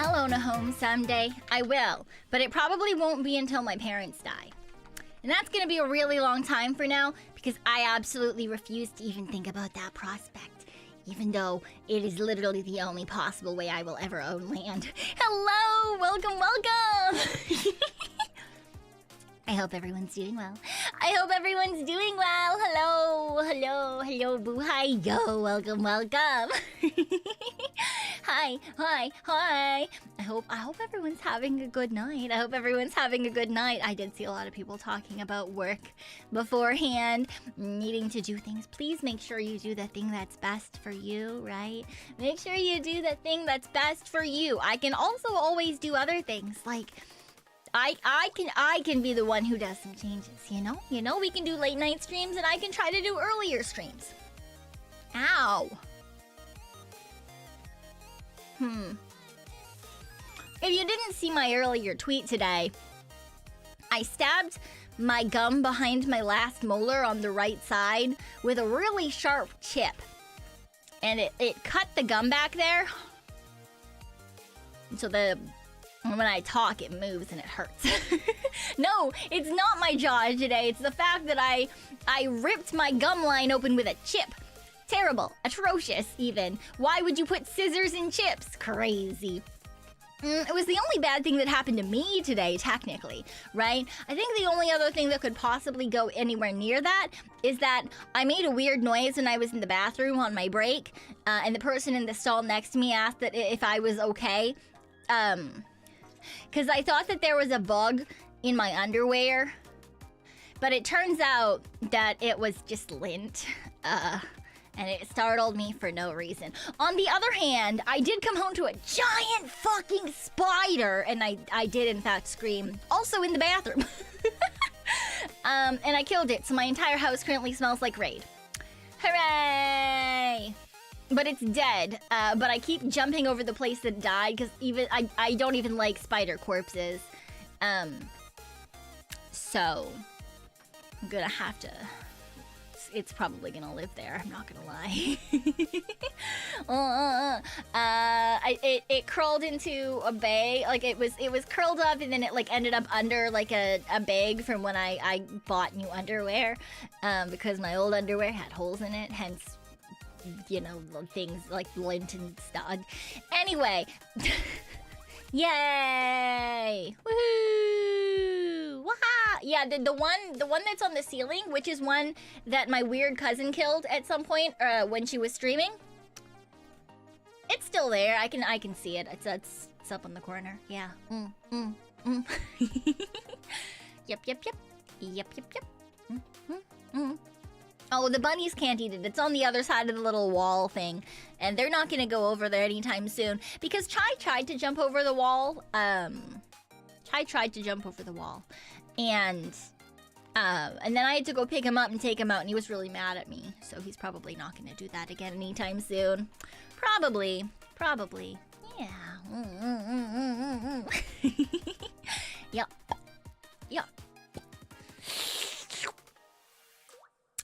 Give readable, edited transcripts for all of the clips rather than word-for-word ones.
I'll own a home someday. I will, but it probably won't be until my parents die. And that's gonna be a really long time for now, because I absolutely refuse to even think about that prospect, even though it is literally the only possible way I will ever own land. Hello, welcome, welcome! I hope everyone's doing well. I hope everyone's doing well. Hello, hello, hello, boo, hi, yo, welcome, welcome. Hi, hi, hi. I hope everyone's having a good night. I hope everyone's having a good night. I did see a lot of people talking about work beforehand, needing to do things. Please make sure you do the thing that's best for you, right? Make sure you do the thing that's best for you. I can also always do other things, like I can be the one who does some changes, you know? You know, we can do late night streams and I can try to do earlier streams. Ow. If you didn't see my earlier tweet today, I stabbed my gum behind my last molar on the right side with a really sharp chip. And it cut the gum back there. So when I talk, it moves and it hurts. No, it's not my jaw today. It's the fact that I ripped my gum line open with a chip. Terrible. Atrocious, even. Why would you put scissors in chips? Crazy. It was the only bad thing that happened to me today, technically, right? I think the only other thing that could possibly go anywhere near that is that I made a weird noise when I was in the bathroom on my break, and the person in the stall next to me asked that if I was okay. Because I thought that there was a bug in my underwear, but it turns out that it was just lint, and it startled me for no reason. On the other hand, I did come home to a giant fucking spider, and I did in fact scream, also in the bathroom. And I killed it, so my entire house currently smells like Raid. Hooray! But it's dead, but I keep jumping over the place that died, because even I don't even like spider corpses. So I'm gonna have to... It's probably gonna live there, I'm not gonna lie. It crawled into a bag, like it was curled up and then it like ended up under like a bag from when I bought new underwear, because my old underwear had holes in it, hence, you know, things like lint and stuff. Anyway, yay! Woohoo! Waha! Yeah, the one that's on the ceiling, which is one that my weird cousin killed at some point when she was streaming. It's still there. I can see it. It's up in the corner. Yeah. Yep. Oh, the bunnies can't eat it. It's on the other side of the little wall thing. And they're not gonna go over there anytime soon. Because Chai tried to jump over the wall. Chai tried to jump over the wall. And then I had to go pick him up and take him out, and he was really mad at me. So he's probably not gonna do that again anytime soon. Probably. Yeah. Yep.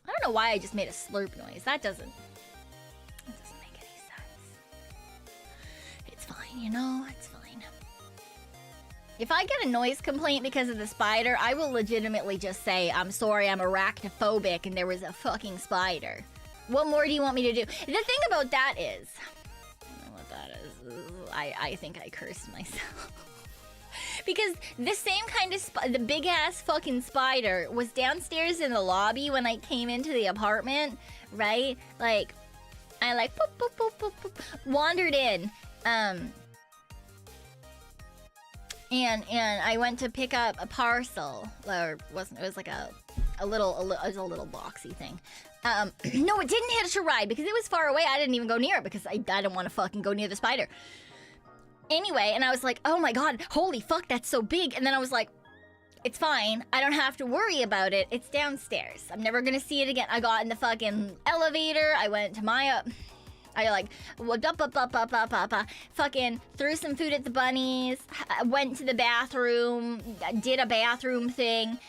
I don't know why I just made a slurp noise. That doesn't make any sense. It's fine, you know? It's fine. If I get a noise complaint because of the spider, I will legitimately just say, I'm sorry, I'm arachnophobic and there was a fucking spider. What more do you want me to do? The thing about that is... I don't know what that is. I think I cursed myself. Because the same kind of the big-ass fucking spider was downstairs in the lobby when I came into the apartment, right? Like, I like, boop, boop, boop, boop, boop, wandered in, and I went to pick up a parcel, or wasn't, it was like a little boxy thing. No, it didn't hitch a ride because it was far away. I didn't even go near it because I didn't want to fucking go near the spider. Anyway, and I was like, oh my god, holy fuck, that's so big. And then I was like, it's fine. I don't have to worry about it. It's downstairs. I'm never gonna see it again. I got in the fucking elevator. I went to my... I like, fucking threw some food at the bunnies, went to the bathroom, did a bathroom thing.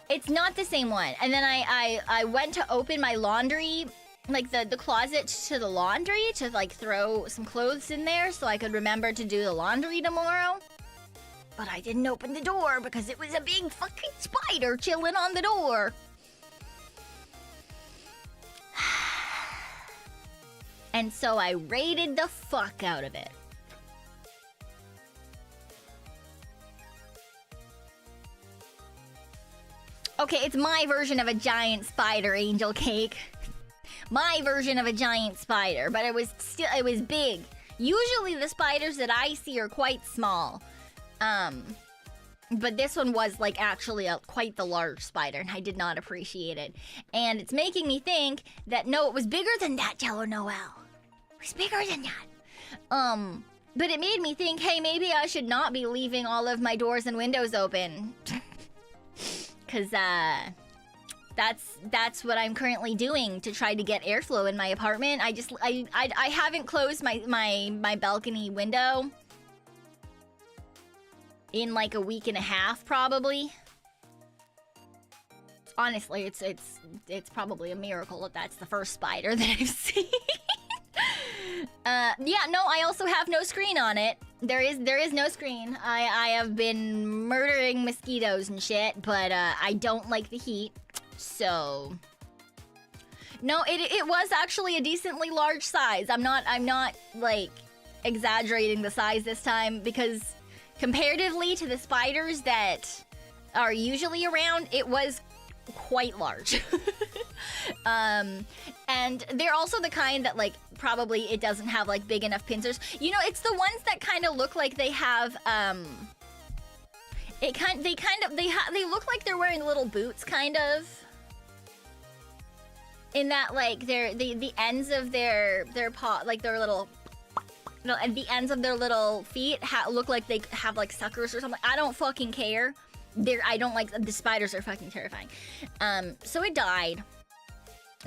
It's not the same one. And then I went to open my laundry like the closet to the laundry to like throw some clothes in there so I could remember to do the laundry tomorrow. But I didn't open the door because it was a big fucking spider chilling on the door. And so I raided the fuck out of it. Okay, it's my version of a giant spider, Angel Cake. My version of a giant spider, but it was big. Usually the spiders that I see are quite small. But this one was like actually quite the large spider, and I did not appreciate it. And it's making me think that no, it was bigger than that, Jello Noel. It was bigger than that. But it made me think, hey, maybe I should not be leaving all of my doors and windows open. Cause that's what I'm currently doing to try to get airflow in my apartment. I haven't closed my balcony window in like a week and a half, probably. Honestly, it's probably a miracle that that's the first spider that I've seen. Yeah, no, I also have no screen on it. There is no screen. I have been murdering mosquitoes and shit, but I don't like the heat. So no, it was actually a decently large size. I'm not like exaggerating the size this time, because comparatively to the spiders that are usually around, it was quite large. And they're also the kind that like probably it doesn't have like big enough pincers. You know, it's the ones that kind of look like they have they look like they're wearing little boots, kind of. In that like the ends of their paw, like their little, no, and the ends of their little feet look like they have like suckers or something. I don't fucking care. I don't like the spiders are fucking terrifying. So it died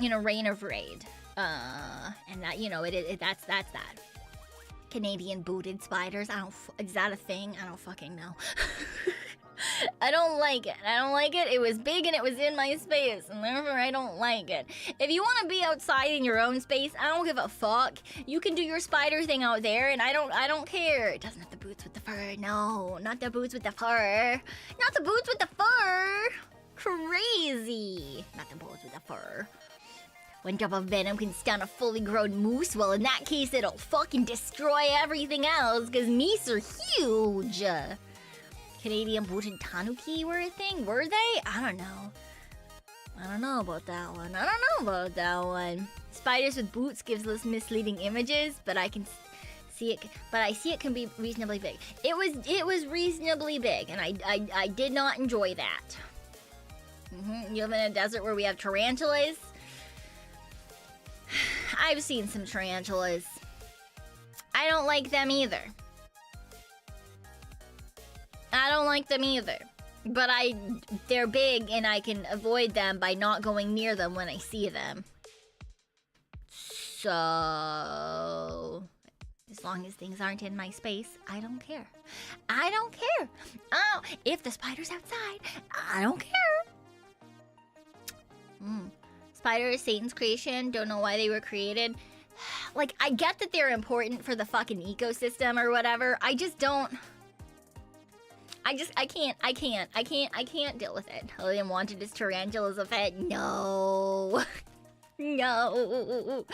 in a rain of raid. And that, you know, that's that. Canadian booted spiders. Is that a thing? I don't fucking know. I don't like it. I don't like it. It was big and it was in my space, and therefore I don't like it. If you want to be outside in your own space, I don't give a fuck. You can do your spider thing out there, and I don't care. It doesn't have the boots with the fur. No, not the boots with the fur. Not the boots with the fur. Crazy. Not the boots with the fur. One drop of venom can stun a fully grown moose. Well, in that case, it'll fucking destroy everything else, because meese are huge. Canadian booted tanuki were a thing? Were they? I don't know. I don't know about that one. Spiders with boots gives us misleading images, but I can see it. But I see it can be reasonably big. It was reasonably big, and I did not enjoy that. You live in a desert where we have tarantulas. I've seen some tarantulas. I don't like them either. But they're big and I can avoid them by not going near them when I see them. So, as long as things aren't in my space, I don't care. Oh, if the spider's outside, I don't care. Spider is Satan's creation. Don't know why they were created. Like, I get that they're important for the fucking ecosystem or whatever. I just don't... I can't deal with it. Lillian wanted his tarantula as a pet. No. No.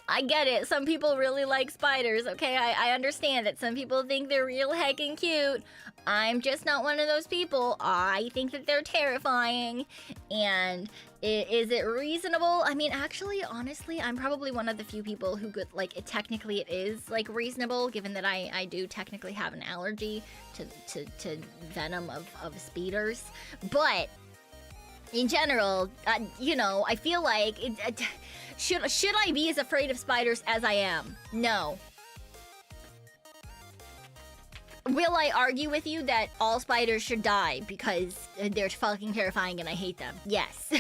I get it. Some people really like spiders, okay? I understand that some people think they're real heckin' cute. I'm just not one of those people. I think that they're terrifying. And is it reasonable? I mean, actually, honestly, I'm probably one of the few people who could, like, technically it is, like, reasonable, given that I do technically have an allergy to venom of spiders. But in general, you know, I feel like should I be as afraid of spiders as I am? No. Will I argue with you that all spiders should die because they're fucking terrifying and I hate them? Yes.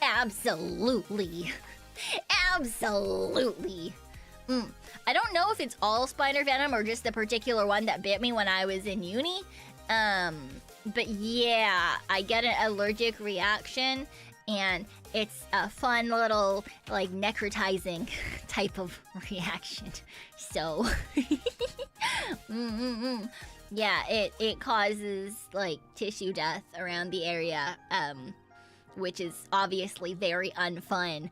Absolutely. Absolutely. I don't know if it's all spider venom or just the particular one that bit me when I was in uni. But yeah, I get an allergic reaction, and it's a fun little, like, necrotizing type of reaction. So, yeah, it causes, like, tissue death around the area, which is obviously very unfun.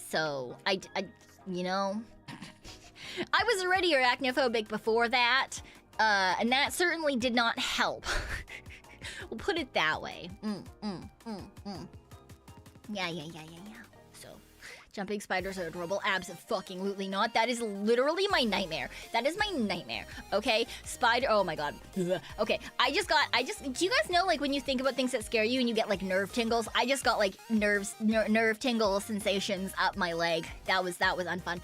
So, I you know, I was already arachnophobic before that, and that certainly did not help. We'll put it that way. Yeah. So, jumping spiders are adorable. Abso-fucking-lutely not. That is literally my nightmare. That is my nightmare. Okay? Spider. Oh my god. Okay. I just. Do you guys know, like, when you think about things that scare you and you get, like, nerve tingles? I just got, like, nerve tingle sensations up my leg. That was unfun.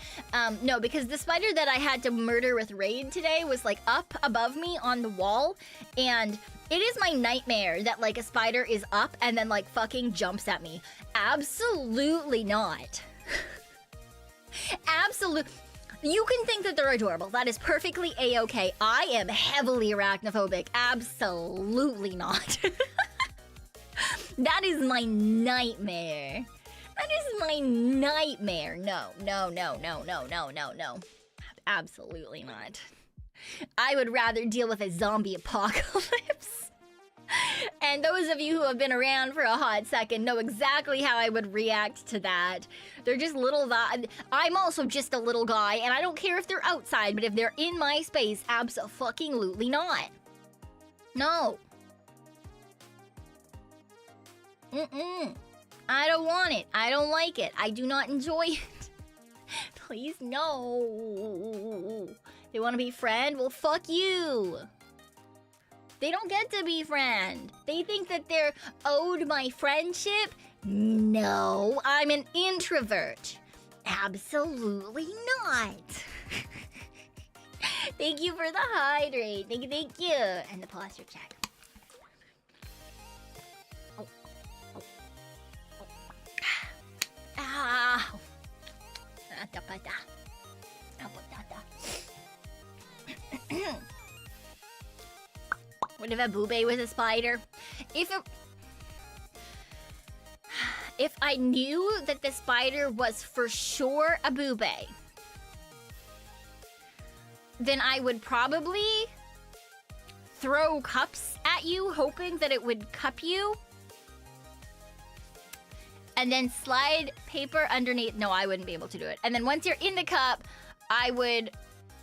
No, because the spider that I had to murder with Raid today was, like, up above me on the wall, and it is my nightmare that, like, a spider is up and then, like, fucking jumps at me. Absolutely not. Absolute. You can think that they're adorable. That is perfectly a-okay. I am heavily arachnophobic. Absolutely not. That is my nightmare. That is my nightmare. No. Absolutely not. I would rather deal with a zombie apocalypse. And those of you who have been around for a hot second know exactly how I would react to that. They're just little I'm also just a little guy, and I don't care if they're outside, but if they're in my space, abso-fucking-lutely not. No. I don't want it. I don't like it. I do not enjoy it. Please, no. They want to be friend? Well, fuck you. They don't get to be friend. They think that they're owed my friendship? No, I'm an introvert. Absolutely not. Thank you for the hydrate. Thank you. And the posture check. Oh. Ah. What if a boobay was a spider? If I knew that the spider was for sure a boobay, then I would probably throw cups at you, hoping that it would cup you, and then slide paper underneath. No, I wouldn't be able to do it. And then once you're in the cup, I would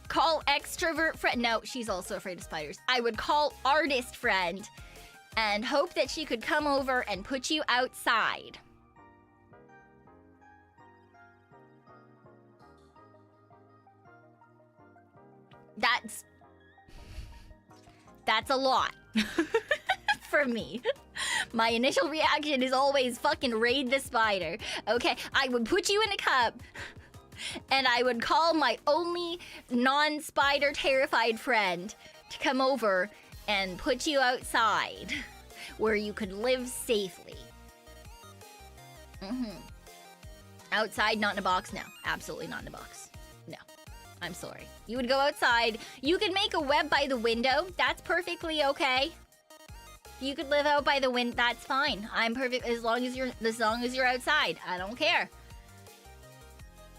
call extrovert friend. No, she's also afraid of spiders. I would call artist friend and hope that she could come over and put you outside. That's a lot for me. My initial reaction is always fucking raid the spider. Okay, I would put you in a cup, and I would call my only non-spider terrified friend to come over and put you outside where you could live safely. Outside, not in a box? No, absolutely not in a box. No, I'm sorry. You would go outside. You could make a web by the window. That's perfectly okay. You could live out by the wind. That's fine. I'm perfect as long as you're outside. I don't care.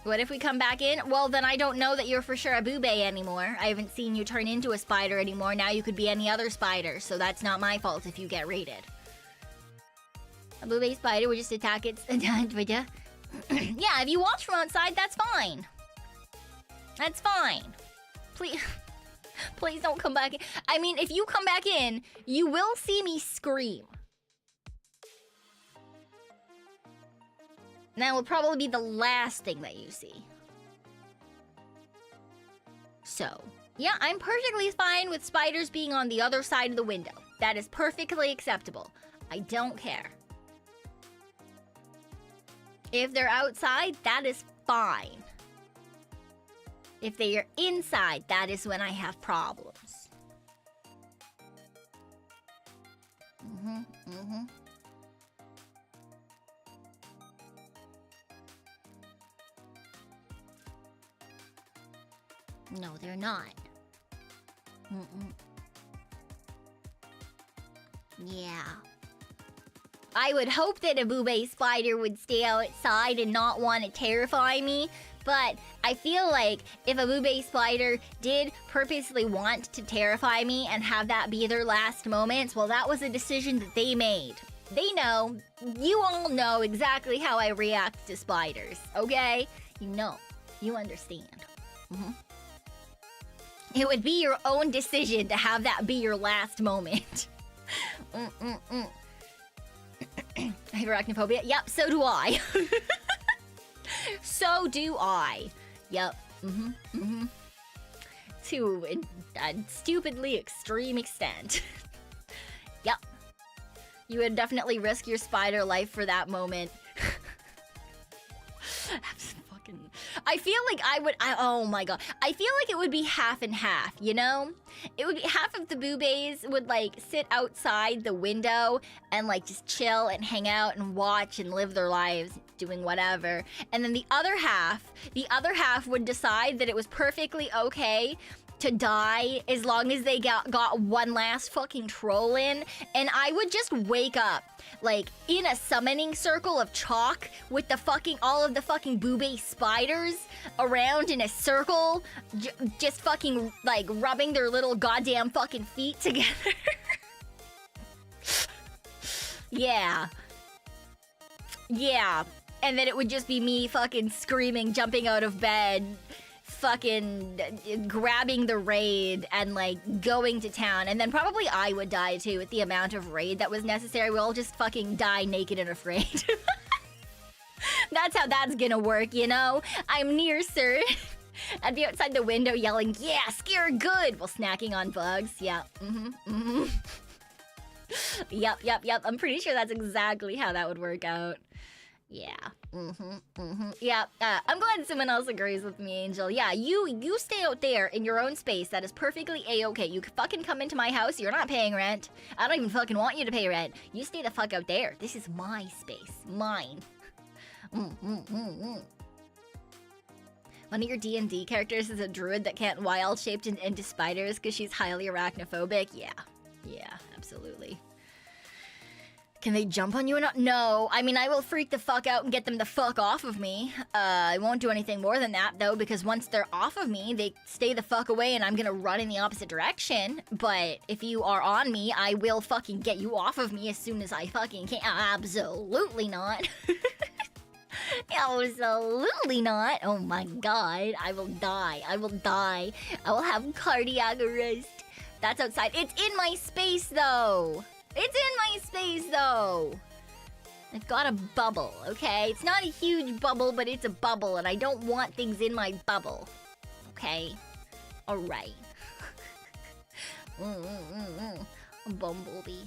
What if we come back in? Well, then I don't know that you're for sure a boobay anymore. I haven't seen you turn into a spider anymore. Now you could be any other spider, so that's not my fault if you get raided. A boobay spider would just attack its... Yeah, if you watch from outside, that's fine. That's fine. Please... Please don't come back in. I mean, if you come back in, you will see me scream. And that will probably be the last thing that you see. So, yeah, I'm perfectly fine with spiders being on the other side of the window. That is perfectly acceptable. I don't care. If they're outside, that is fine. If they are inside, that is when I have problems. No, they're not. Yeah. I would hope that a boobay spider would stay outside and not want to terrify me. But I feel like if a boobay spider did purposely want to terrify me and have that be their last moments, well, that was a decision that they made. They know. You all know exactly how I react to spiders, okay? You know. You understand. It would be your own decision to have that be your last moment. I have arachnophobia. Yep, so do I. So do I. Yep. To a stupidly extreme extent. Yep. You would definitely risk your spider life for that moment. I feel like oh my god. I feel like it would be half and half, you know? It would be half of the boobays would like sit outside the window and like just chill and hang out and watch and live their lives doing whatever. And then the other half would decide that it was perfectly okay to die as long as they got one last fucking troll in, and I would just wake up like in a summoning circle of chalk with the fucking all of the fucking boobay spiders around in a circle, just fucking like rubbing their little goddamn fucking feet together. Yeah, and then it would just be me fucking screaming, jumping out of bed, fucking grabbing the raid and like going to town, and then probably I would die too with the amount of raid that was necessary. We'll all just fucking die naked and afraid. That's how that's gonna work, you know? I'm near, sir. I'd be outside the window yelling, yeah, scare good, while snacking on bugs. Yeah, Yep. I'm pretty sure that's exactly how that would work out. Yeah. Yeah. I'm glad someone else agrees with me, Angel. Yeah, you stay out there in your own space. That is perfectly a-okay. You can fucking come into my house. You're not paying rent. I don't even fucking want you to pay rent. You stay the fuck out there. This is my space. Mine. One of your D&D characters is a druid that can't wild-shaped into spiders because she's highly arachnophobic. Yeah, absolutely. Can they jump on you or not? No. I mean, I will freak the fuck out and get them the fuck off of me. I won't do anything more than that, though, because once they're off of me, they stay the fuck away and I'm gonna run in the opposite direction. But if you are on me, I will fucking get you off of me as soon as I fucking can. Absolutely not. Absolutely not. Oh my god. I will die. I will have cardiac arrest. That's outside. It's in my space, though. It's in my space, though. I've got a bubble, okay? It's not a huge bubble, but it's a bubble, and I don't want things in my bubble. Okay? Alright. A bumblebee.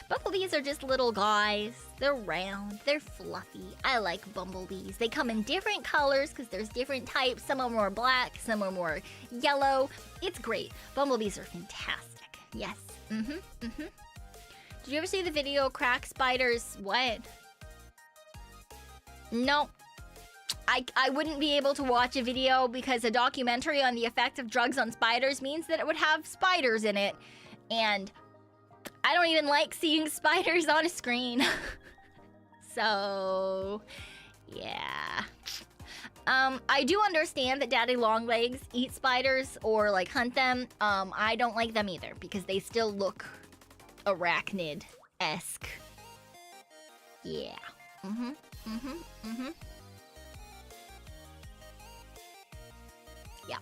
Bumblebees are just little guys. They're round. They're fluffy. I like bumblebees. They come in different colors because there's different types. Some are more black. Some are more yellow. It's great. Bumblebees are fantastic. Yes. Did you ever see the video Crack Spiders? What? No. I wouldn't be able to watch a video because a documentary on the effect of drugs on spiders means that it would have spiders in it. And I don't even like seeing spiders on a screen. So, yeah. I do understand that daddy longlegs eat spiders or like hunt them. I don't like them either because they still look arachnid-esque. Yeah. Yeah.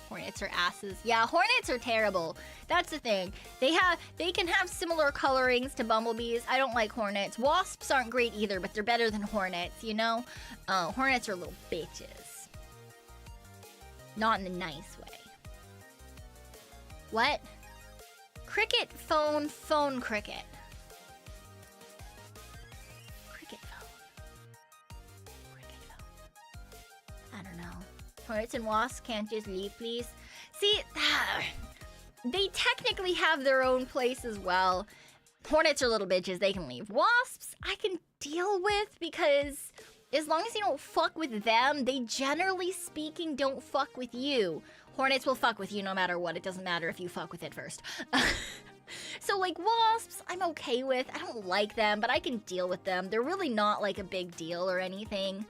Hornets are asses. Yeah, hornets are terrible. That's the thing. They can have similar colorings to bumblebees. I don't like hornets. Wasps aren't great either, but they're better than hornets, you know? Hornets are little bitches. Not in a nice way. What? Cricket phone cricket. Cricket phone. I don't know. Hornets and wasps can't just leave, please. See, they technically have their own place as well. Hornets are little bitches, they can leave. Wasps, I can deal with because as long as you don't fuck with them, they generally speaking don't fuck with you. Hornets will fuck with you no matter what. It doesn't matter if you fuck with it first. So, like, wasps, I'm okay with. I don't like them, but I can deal with them. They're really not, like, a big deal or anything.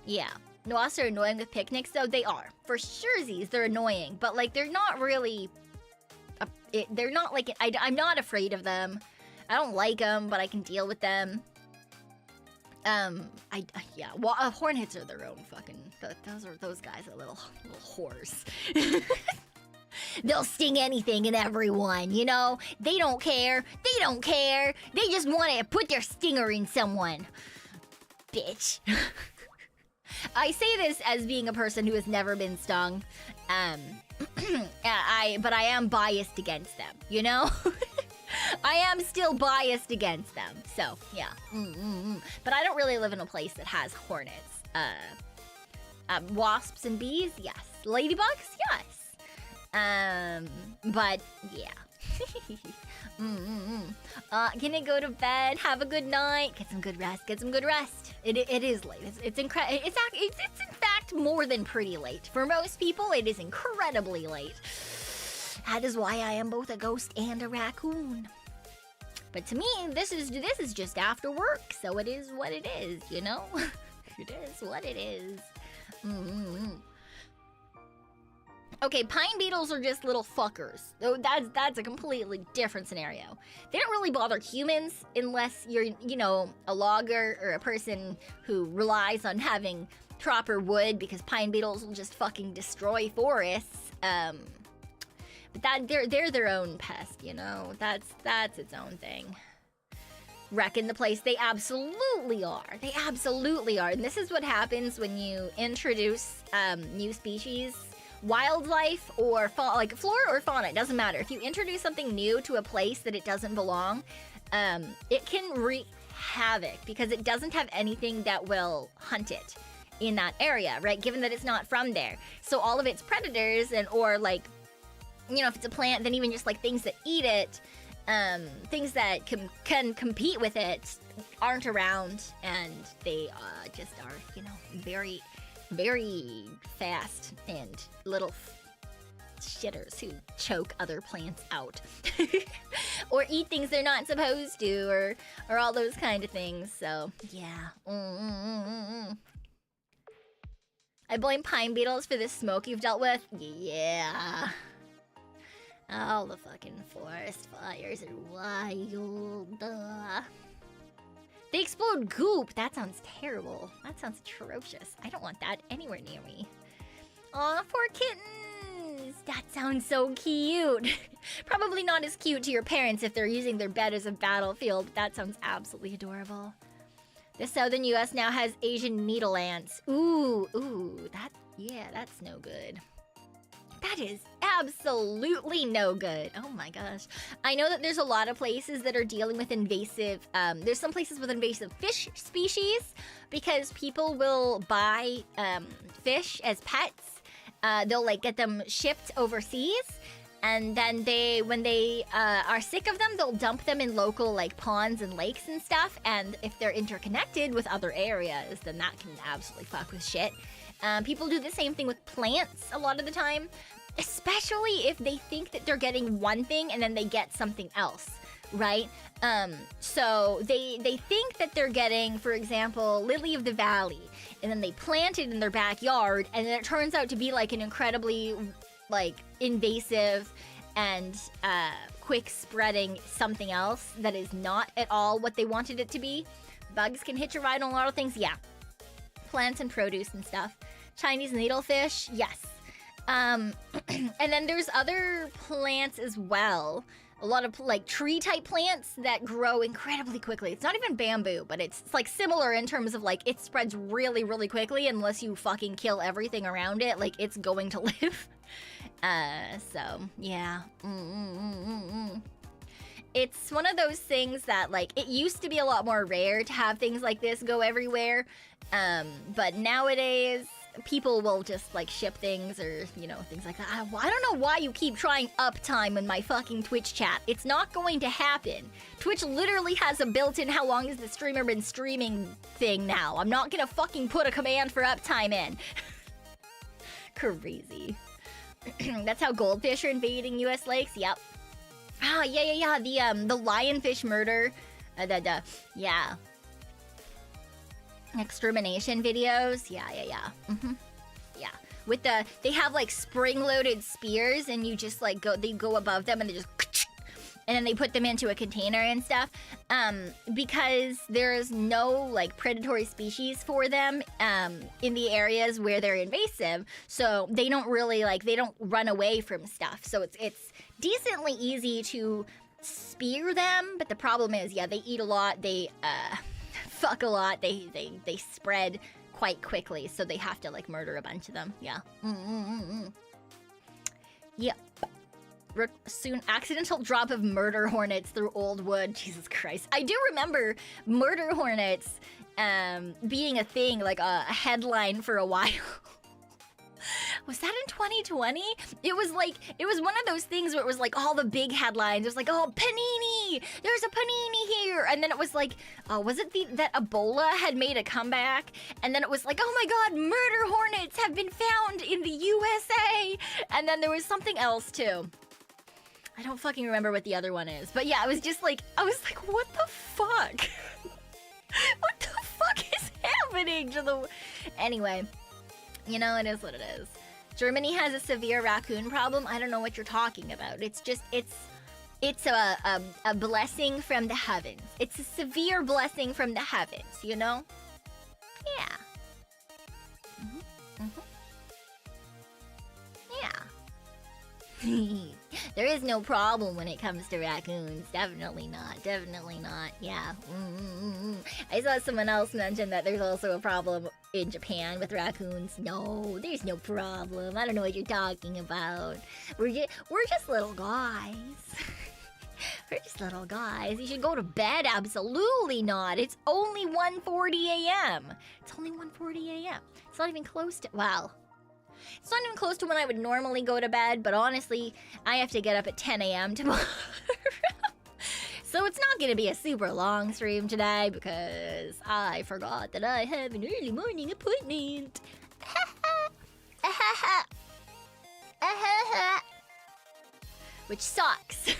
Yeah. Wasps are annoying with picnics, though. They are. For surezies, they're annoying. But, like, they're not really... they're not, like... I'm not afraid of them. I don't like them, but I can deal with them. Yeah. Well, hornets are their own fucking... Those guys are little whores. They'll sting anything and everyone, you know? They don't care. They don't care. They just want to put their stinger in someone. Bitch. I say this as being a person who has never been stung. But I am biased against them, you know? I am still biased against them. So, yeah. But I don't really live in a place that has hornets. Wasps and bees, yes. Ladybugs, yes. But yeah. Gonna go to bed, have a good night, get some good rest, It is late. It's incredible. It's in fact more than pretty late. For most people, it is incredibly late. That is why I am both a ghost and a raccoon. But to me, this is just after work, so it is what it is, you know? It is what it is. Okay, pine beetles are just little fuckers. That's a completely different scenario. They don't really bother humans unless you're, you know, a logger or a person who relies on having proper wood, because pine beetles will just fucking destroy forests. But they're their own pest, you know. That's its own thing. Wrecking the place, they absolutely are. They absolutely are. And this is what happens when you introduce new species. Wildlife or like flora or fauna, it doesn't matter. If you introduce something new to a place that it doesn't belong, it can wreak havoc because it doesn't have anything that will hunt it in that area, right? Given that it's not from there. So all of its predators or like, you know, if it's a plant, then even just like things that eat it, things that can compete with it aren't around, and they just are, you know, very fast and little shitters who choke other plants out or eat things they're not supposed to, or all those kind of things. So yeah. I blame pine beetles for this smoke you've dealt with. Yeah. All the fucking forest fires are wild. They explode goop. That sounds terrible. That sounds atrocious. I don't want that anywhere near me. Aw, poor kittens. That sounds so cute. Probably not as cute to your parents if they're using their bed as a battlefield, but that sounds absolutely adorable. The southern US now has Asian needle ants. Ooh, that's no good. That is absolutely no good. Oh my gosh. I know that there's a lot of places that are dealing with invasive, there's some places with invasive fish species because people will buy fish as pets. They'll like get them shipped overseas, and then when they are sick of them, they'll dump them in local like ponds and lakes and stuff. And if they're interconnected with other areas, then that can absolutely fuck with shit. People do the same thing with plants a lot of the time, especially if they think that they're getting one thing and then they get something else, right? So they think that they're getting, for example, lily of the valley, and then they plant it in their backyard, and then it turns out to be like an incredibly like invasive and quick spreading something else that is not at all what they wanted it to be. Bugs can hitch a ride on a lot of things, yeah. Plants and produce and stuff. Chinese needlefish, yes. And then there's other plants as well. A lot of like tree type plants that grow incredibly quickly. It's not even bamboo, but it's like similar in terms of like it spreads really, really quickly unless you fucking kill everything around it. Like it's going to live. So yeah. It's one of those things that like it used to be a lot more rare to have things like this go everywhere. But nowadays people will just like ship things or, you know, things like that. I don't know why you keep trying uptime in my fucking Twitch chat. It's not going to happen. Twitch literally has a built-in how long has the streamer been streaming thing now. I'm not gonna fucking put a command for uptime in. Crazy. That's how goldfish are invading US lakes? Yep. Ah, yeah. The lionfish murder. Yeah. Extermination videos. Yeah. Yeah. With they have like spring-loaded spears, and you just like they go above them, and they just, and then they put them into a container and stuff. Because there's no like predatory species for them in the areas where they're invasive, so they don't really they don't run away from stuff. So it's decently easy to spear them, but the problem is, yeah, they eat a lot. They fuck a lot. They spread quite quickly, so they have to like murder a bunch of them. Yeah. Yep. Soon accidental drop of murder hornets through old wood. Jesus Christ. I do remember murder hornets being a thing, like a headline for a while. Was that in 2020? It was one of those things where it was like all the big headlines. It was like, oh, panini! There's a panini here! And then it was like, was it that Ebola had made a comeback? And then it was like, oh my god, murder hornets have been found in the USA! And then there was something else too. I don't fucking remember what the other one is. But yeah, I was like, what the fuck? What the fuck is happening to the... Anyway. You know, it is what it is. Germany has a severe raccoon problem. I don't know what you're talking about. It's just, it's a blessing from the heavens. It's a severe blessing from the heavens, you know? Yeah. Yeah. There is no problem when it comes to raccoons. Definitely not. Definitely not. Yeah. I saw someone else mention that there's also a problem in Japan with raccoons. No, there's no problem. I don't know what you're talking about. We're just little guys. We're just little guys. You should go to bed. Absolutely not. It's only 1:40 a.m. It's only 1:40 a.m. It's not even close to... Wow. It's not even close to when I would normally go to bed, but honestly, I have to get up at 10 a.m. tomorrow. So it's not going to be a super long stream today because I forgot that I have an early morning appointment. Which sucks.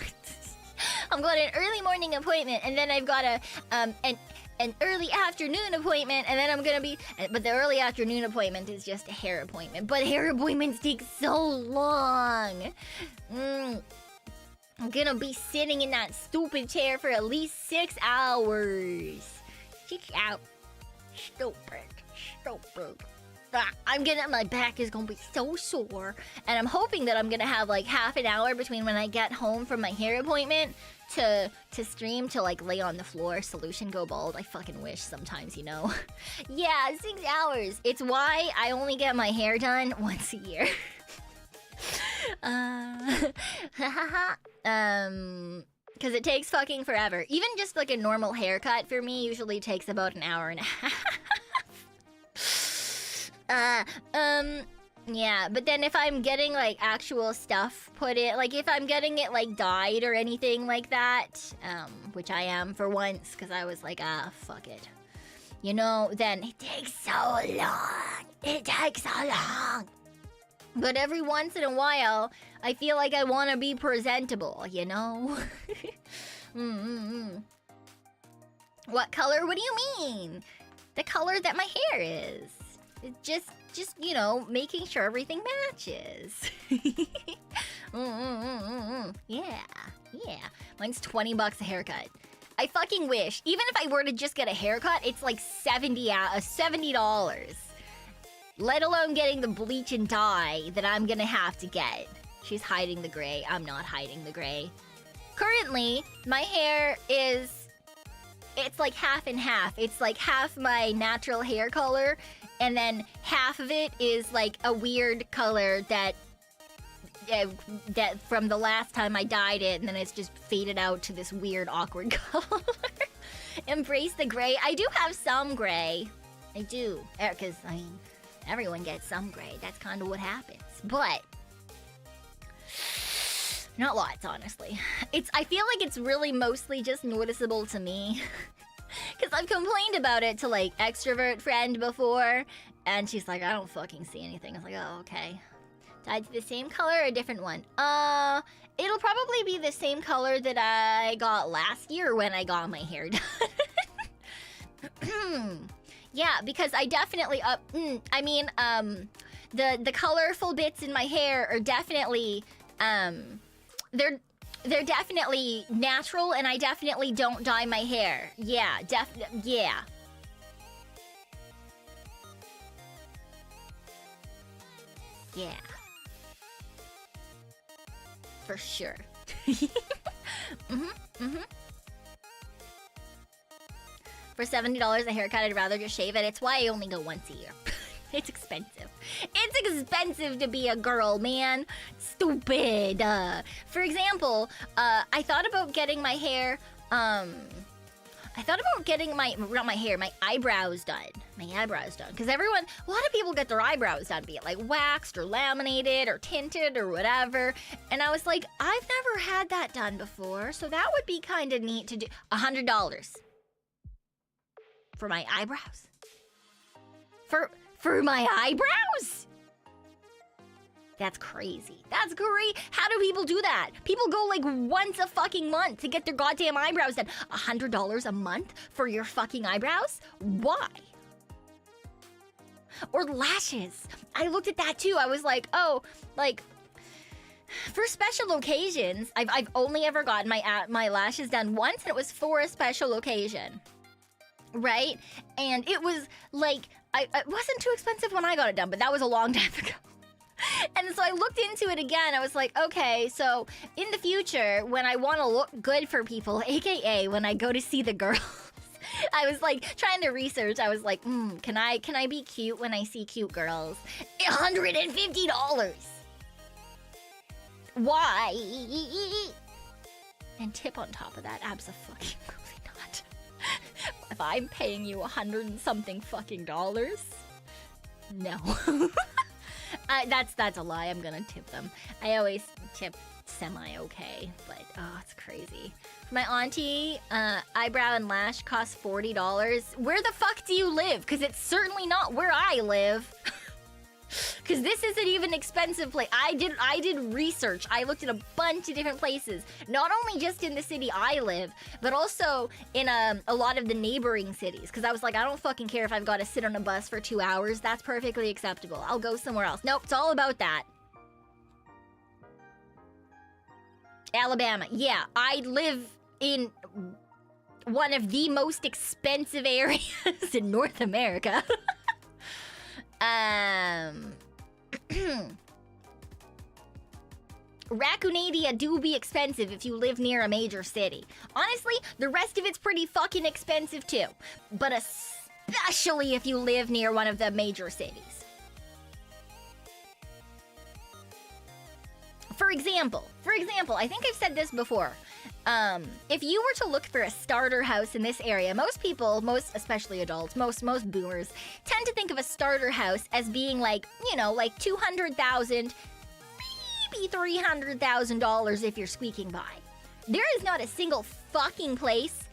I've got an early morning appointment, and then I've got an early afternoon appointment, and then I'm gonna be... But the early afternoon appointment is just a hair appointment. But hair appointments take so long. I'm gonna be sitting in that stupid chair for at least 6 hours. 6 hours. Stupid. My back is gonna be so sore. And I'm hoping that I'm gonna have like half an hour between when I get home from my hair appointment to stream, to like lay on the floor, solution go bald. I fucking wish sometimes, you know. Yeah, 6 hours. It's why I only get my hair done once a year. Because it takes fucking forever. Even just like a normal haircut for me usually takes about an hour and a half. Yeah, but then if I'm getting like actual stuff put in, like if I'm getting it like dyed or anything like that, which I am for once, because I was like, fuck it. You know, then it takes so long. It takes so long. But every once in a while, I feel like I want to be presentable, you know? What color? What do you mean? The color that my hair is. Just, you know, making sure everything matches. Yeah. Mine's $20 a haircut. I fucking wish. Even if I were to just get a haircut, it's like $70. Let alone getting the bleach and dye that I'm gonna have to get. She's hiding the gray. I'm not hiding the gray. Currently, my hair is... It's like half and half. It's like half my natural hair color, and then half of it is like a weird color that from the last time I dyed it, and then it's just faded out to this weird, awkward color. Embrace the gray. I do have some gray. I do. Because, I mean, Everyone gets some grade. That's kind of what happens. But not lots, honestly. I feel like it's really mostly just noticeable to me. Because I've complained about it to, like, extrovert friend before. And she's like, I don't fucking see anything. I was like, oh, okay. Dyed to the same color or a different one? It'll probably be the same color that I got last year when I got my hair done. Yeah, because I definitely, the colorful bits in my hair are definitely, they're definitely natural, and I definitely don't dye my hair. Yeah, yeah. Yeah. For sure. For $70 a haircut, I'd rather just shave it. It's why I only go once a year. It's expensive. It's expensive to be a girl, man. Stupid. For example, I thought about getting my hair, my eyebrows done. Because a lot of people get their eyebrows done, be it like waxed or laminated or tinted or whatever. And I was like, I've never had that done before, so that would be kind of neat to do. $100. For my eyebrows? For my eyebrows? That's crazy. That's great. How do people do that? People go like once a fucking month to get their goddamn eyebrows done. $100 a month for your fucking eyebrows? Why? Or lashes. I looked at that too. I was like, oh, like, for special occasions, I've only ever gotten my lashes done once, and it was for a special occasion. Right? And it was like, it wasn't too expensive when I got it done, but that was a long time ago. And so I looked into it again. I was like, okay, so in the future, when I want to look good for people, aka when I go to see the girls, I was like trying to research. I was like, can I be cute when I see cute girls? $150. Why? And tip on top of that, abso-fucking not. If I'm paying you $100 and something fucking dollars, no. That's a lie. I'm gonna tip them. I always tip semi-okay, but it's crazy. For my auntie, eyebrow and lash cost $40. Where the fuck do you live? Because it's certainly not where I live. Because this isn't even expensive place. I did research. I looked at a bunch of different places. Not only just in the city I live, but also in a lot of the neighboring cities. Because I was like, I don't fucking care if I've got to sit on a bus for 2 hours. That's perfectly acceptable. I'll go somewhere else. Nope, it's all about that. Alabama. Yeah, I live in one of the most expensive areas in North America. Raccoonadia do be expensive if you live near a major city. Honestly, the rest of it's pretty fucking expensive too. But especially if you live near one of the major cities. For example, I think I've said this before. If you were to look for a starter house in this area, most people, especially adults, most boomers, tend to think of a starter house as being like, you know, like $200,000, maybe $300,000 if you're squeaking by. There is not a single fucking place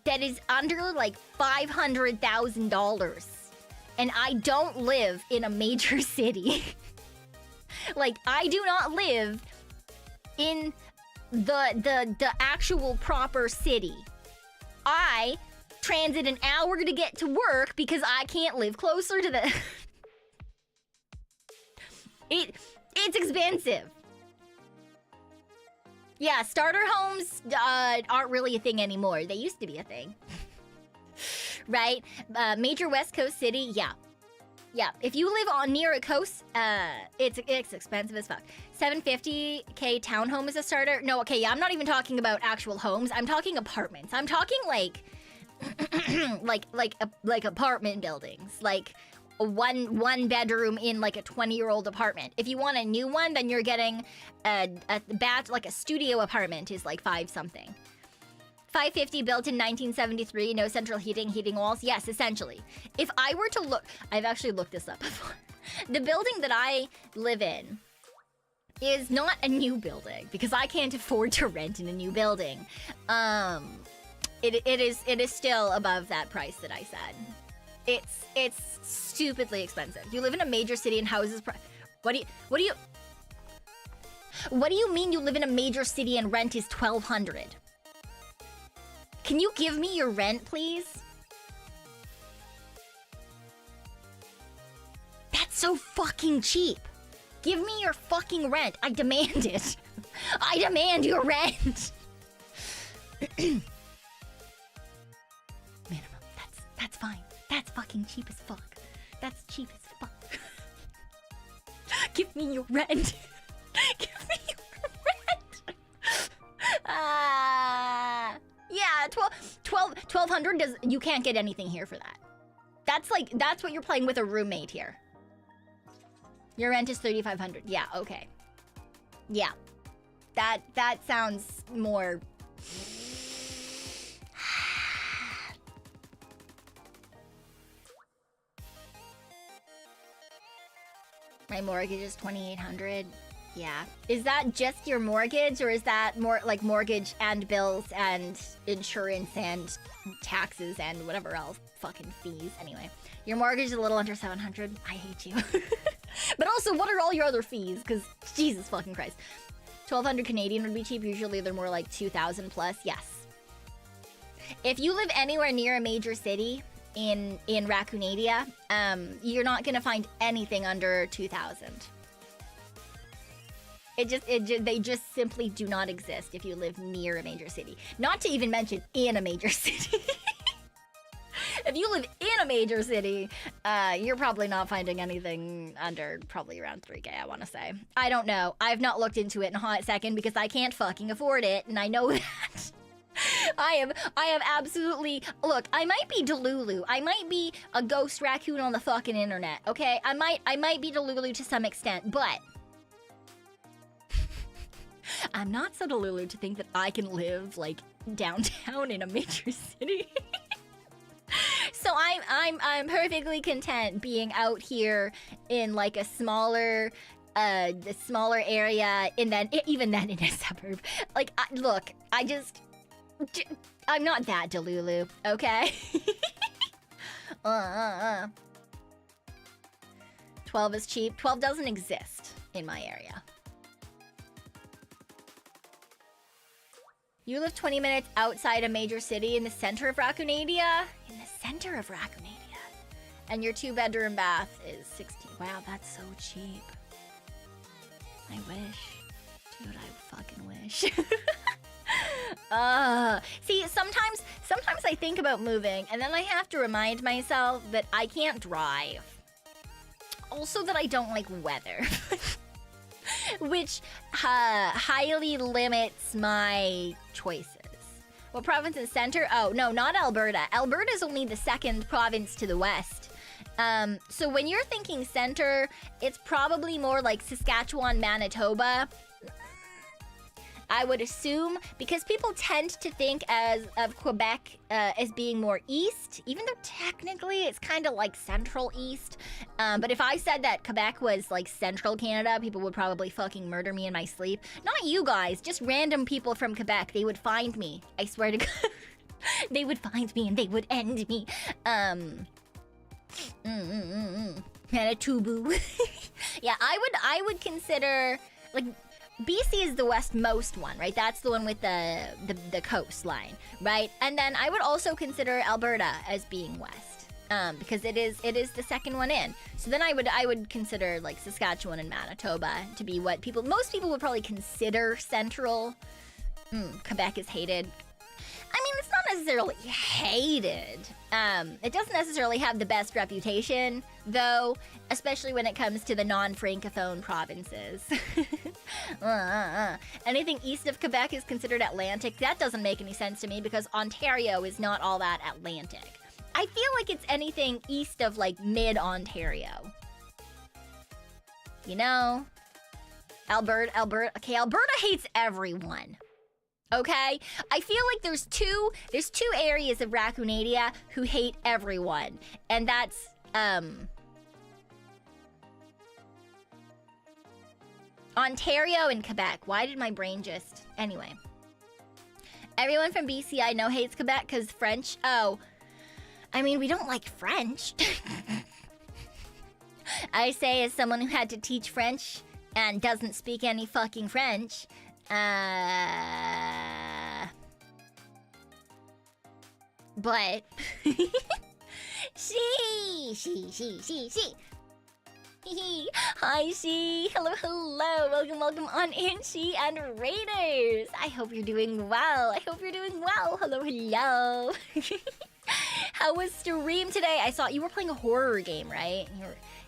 that is under like $500,000. And I don't live in a major city. Like, I do not live in the actual proper city. I transit an hour to get to work because I can't live closer to the it's expensive. Yeah, starter homes aren't really a thing anymore. They used to be a thing. Right? Major West Coast city, yeah. Yeah, if you live near a coast, it's expensive as fuck. $750K townhome is a starter. No, okay, yeah, I'm not even talking about actual homes. I'm talking apartments. I'm talking like, like apartment buildings, like one bedroom in like a 20-year-old apartment. If you want a new one, then you're getting like a studio apartment is like $5 something. 550 built in 1973, no central heating walls. Yes, essentially. If I were to look, I've actually looked this up before. The building that I live in is not a new building because I can't afford to rent in a new building. It is still above that price that I said. It's stupidly expensive. You live in a major city and houses. What do you mean you live in a major city and rent is $1,200? Can you give me your rent, please? That's so fucking cheap. Give me your fucking rent. I demand it. I demand your rent. Minimum. That's fine. That's fucking cheap as fuck. That's cheap as fuck. Give me your rent. Give me your rent. Yeah, 1,200 does. You can't get anything here for that. That's what you're playing with a roommate here. Your rent is 3,500. Yeah, okay. Yeah. That sounds more. My mortgage is 2,800. Yeah. Is that just your mortgage, or is that more like mortgage and bills and insurance and taxes and whatever else fucking fees? Anyway, your mortgage is a little under 700. I hate you. But also, what are all your other fees? Because Jesus fucking Christ. 1,200 Canadian would be cheap. Usually they're more like 2,000 plus. Yes. If you live anywhere near a major city in Raccoonadia, you're not gonna find anything under 2,000. They just simply do not exist if you live near a major city. Not to even mention in a major city. If you live in a major city, you're probably not finding anything under probably around 3K, I want to say. I don't know. I've not looked into it in a hot second because I can't fucking afford it, and I know that. I have absolutely... Look, I might be Delulu. I might be a ghost raccoon on the fucking internet, okay? I might be Delulu to some extent, but... I'm not so Delulu to think that I can live, like, downtown in a major city. So I'm perfectly content being out here in like a smaller area, and then even then in a suburb. Like, look, I'm not that Delulu, okay? 12 is cheap. 12 doesn't exist in my area. You live 20 minutes outside a major city in the center of Raccoonadia? In the center of Raccoonadia. And your 2-bedroom bath is 16. Wow, that's so cheap. I wish. Dude, I fucking wish. See, sometimes I think about moving, and then I have to remind myself that I can't drive. Also that I don't like weather. Which highly limits my choices. What province is center? Oh, no, not Alberta. Alberta is only the second province to the west. So when you're thinking center, it's probably more like Saskatchewan, Manitoba. I would assume, because people tend to think of Quebec as being more east, even though technically it's kind of like central east. But if I said that Quebec was like central Canada, people would probably fucking murder me in my sleep. Not you guys, just random people from Quebec. They would find me. I swear to God. They would find me and they would end me. Manitoba. Yeah, I would consider, like, BC is the westmost one, right? That's the one with the coastline, right? And then I would also consider Alberta as being west, because it is the second one in. So then I would consider like Saskatchewan and Manitoba to be what most people would probably consider central. Quebec is hated. I mean, it's not necessarily hated. It doesn't necessarily have the best reputation, though, especially when it comes to the non-francophone provinces. Anything east of Quebec is considered Atlantic. That doesn't make any sense to me because Ontario is not all that Atlantic. I feel like it's anything east of, like, mid-Ontario. You know? Alberta. Okay, Alberta hates everyone. Okay? I feel like there's two areas of Raccoonadia who hate everyone. And that's, Ontario and Quebec. Why did my brain just... Anyway. Everyone from BC I know hates Quebec because French... Oh. I mean, we don't like French. I say as someone who had to teach French and doesn't speak any fucking French. But... She. Hi, She. Hello. Welcome on in, She and Raiders. I hope you're doing well. Hello. How was stream today? I saw you were playing a horror game, right?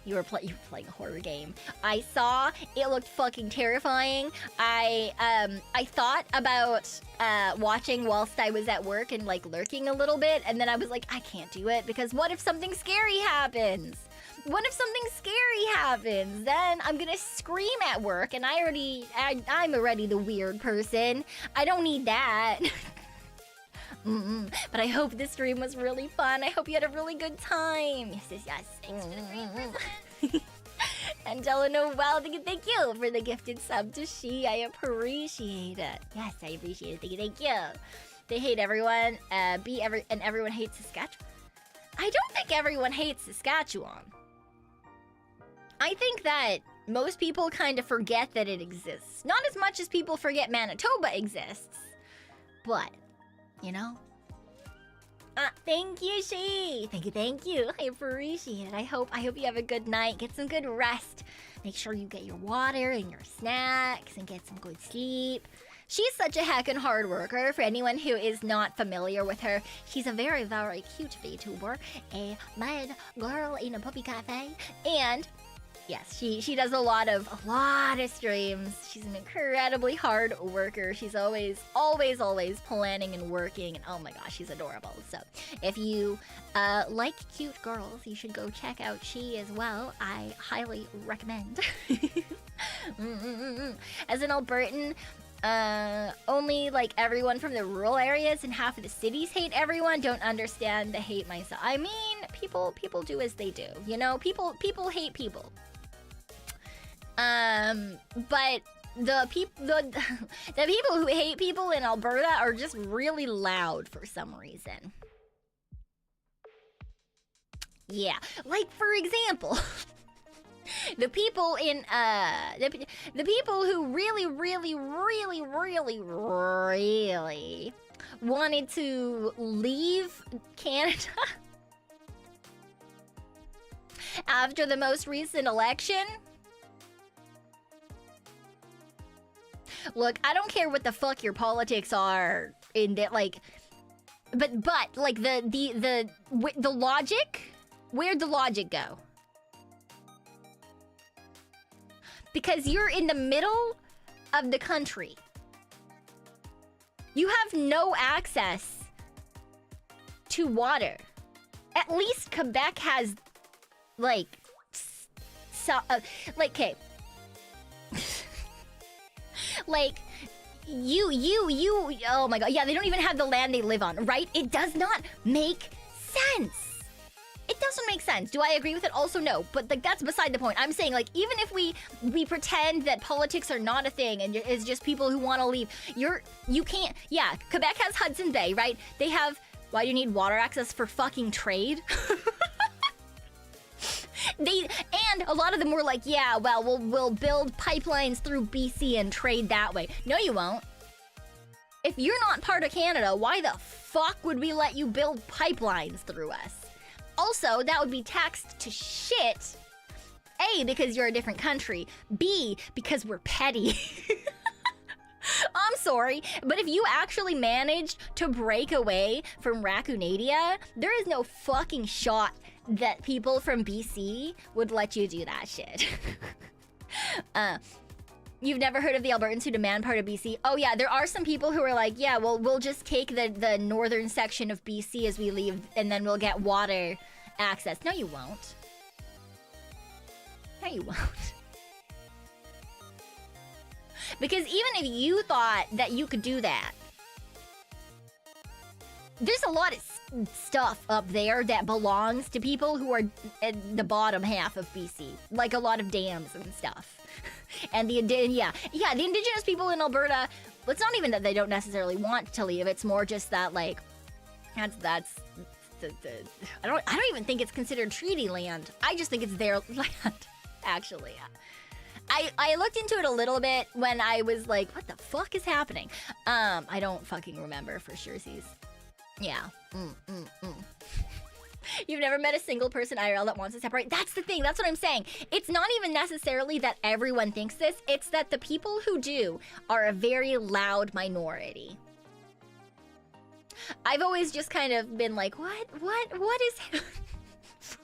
You were playing a horror game. I saw it looked fucking terrifying. I thought about watching whilst I was at work and like lurking a little bit, and then I was like, I can't do it because what if something scary happens? Then I'm gonna scream at work, and I'm already the weird person. I don't need that. But I hope this stream was really fun. I hope you had a really good time. Yes. Thanks for the great Angela Noel, thank you for the gifted sub to She. I appreciate it. Yes, I appreciate it. Thank you. They hate everyone. And everyone hates Saskatchewan. I don't think everyone hates Saskatchewan. I think that most people kind of forget that it exists. Not as much as people forget Manitoba exists. But, you know? Thank you, She. Thank you. I appreciate it. I hope you have a good night. Get some good rest. Make sure you get your water and your snacks and get some good sleep. She's such a heckin' hard worker. For anyone who is not familiar with her, she's a very, very cute VTuber. A mad girl in a puppy cafe. And... yes, she does a lot of streams. She's an incredibly hard worker. She's always planning and working. And oh my gosh, she's adorable. So if you like cute girls, you should go check out She as well. I highly recommend. As an Albertan, only like everyone from the rural areas and half of the cities hate everyone. Don't understand the hate myself. I mean, people do as they do. You know, people hate people. But the people who hate people in Alberta are just really loud for some reason. Yeah, like for example, the people in the people who really wanted to leave Canada after the most recent election. Look, I don't care what the fuck your politics are in that, like, but like the logic, where'd the logic go? Because you're in the middle of the country. You have no access to water. At least Quebec has, like, okay. Like, oh my god, yeah, they don't even have the land they live on, right? It does not make sense. It doesn't make sense. Do I agree with it? Also, no. But, like, that's beside the point. I'm saying, like, even if we pretend that politics are not a thing and it's just people who want to leave, you can't, yeah, Quebec has Hudson Bay, right? They have, why do you need water access for fucking trade? And a lot of them were like, yeah, well, we'll build pipelines through BC and trade that way. No, you won't. If you're not part of Canada, why the fuck would we let you build pipelines through us? Also, that would be taxed to shit. A, because you're a different country. B, because we're petty. I'm sorry, but if you actually managed to break away from Raccoonadia, there is no fucking shot that people from BC would let you do that shit. You've never heard of the Albertans who demand part of BC? Oh yeah, there are some people who are like, yeah, well, we'll just take the northern section of BC as we leave, and then we'll get water access. No, you won't. No, you won't. Because even if you thought that you could do that, there's a lot of stuff up there that belongs to people who are at the bottom half of BC, like a lot of dams and stuff. And the indigenous people in Alberta, it's not even that they don't necessarily want to leave. It's more just that, like, that's I don't even think it's considered treaty land. I just think it's their land, actually. I looked into it a little bit when I was like, what the fuck is happening? I don't fucking remember for surezies. Yeah. You've never met a single person IRL that wants to separate. That's the thing. That's what I'm saying. It's not even necessarily that everyone thinks this. It's that the people who do are a very loud minority. I've always just kind of been like, what is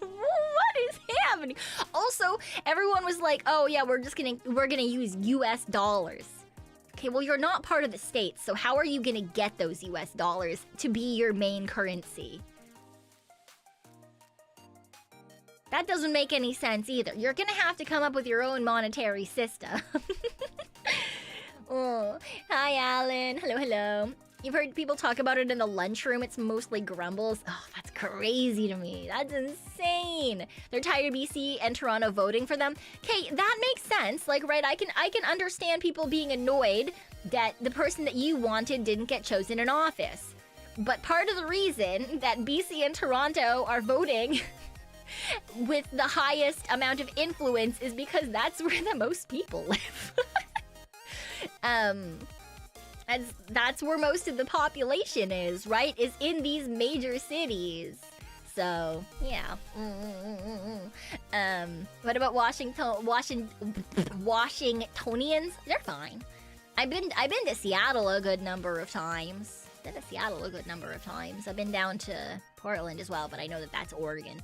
what is happening? Also, everyone was like, oh yeah, we're gonna use US dollars. Okay, well, you're not part of the States, so how are you gonna get those US dollars to be your main currency? That doesn't make any sense either. You're gonna have to come up with your own monetary system. Oh, hi, Alan. Hello, hello. You've heard people talk about it in the lunchroom. It's mostly grumbles. Oh, that's crazy to me. That's insane. They're tired of BC and Toronto voting for them. Okay, that makes sense. Like, right, I can understand people being annoyed that the person that you wanted didn't get chosen in office. But part of the reason that BC and Toronto are voting with the highest amount of influence is because that's where the most people live. That's where most of the population is, right? Is in these major cities. So, yeah. What about Washingtonians? They're fine. I've been to Seattle a good number of times. I've been down to Portland as well, but I know that that's Oregon.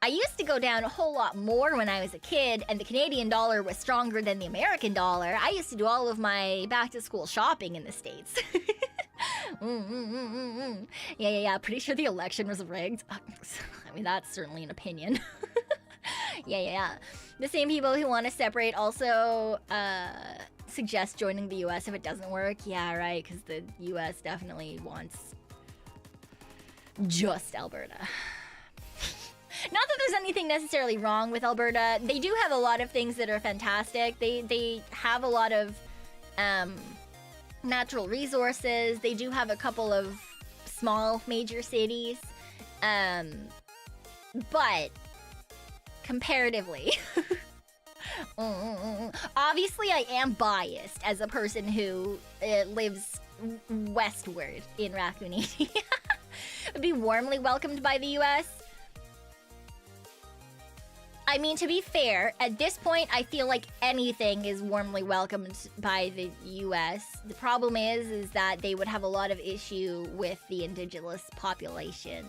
I used to go down a whole lot more when I was a kid, and the Canadian dollar was stronger than the American dollar. I used to do all of my back-to-school shopping in the States. Yeah. Pretty sure the election was rigged. I mean, that's certainly an opinion. Yeah. The same people who want to separate also suggest joining the US if it doesn't work. Yeah, right, because the US definitely wants just Alberta. Not that there's anything necessarily wrong with Alberta. They do have a lot of things that are fantastic. They have a lot of natural resources. They do have a couple of small major cities. But comparatively, obviously I am biased as a person who lives westward in Raccoon. Would be warmly welcomed by the US. I mean, to be fair, at this point, I feel like anything is warmly welcomed by the US. The problem is that they would have a lot of issue with the indigenous population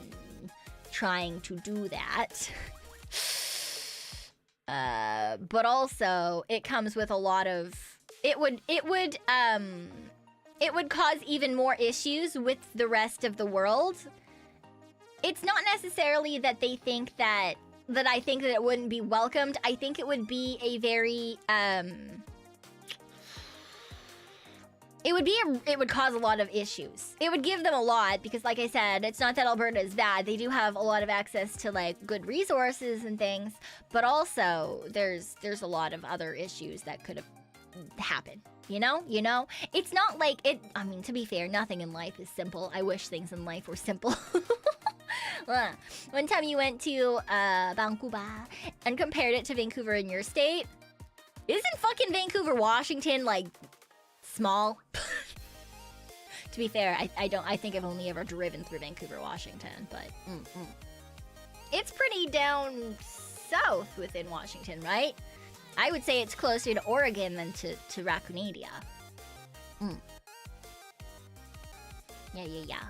trying to do that. But also, it comes with a lot of... It would cause even more issues with the rest of the world. It's not necessarily that they think that I think that it wouldn't be welcomed. I think it would be a very, it would cause a lot of issues. It would give them a lot because, like I said, it's not that Alberta is bad. They do have a lot of access to, like, good resources and things, but also there's a lot of other issues that could have happened. You know? It's not like it, I mean, to be fair, nothing in life is simple. I wish things in life were simple. One time you went to Vancouver and compared it to Vancouver in your state. Isn't fucking Vancouver, Washington, like, small? To be fair, I think I've only ever driven through Vancouver, Washington, but it's pretty down south within Washington, right? I would say it's closer to Oregon than to Raccoonadia. Yeah.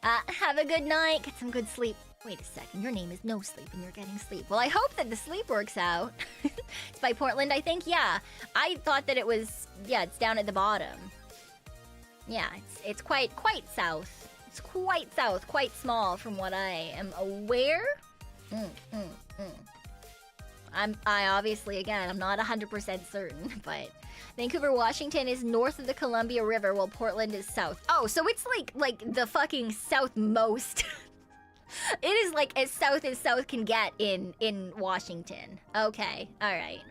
Have a good night. Get some good sleep. Wait a second. Your name is No Sleep and you're getting sleep. Well, I hope that the sleep works out. It's by Portland, I think. Yeah. I thought that it was... Yeah, it's down at the bottom. Yeah, it's quite south. It's quite south. Quite small from what I am aware. I obviously, again, I'm not 100% certain, but Vancouver, Washington is north of the Columbia River, while Portland is south. Oh, so it's like the fucking southmost. It is like as south can get in Washington. Okay, all right.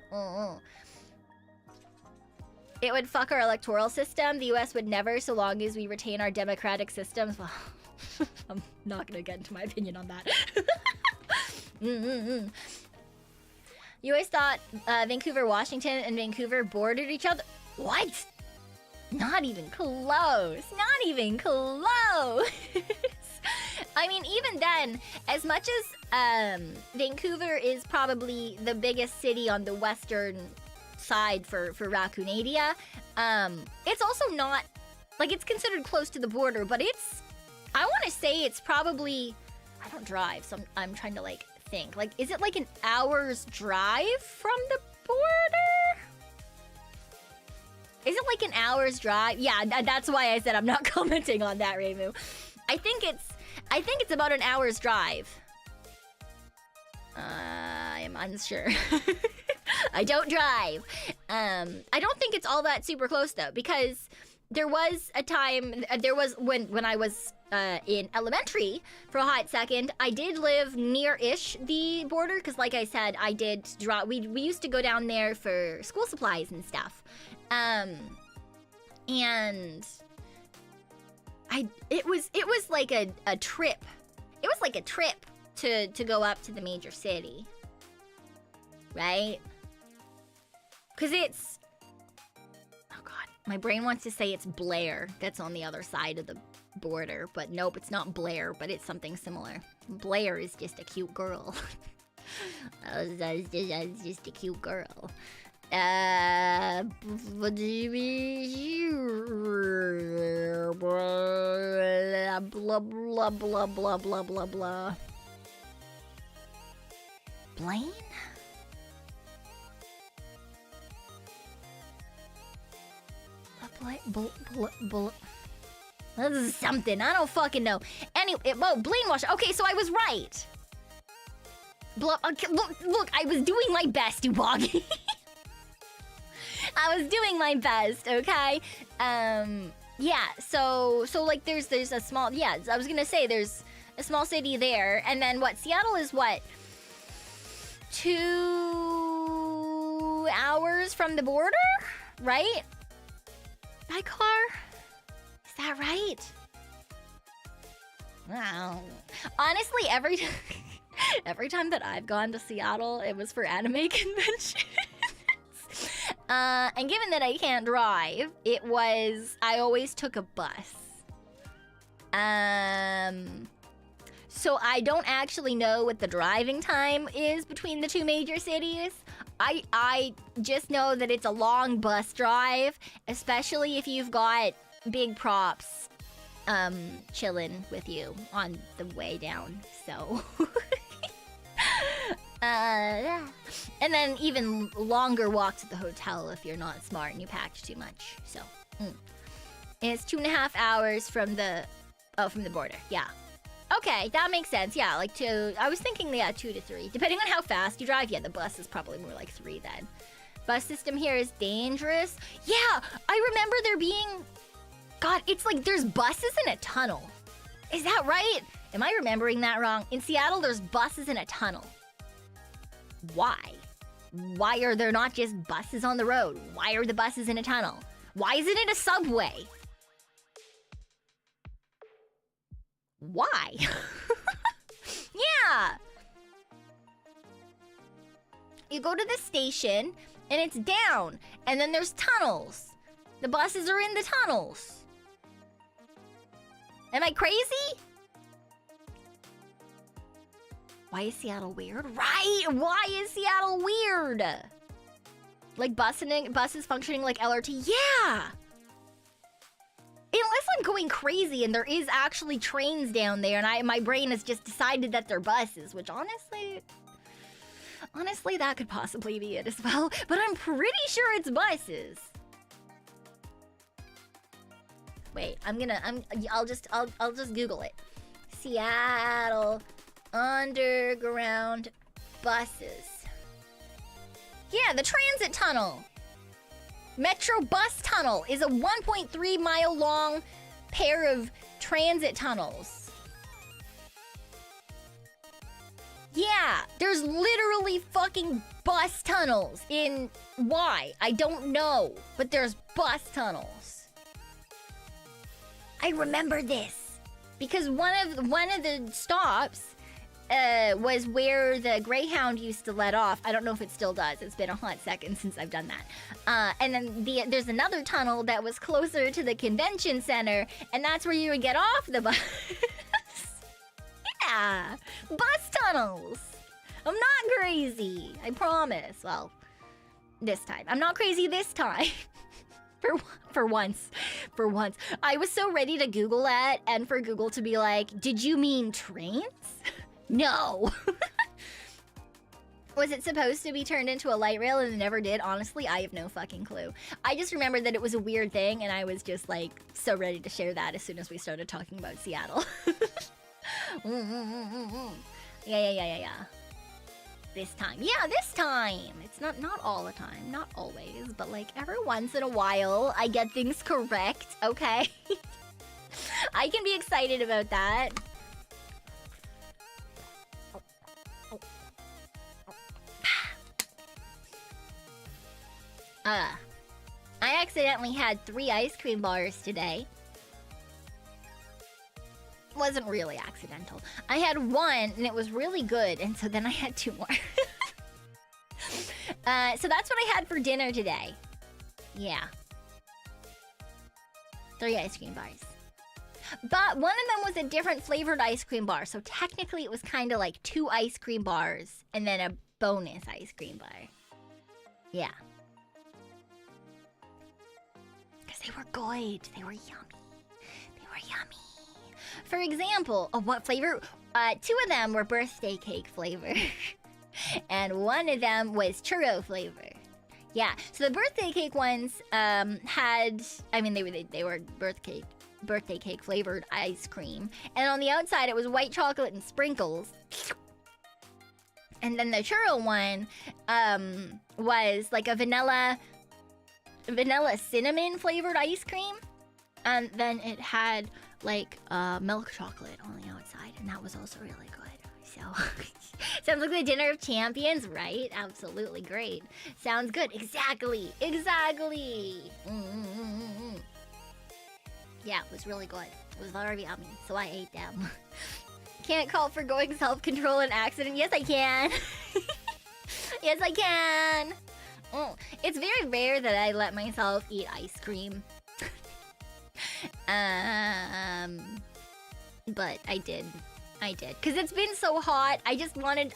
It would fuck our electoral system. The U.S. would never, so long as we retain our democratic systems. Well, I'm not gonna get into my opinion on that. You always thought Vancouver, Washington, and Vancouver bordered each other. What? Not even close. Not even close. I mean, even then, as much as Vancouver is probably the biggest city on the western side for Raccoonadia, it's also not, like, it's considered close to the border, but it's, I want to say it's probably, I don't drive, so I'm trying to, like, think. Like, is it like an hour's drive from the border? Is it like an hour's drive? Yeah, that's why I said I'm not commenting on that, Reimu. I think it's about an hour's drive. I am unsure. I don't drive. I don't think it's all that super close though, because there was a time, when I was in elementary for a hot second, I did live near-ish the border, because like I said, I did draw, we used to go down there for school supplies and stuff. And it was like a trip. It was like a trip to go up to the major city. Right? Because it's, oh god, my brain wants to say it's Blair that's on the other side of the border, but nope, it's not Blair, but it's something similar. Blair is just a cute girl. That's just a cute girl. Blah blah blah blah blah blah blah. Blaine? This is something. I don't fucking know. Anyway, Blaine Wash. Okay, so I was right. Look, I was doing my best, Ubagi. I was doing my best, okay? Yeah, so like there's a small, yeah, I was gonna say there's a small city there, and then what, Seattle is what? 2 hours from the border, right? By car? Is that right? Wow. Honestly, every time that I've gone to Seattle, it was for anime conventions. And given that I can't drive, I always took a bus. So I don't actually know what the driving time is between the two major cities. I just know that it's a long bus drive, especially if you've got big props chilling with you on the way down, so yeah. And then even longer walks to the hotel if you're not smart and you packed too much. So and it's 2.5 hours from the border. Yeah. Okay, that makes sense. Yeah, like I was thinking, yeah, 2 to 3. Depending on how fast you drive, yeah, the bus is probably more like 3 then. Bus system here is dangerous. Yeah, I remember there being, God, it's like there's buses in a tunnel. Is that right? Am I remembering that wrong? In Seattle, there's buses in a tunnel. Why? Why are there not just buses on the road? Why are the buses in a tunnel? Why isn't it a subway? Why? Yeah. You go to the station and it's down, and then there's tunnels. The buses are in the tunnels. Am I crazy? Why is Seattle weird? Right! Why is Seattle weird? Like buses functioning like LRT? Yeah! Unless I'm going crazy and there is actually trains down there and my brain has just decided that they're buses, which honestly, that could possibly be it as well. But I'm pretty sure it's buses. Wait, I'll just Google it. Seattle underground buses. Yeah, the transit tunnel. Metro bus tunnel is a 1.3 mile long pair of transit tunnels. Yeah, there's literally fucking bus tunnels in... Why? I don't know. But there's bus tunnels. I remember this. Because one of the stops was where the Greyhound used to let off. I don't know if it still does. It's been a hot second since I've done that. And then there's another tunnel that was closer to the convention center, and that's where you would get off the bus. Yeah, bus tunnels. I'm not crazy. I promise. Well, this time. I'm not crazy this time. For once. For once. I was so ready to Google that and for Google to be like, did you mean trains? No. Was it supposed to be turned into a light rail and it never did? Honestly, I have no fucking clue. I just remembered that it was a weird thing and I was just like so ready to share that as soon as we started talking about Seattle. Yeah. This time. Yeah, this time. It's not all the time, not always, but like every once in a while I get things correct, okay? I can be excited about that. I accidentally had 3 ice cream bars today. Wasn't really accidental. I had 1 and it was really good, and so then I had 2 more. So that's what I had for dinner today. Yeah. 3 ice cream bars. But one of them was a different flavored ice cream bar, so technically it was kind of like 2 ice cream bars and then a bonus ice cream bar. Yeah. Because they were good. They were yummy. They were yummy. For example, what flavor? 2 of them were birthday cake flavor. And 1 of them was churro flavor. Yeah, so the birthday cake ones had... I mean, they were birthday cake flavored ice cream. And on the outside, it was white chocolate and sprinkles. And then the churro one was like a vanilla cinnamon flavored ice cream. And then it had like milk chocolate on the outside, and that was also really good. So sounds like the dinner of champions, right? Absolutely great. Sounds good. Exactly. Yeah, it was really good. It was very yummy, so I ate them. Can't call for going self-control in accident. Yes, I can. Yes, I can. It's very rare that I let myself eat ice cream. But I did. Cause it's been so hot. I just wanted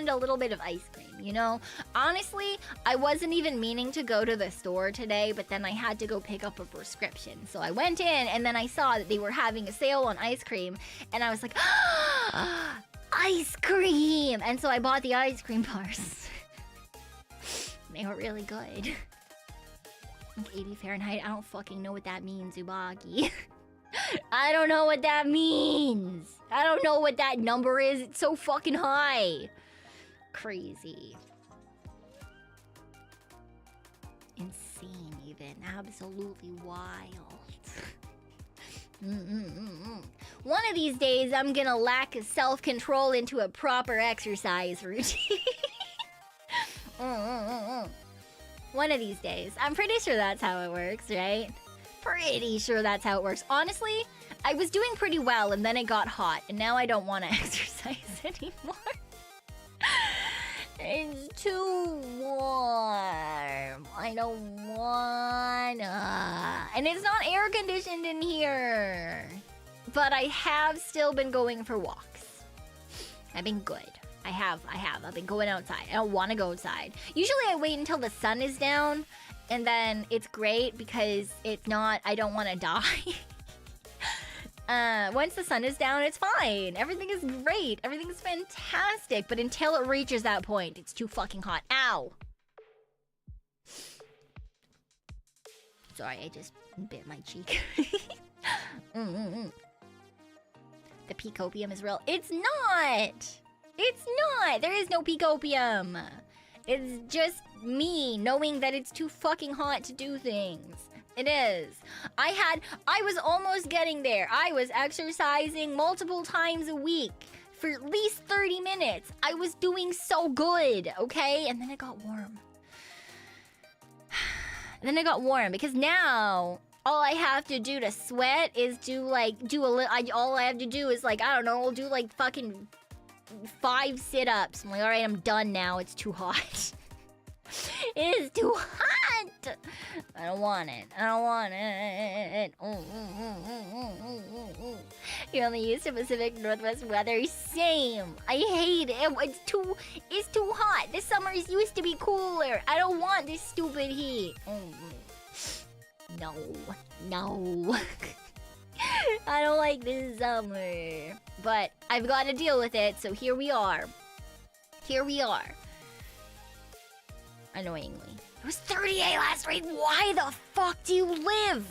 a little bit of ice cream, you know? Honestly, I wasn't even meaning to go to the store today, but then I had to go pick up a prescription. So I went in and then I saw that they were having a sale on ice cream, and I was like, ice cream! And so I bought the ice cream bars. They were really good. Like 80 Fahrenheit. I don't fucking know what that means, Ubagi. I don't know what that means. I don't know what that number is. It's so fucking high. Crazy. Insane, even. Absolutely wild. One of these days, I'm gonna lack self-control into a proper exercise routine. One of these days. I'm pretty sure that's how it works, right? Pretty sure that's how it works. Honestly, I was doing pretty well and then it got hot and now I don't want to exercise anymore. It's too warm. I don't wanna. And it's not air conditioned in here. But I have still been going for walks. I've been good. I have. I've been going outside. I don't want to go outside. Usually I wait until the sun is down. And then it's great because it's not, I don't want to die. Once the sun is down, it's fine. Everything is great. Everything's fantastic. But until it reaches that point, it's too fucking hot. Ow! Sorry, I just bit my cheek. The Pekopium is real. It's not! It's not! There is no Pekopium! It's just me knowing that it's too fucking hot to do things. It is. I was almost getting there. I was exercising multiple times a week for at least 30 minutes. I was doing so good, okay? And then it got warm. Then it got warm because now all I have to do to sweat is to all I have to do is like, I don't know, I'll do like fucking 5 sit-ups. I'm like, all right, I'm done now. It's too hot. It is too hot. I don't want it. I don't want it. You only use the Pacific Northwest weather. Same. I hate it. It's too hot. This summer's used to be cooler. I don't want this stupid heat. No. I don't like this summer. But I've got to deal with it, so here we are. Annoyingly. It was 38 last week. Why the fuck do you live?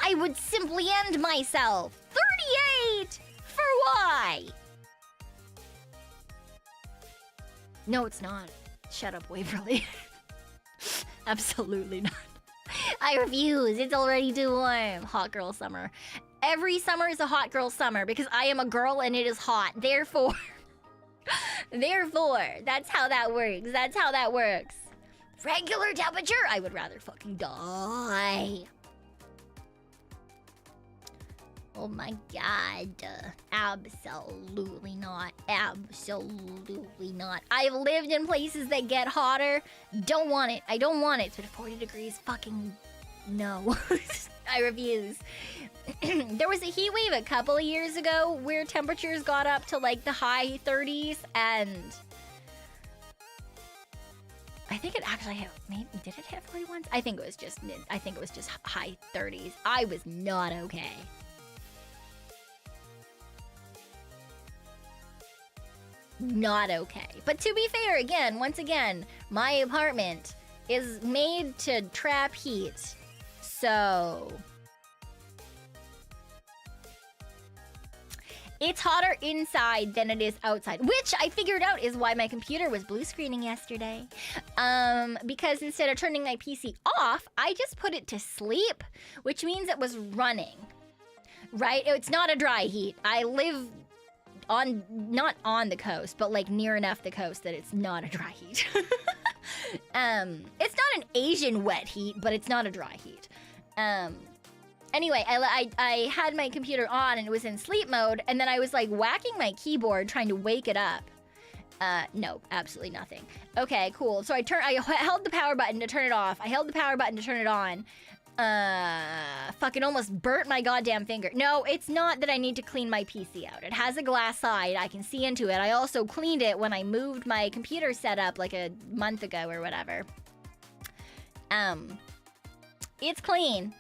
I would simply end myself. 38! For why? No, it's not. Shut up, Waverly. Absolutely not. I refuse. It's already too warm. Hot girl summer. Every summer is a hot girl summer because I am a girl and it is hot. Therefore, that's how that works. Regular temperature? I would rather fucking die. Oh my god. Absolutely not. Absolutely not. I've lived in places that get hotter. Don't want it. I don't want it. It's been 40 degrees. Fucking no. I refuse. There was a heat wave a couple of years ago where temperatures got up to like the high 30s, and I think it actually hit, maybe, did it hit 40 once? I think it was just high 30s. I was not okay. Not okay. But to be fair, once again, my apartment is made to trap heat. So it's hotter inside than it is outside, which I figured out is why my computer was blue screening yesterday. Because instead of turning my PC off, I just put it to sleep, which means it was running. Right? It's not a dry heat. I live not on the coast, but like near enough the coast that it's not a dry heat. It's not an Asian wet heat, but it's not a dry heat. Anyway, I had my computer on and it was in sleep mode, and then I was like whacking my keyboard trying to wake it up. No, absolutely nothing. Okay, cool. So I held the power button to turn it off. I held the power button to turn it on. Fucking almost burnt my goddamn finger. No, it's not that I need to clean my PC out. It has a glass side. I can see into it. I also cleaned it when I moved my computer setup like a month ago or whatever. It's clean.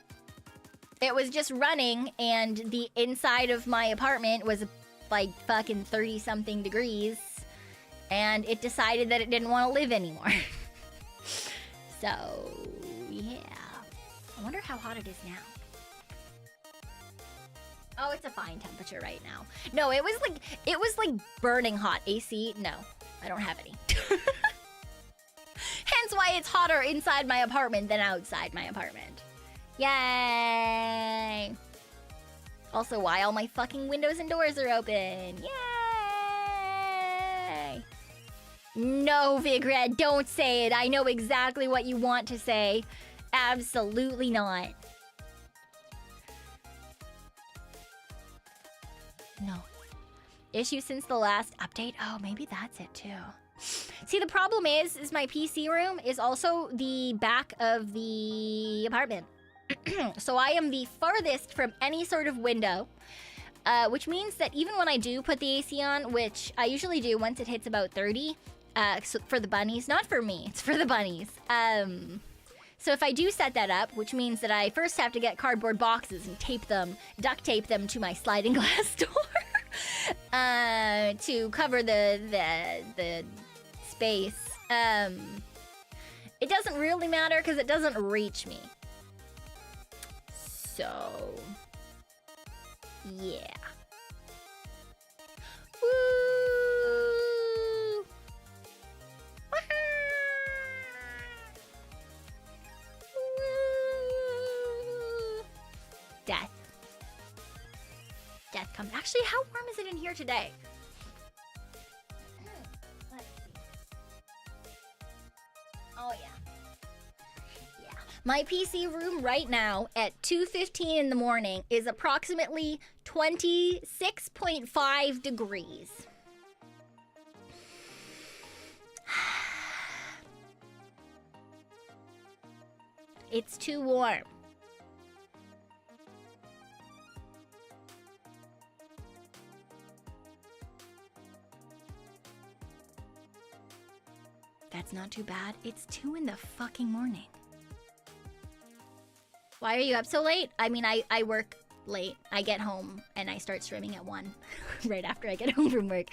It was just running, and the inside of my apartment was like fucking 30-something degrees, and it decided that it didn't want to live anymore. So, yeah. I wonder how hot it is now. Oh, it's a fine temperature right now. No, it was like burning hot. AC? No, I don't have any. Hence why it's hotter inside my apartment than outside my apartment. Yay! Also, why all my fucking windows and doors are open. Yay! No, Vigred, don't say it. I know exactly what you want to say. Absolutely not. No. Issue since the last update? Oh, maybe that's it too. See, the problem is my PC room is also the back of the apartment. So I am the farthest from any sort of window, which means that even when I do put the AC on, which I usually do once it hits about 30, so for the bunnies, not for me, it's for the bunnies. So if I do set that up, which means that I first have to get cardboard boxes and duct tape them to my sliding glass door to cover the space. It doesn't really matter because it doesn't reach me. So, yeah. Woo! Death. Death comes. Actually, how warm is it in here today? Let's see. Oh, yeah. Yeah. My PC room right now at 2:15 in the morning is approximately 26.5 degrees. It's too warm. That's not too bad. It's 2 in the fucking morning. Why are you up so late? I mean, I work late. I get home and I start streaming at 1 right after I get home from work.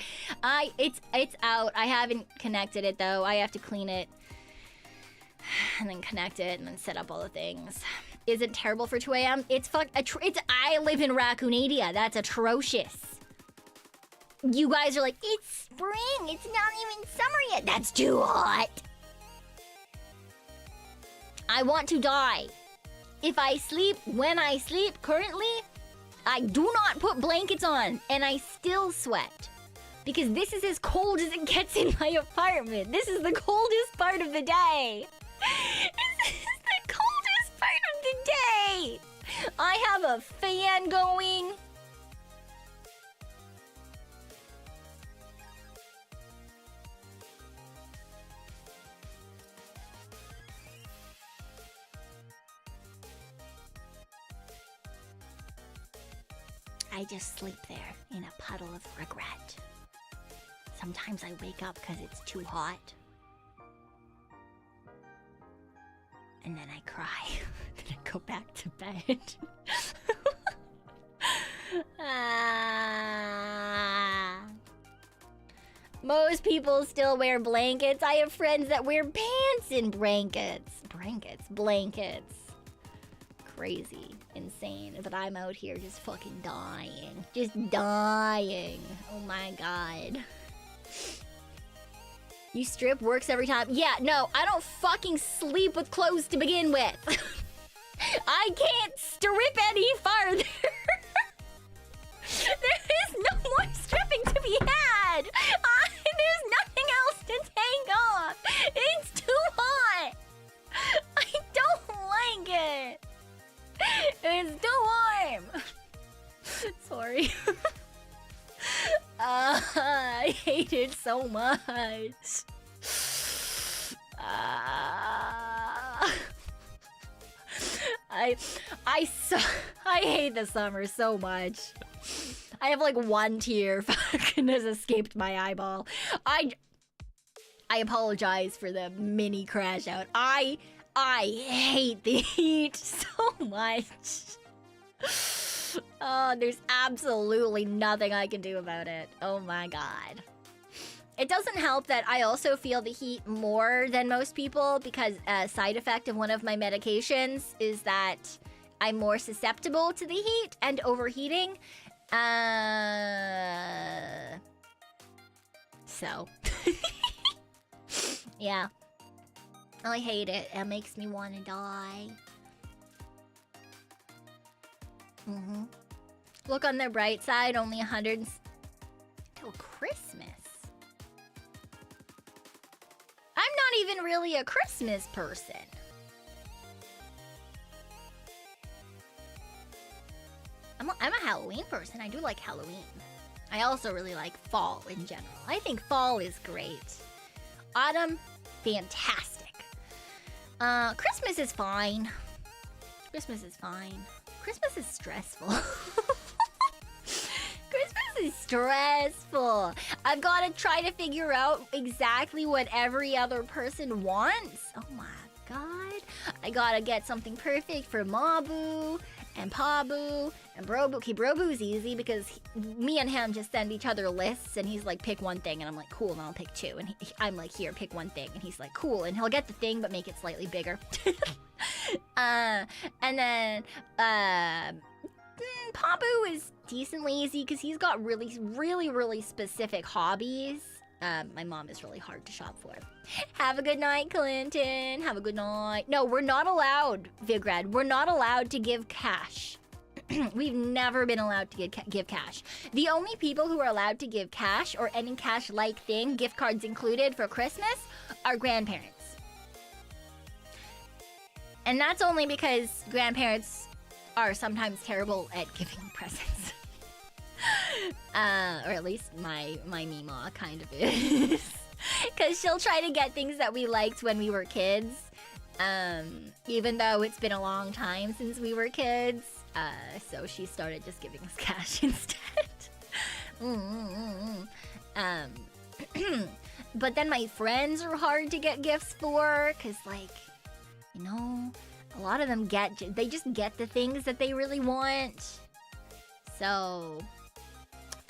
It's out. I haven't connected it though. I have to clean it and then connect it and then set up all the things. Is it terrible for 2 a.m.? It's I live in Raccoonadia. That's atrocious. You guys are like, it's spring. It's not even summer yet. That's too hot. I want to die. If I sleep, when I sleep currently, I do not put blankets on and I still sweat. Because this is as cold as it gets in my apartment. This is the coldest part of the day. This is the coldest part of the day. I have a fan going. I just sleep there in a puddle of regret. Sometimes I wake up because it's too hot. And then I cry. Then I go back to bed. Most people still wear blankets. I have friends that wear pants in blankets. Blankets. Crazy. Insane. But I'm out here just fucking dying. Just dying. Oh my god. You strip, works every time. Yeah, no, I don't fucking sleep with clothes to begin with. I can't strip any farther. There is no more stripping to be had. There's nothing else to take off. It's too hot. I don't like it. It's too warm. Sorry. I hate it so much. I hate the summer so much. I have like one tear fucking has escaped my eyeball. I apologize for the mini crash out. I hate the heat so much. Oh, there's absolutely nothing I can do about it. Oh my god. It doesn't help that I also feel the heat more than most people because a side effect of one of my medications is that I'm more susceptible to the heat and overheating. So. Yeah. I hate it. It makes me want to die. Look on the bright side, only 100 till Christmas. I'm not even really a Christmas person. I'm a Halloween person. I do like Halloween. I also really like fall in general. I think fall is great. Autumn, fantastic. Christmas is fine. Christmas is fine. Christmas is stressful. Christmas is stressful. I've got to try to figure out exactly what every other person wants. Oh my god. I gotta get something perfect for Mabu and Pabu and Brobu. Okay, Brobu's easy because me and him just send each other lists and he's like, pick one thing. And I'm like, cool, and I'll pick two. And I'm like, here, pick one thing. And he's like, cool. And he'll get the thing, but make it slightly bigger. And then Pabu is decently easy because he's got really specific hobbies. My mom is really hard to shop for. Have a good night, Clinton. Have a good night. No, we're not allowed, Vigrad. We're not allowed to give cash. We've never been allowed to give cash. The only people who are allowed to give cash or any cash-like thing, gift cards included, for Christmas are grandparents. And that's only because grandparents are sometimes terrible at giving presents. Or at least my Meemaw kind of is. Because she'll try to get things that we liked when we were kids. Even though it's been a long time since we were kids. So she started just giving us cash instead. But then my friends are hard to get gifts for, because, like, you know, a lot of them they just get the things that they really want. So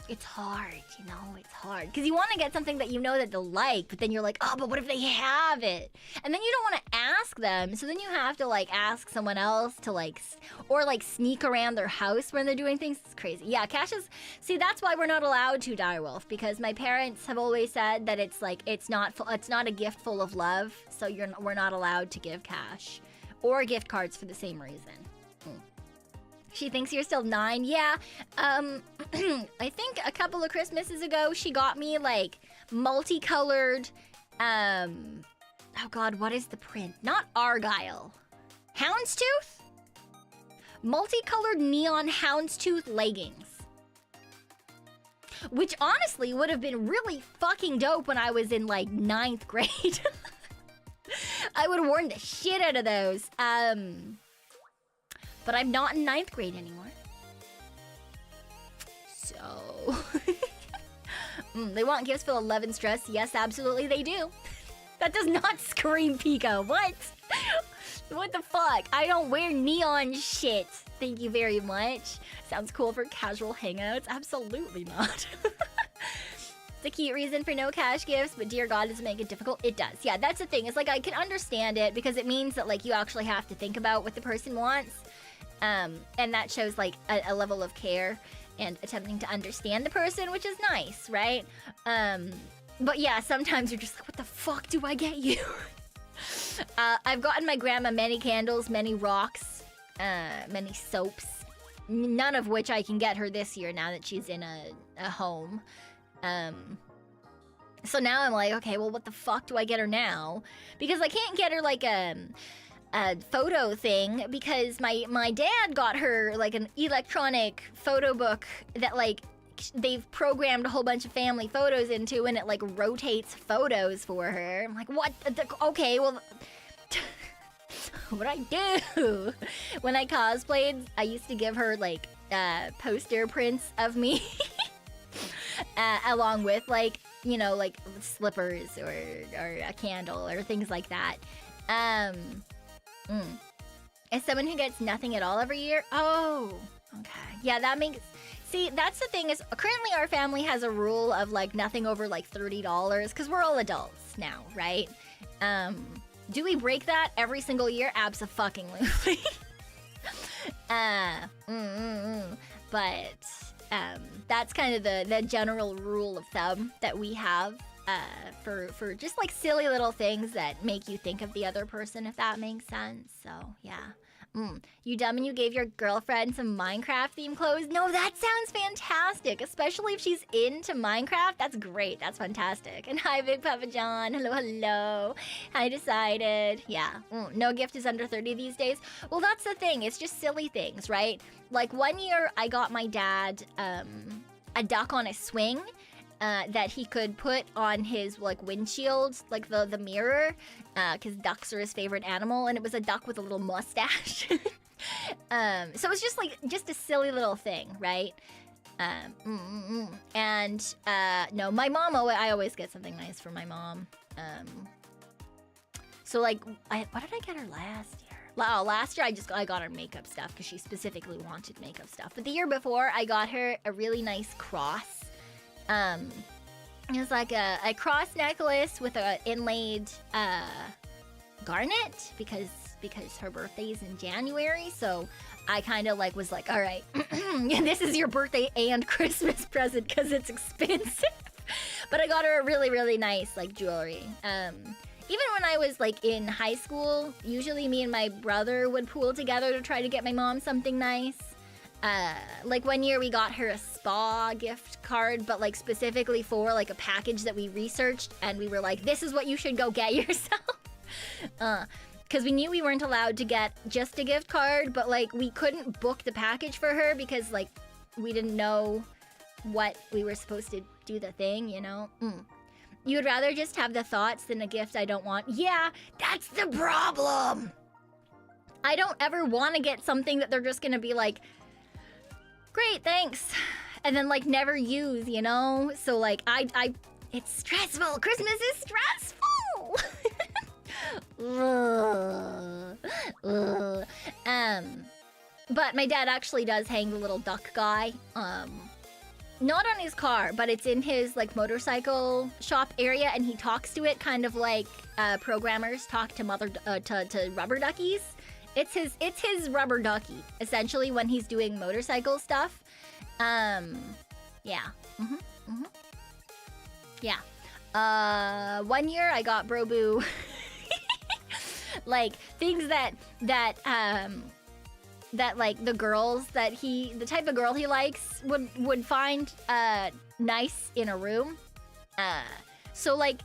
it's hard, you know, it's hard. Because you want to get something that you know that they'll like, but then you're like, oh, but what if they have it? And then you don't want to ask them, so then you have to, like, ask someone else to, like, or, like, sneak around their house when they're doing things. It's crazy. Yeah, cash is... See, that's why we're not allowed to, Direwolf, because my parents have always said that it's, like, it's not a gift full of love, so we're not allowed to give cash. Or gift cards for the same reason. She thinks you're still 9. Yeah, I think a couple of Christmases ago, she got me, like, multicolored, oh god, what is the print? Not Argyle. Houndstooth? Multicolored neon houndstooth leggings. Which honestly would have been really fucking dope when I was in, like, 9th grade. I would have worn the shit out of those. But I'm not in 9th grade anymore. So... they want gifts for 11 stress. Yes, absolutely they do. That does not scream Pekoe. What? What the fuck? I don't wear neon shit. Thank you very much. Sounds cool for casual hangouts. Absolutely not. It's a cute reason for no cash gifts, but dear God, does it make it difficult? It does. Yeah, that's the thing. It's like, I can understand it because it means that, like, you actually have to think about what the person wants. And that shows, like, a level of care and attempting to understand the person, which is nice, right? But yeah, sometimes you're just like, what the fuck do I get you? I've gotten my grandma many candles, many rocks, many soaps, none of which I can get her this year now that she's in a home. So now I'm like, okay, well, what the fuck do I get her now? Because I can't get her, like, a photo thing, because my dad got her, like, an electronic photo book that, like, they've programmed a whole bunch of family photos into, and it, like, rotates photos for her. I'm like, what? Okay, well... What'd I do? When I cosplayed, I used to give her, like, poster prints of me. Along with, like, you know, like, slippers or a candle or things like that. As someone who gets nothing at all every year? Oh, okay. Yeah, that makes... See, that's the thing is, currently our family has a rule of, like, nothing over, like, $30, because we're all adults now, right? Do we break that every single year? Abso-fucking-lutely. But, that's kind of the general rule of thumb that we have, for just, like, silly little things that make you think of the other person, if that makes sense. So, yeah. You dumb and you gave your girlfriend some Minecraft-themed clothes? No, that sounds fantastic, especially if she's into Minecraft. That's great. That's fantastic. And hi, Big Papa John. Hello, hello. I decided. Yeah. No gift is under 30 these days. Well, that's the thing. It's just silly things, right? Like, one year, I got my dad a duck on a swing. That he could put on his, like, windshield, like the mirror, because ducks are his favorite animal, and it was a duck with a little mustache. So it's just, like, just a silly little thing, right? And no, my mom, I always get something nice for my mom. So, like, what did I get her last year? Last year I got her makeup stuff, because she specifically wanted makeup stuff. But the year before, I got her a really nice cross. It was like a cross necklace with a inlaid garnet because her birthday's in January, so I kind of like was like, all right, this is your birthday and Christmas present because it's expensive. But I got her a really, really nice, like, jewelry. Even when I was, like, in high school, usually me and my brother would pool together to try to get my mom something nice. Like one year we got her a spa gift card, but like specifically for like a package that we researched, and we were like, this is what you should go get yourself. Because we knew we weren't allowed to get just a gift card, but like we couldn't book the package for her because like we didn't know what we were supposed to do the thing, you know? You would rather just have the thoughts than a gift I don't want. Yeah, that's the problem. I don't ever want to get something that they're just gonna be like, great, thanks, and then like never use, you know? So like it's stressful. Christmas is stressful. But my dad actually does hang the little duck guy, not on his car, but it's in his like motorcycle shop area, and he talks to it kind of like programmers talk to to rubber duckies. It's his rubber ducky essentially when he's doing motorcycle stuff. Yeah. Yeah. One year I got Bro-Boo like things that like the girls that the type of girl he likes would find nice in a room. So like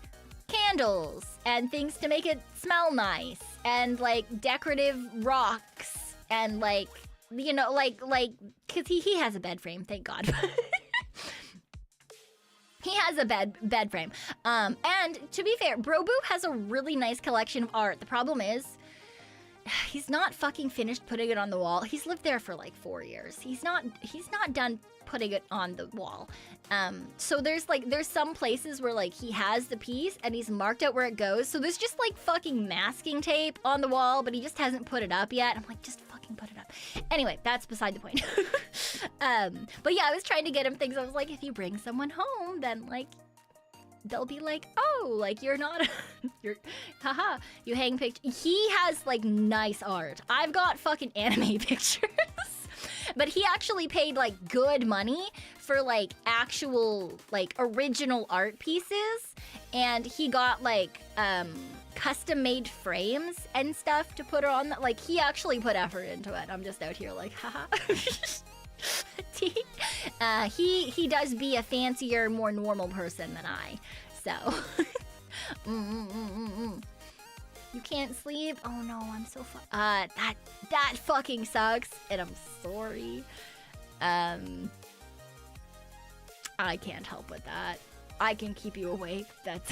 candles and things to make it smell nice, and like decorative rocks, and like, you know, like cause he has a bed frame, thank God. He has a bed frame. And to be fair, Bro-Boo has a really nice collection of art. The problem is, he's not fucking finished putting it on the wall. He's lived there for like 4 years. He's not done putting it on the wall. So there's some places where like he has the piece and he's marked out where it goes. So there's just like fucking masking tape on the wall, but he just hasn't put it up yet. I'm like, just fucking put it up. Anyway, that's beside the point. But yeah, I was trying to get him things. I was like, if you bring someone home, then like they'll be like, oh, like you're not, haha, you hang pictures. He has like nice art. I've got fucking anime pictures. But he actually paid like good money for like actual like original art pieces, and he got like custom made frames and stuff to put on. Like he actually put effort into it. I'm just out here like, haha. He does be a fancier, more normal person than I. So you can't sleep? Oh no, I'm so that fucking sucks, and I'm sorry. I can't help with that. I can keep you awake. That's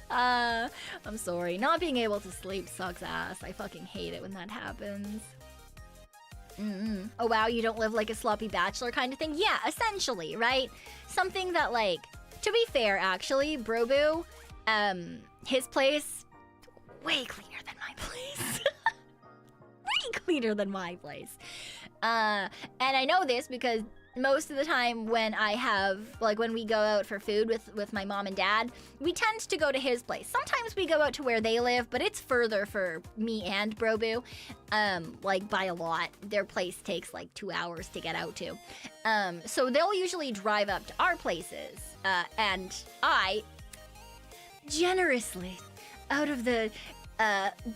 I'm sorry. Not being able to sleep sucks ass. I fucking hate it when that happens. Oh wow, you don't live like a sloppy bachelor kind of thing? Yeah, essentially, right? Something that like, to be fair, actually, Bro-Boo, his place, way cleaner than my place. Way cleaner than my place. And I know this because most of the time when I have, like when we go out for food with my mom and dad, we tend to go to his place. Sometimes we go out to where they live, but it's further for me and Bro-Boo, like by a lot. Their place takes like 2 hours to get out to. So they'll usually drive up to our places, and I generously, out of the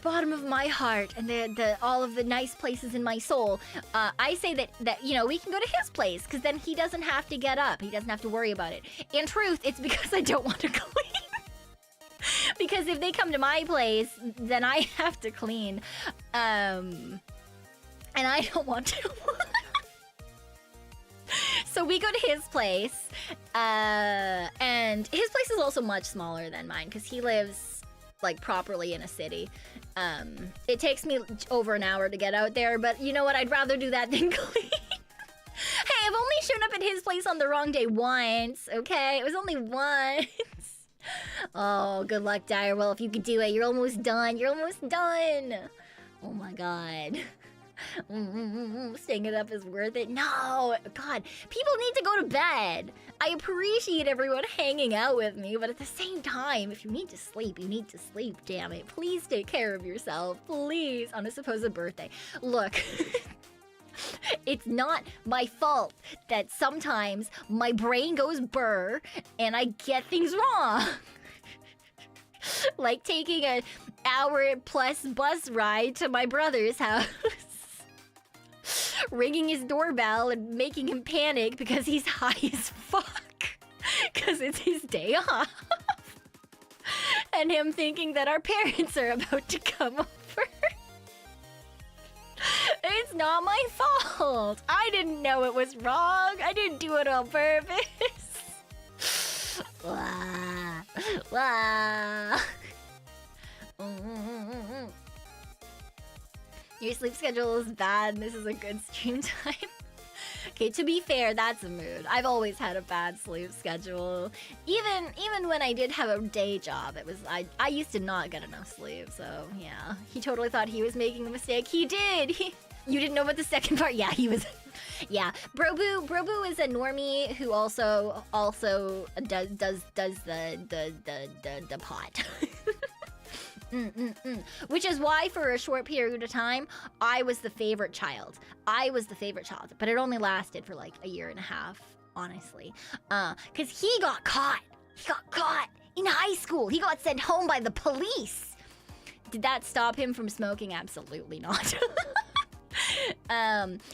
bottom of my heart and the all of the nice places in my soul, I say that you know, we can go to his place, because then he doesn't have to get up. He doesn't have to worry about it. In truth, it's because I don't want to clean. Because if they come to my place, then I have to clean. And I don't want to. So we go to his place, and his place is also much smaller than mine, because he lives like properly in a city. It takes me over an hour to get out there, but you know what? I'd rather do that than clean. Hey, I've only shown up at his place on the wrong day once, okay? It was only once. Oh, good luck, Direwell. If you could do it, you're almost done. You're almost done. Oh my god. Staying it up is worth it. No, God, people need to go to bed. I appreciate everyone hanging out with me, but at the same time, if you need to sleep, you need to sleep, damn it. Please take care of yourself, please, on a supposed birthday. Look, it's not my fault that sometimes my brain goes burr and I get things wrong. Like taking an hour plus bus ride to my brother's house. ringing his doorbell and making him panic because he's high as fuck. Because it's his day off. And him thinking that our parents are about to come over. It's not my fault. I didn't know it was wrong. I didn't do it on purpose. Wah. Wah. Your sleep schedule is bad and this is a good stream time. Okay, to be fair, that's a mood. I've always had a bad sleep schedule. Even when I did have a day job, it was I used to not get enough sleep, so yeah. He totally thought he was making a mistake. He did! You didn't know about the second part? Yeah, he was... Yeah, Brobu is a normie who also does the pot. Which is why for a short period of time I was the favorite child. But it only lasted for like a year and a half, honestly. Cause he got caught in high school. He got sent home by the police. Did that stop him from smoking? Absolutely not.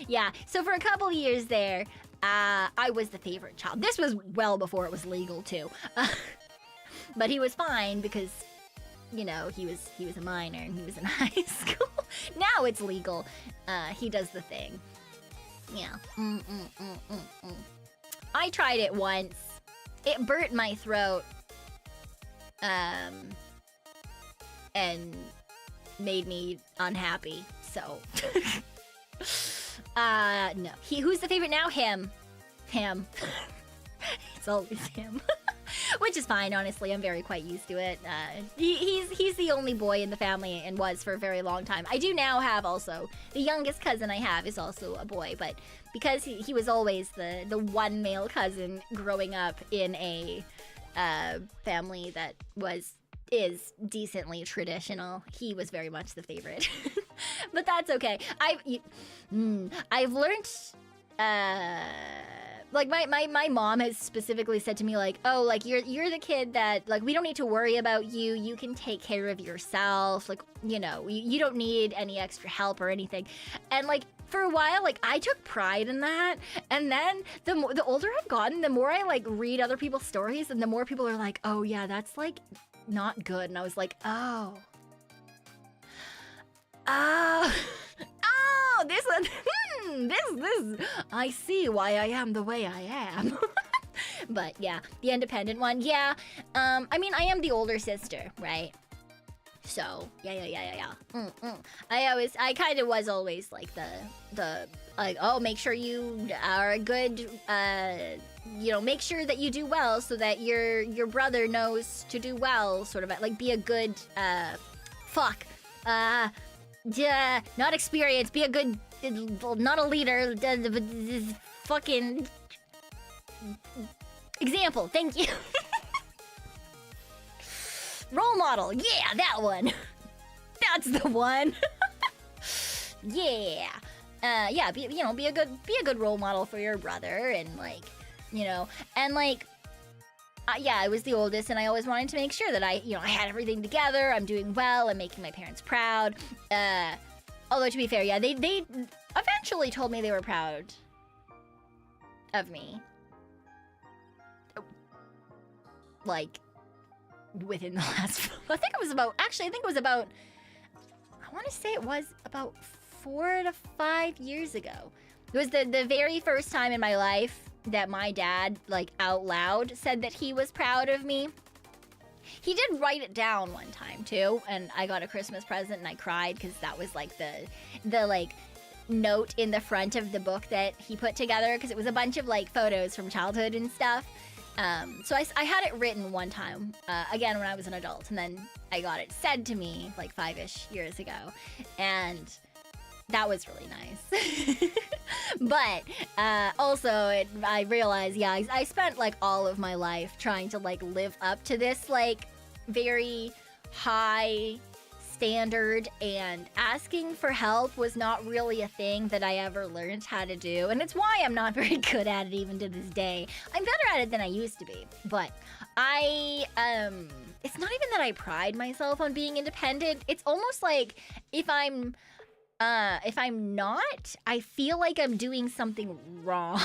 Yeah, so for a couple years there, I was the favorite child. This was well before it was legal too. But he was fine because, you know, he was a minor and he was in high school. Now it's legal. He does the thing. Yeah. I tried it once. It burnt my throat. And made me unhappy. So. No. Who's the favorite now? Him. It's always him. Which is fine, honestly. I'm quite used to it. He's the only boy in the family and was for a very long time. I do now have also, the youngest cousin I have is also a boy, but because he was always the one male cousin growing up in a family that is decently traditional, he was very much the favorite. But that's okay. I've learned... Like my mom has specifically said to me like, oh, like you're the kid that like we don't need to worry about you. You can take care of yourself. Like, you know, you don't need any extra help or anything. And like for a while, like I took pride in that. And then the older I've gotten, the more I like read other people's stories, and the more people are like, oh yeah, that's like not good. And I was like, oh, this one. This, I see why I am the way I am. But yeah, the independent one, yeah. I mean, I am the older sister, right? So, yeah. I kind of was always like the like, oh, make sure you are a good, you know, make sure that you do well so that your brother knows to do well, sort of like be a good, yeah, not experienced, be a good, not a leader, fucking example, thank you. Role model, yeah, that one. That's the one. Yeah. Yeah, be a good role model for your brother, and like, you know, and like, yeah, I was the oldest, and I always wanted to make sure that I had everything together. I'm doing well. I'm making my parents proud. Although to be fair, yeah, they eventually told me they were proud of me. Like, within the last, I think it was about 4 to 5 years ago. It was the very first time in my life that my dad, like, out loud said that he was proud of me. He did write it down one time, too, and I got a Christmas present and I cried because that was, like, the like, note in the front of the book that he put together, because it was a bunch of, like, photos from childhood and stuff. So I had it written one time, again, when I was an adult, and then I got it said to me, like, 5-ish years ago, and that was really nice. But also, I realized, yeah, I spent, like, all of my life trying to, like, live up to this, like, very high standard, and asking for help was not really a thing that I ever learned how to do, and it's why I'm not very good at it even to this day. I'm better at it than I used to be, but it's not even that I pride myself on being independent. It's almost like if I'm If I'm not, I feel like I'm doing something wrong.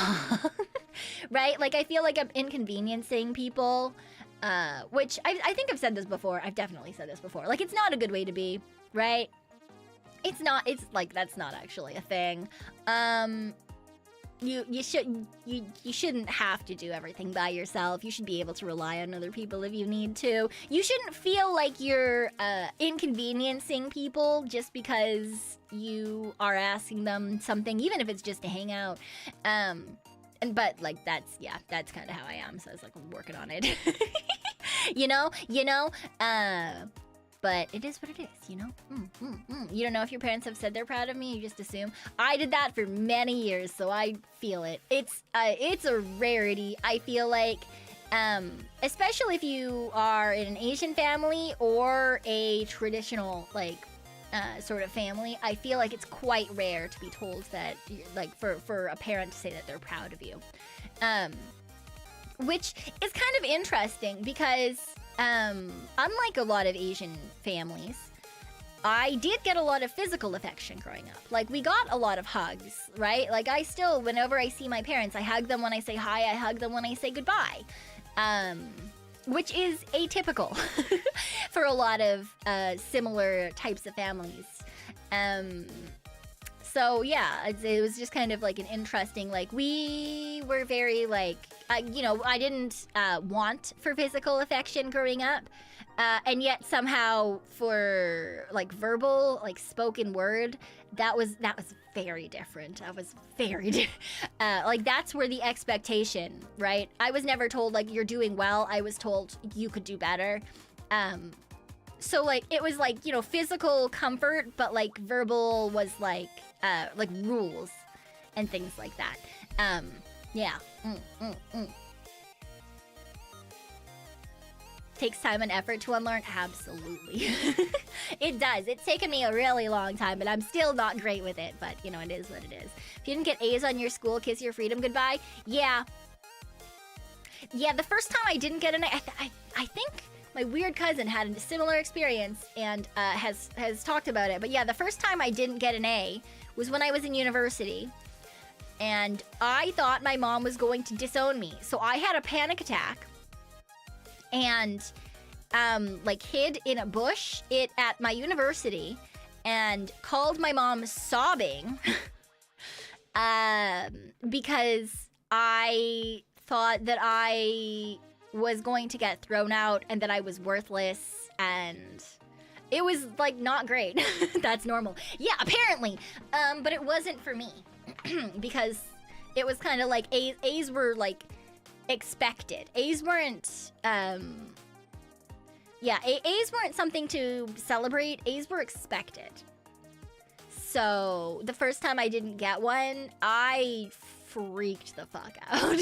Right? Like, I feel like I'm inconveniencing people, which I think I've said this before. I've definitely said this before. Like, it's not a good way to be, right? It's not, it's like, that's not actually a thing. You shouldn't have to do everything by yourself. You should be able to rely on other people if you need to. You shouldn't feel like you're inconveniencing people just because you are asking them something, even if it's just to hang out. But like that's kind of how I am. So I was like working on it. you know. But it is what it is, you know? You don't know if your parents have said they're proud of me, you just assume. I did that for many years, so I feel it. It's a rarity, I feel like, especially if you are in an Asian family or a traditional, like, sort of family. I feel like it's quite rare to be told that, like, for a parent to say that they're proud of you. Which is kind of interesting because... unlike a lot of Asian families, I did get a lot of physical affection growing up. Like, we got a lot of hugs, right? Like, I still, whenever I see my parents, I hug them when I say hi, I hug them when I say goodbye. Which is atypical for a lot of similar types of families. So yeah, it was just kind of like an interesting, like, we were very like, you know, I didn't want for physical affection growing up, and yet somehow for like verbal, like spoken word, that was very different. That was very like, that's where the expectation, right? I was never told like you're doing well. I was told you could do better. So like it was like, you know, physical comfort, but like verbal was like rules and things like that. Yeah. Takes time and effort to unlearn? Absolutely. It does. It's taken me a really long time, but I'm still not great with it. But, you know, it is what it is. If you didn't get A's on your school kiss your freedom goodbye, yeah. Yeah, the first time I didn't get an A, I think my weird cousin had a similar experience and has talked about it. But yeah, the first time I didn't get an A was when I was in university. And I thought my mom was going to disown me. So I had a panic attack and like hid in a bush at my university and called my mom sobbing because I thought that I was going to get thrown out and that I was worthless, and it was like not great. That's normal. Yeah, apparently. But it wasn't for me because it was kind of like A's were like expected. A's weren't A's weren't something to celebrate. A's were expected. So the first time I didn't get one, I freaked the fuck out.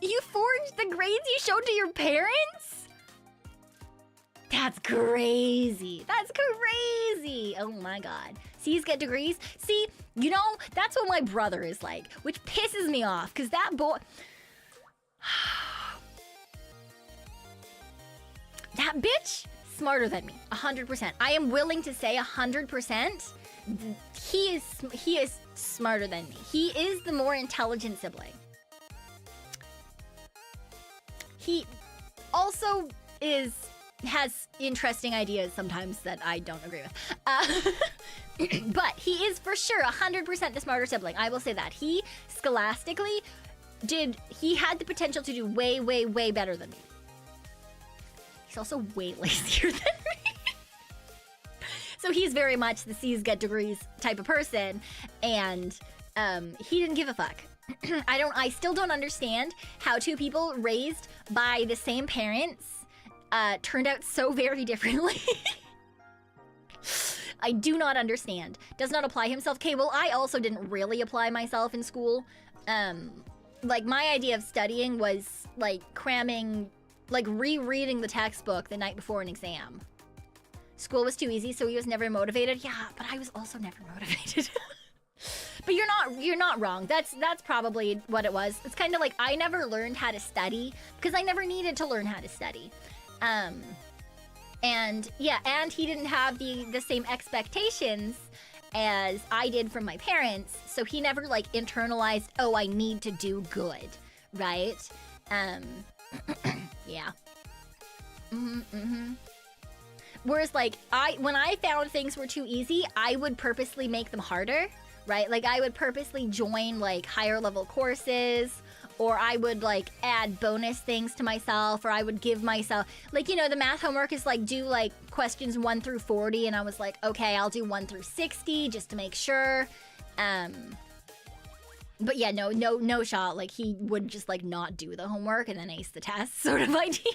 You forged the grades you showed to your parents? That's crazy. That's crazy. Oh my god. C's get degrees? See, you know, that's what my brother is like, which pisses me off, because that boy... That bitch, smarter than me, 100%. I am willing to say 100%. He is smarter than me. He is the more intelligent sibling. He also has interesting ideas sometimes that I don't agree with. But he is for sure 100% the smarter sibling. I will say that. He scholastically he had the potential to do way, way, way better than me. He's also way lazier than me. So he's very much the C's get degrees type of person, and he didn't give a fuck. I still don't understand how two people raised by the same parents turned out so very differently. I do not understand. Does not apply himself. Okay, well, I also didn't really apply myself in school. Like, my idea of studying was, like, cramming, like, rereading the textbook the night before an exam. School was too easy, so he was never motivated. Yeah, but I was also never motivated. But you're not wrong. That's probably what it was. It's kind of like I never learned how to study because I never needed to learn how to study. And yeah, and he didn't have the same expectations as I did from my parents, so he never like internalized, oh, I need to do good, right? Yeah. Whereas like when I found things were too easy, I would purposely make them harder, right? Like I would purposely join like higher level courses, or I would like add bonus things to myself, or I would give myself, like, you know, the math homework is like do like questions 1 through 40, and I was like, okay, I'll do 1 through 60 just to make sure. But yeah, no shot. Like he would just like not do the homework and then ace the test sort of idea.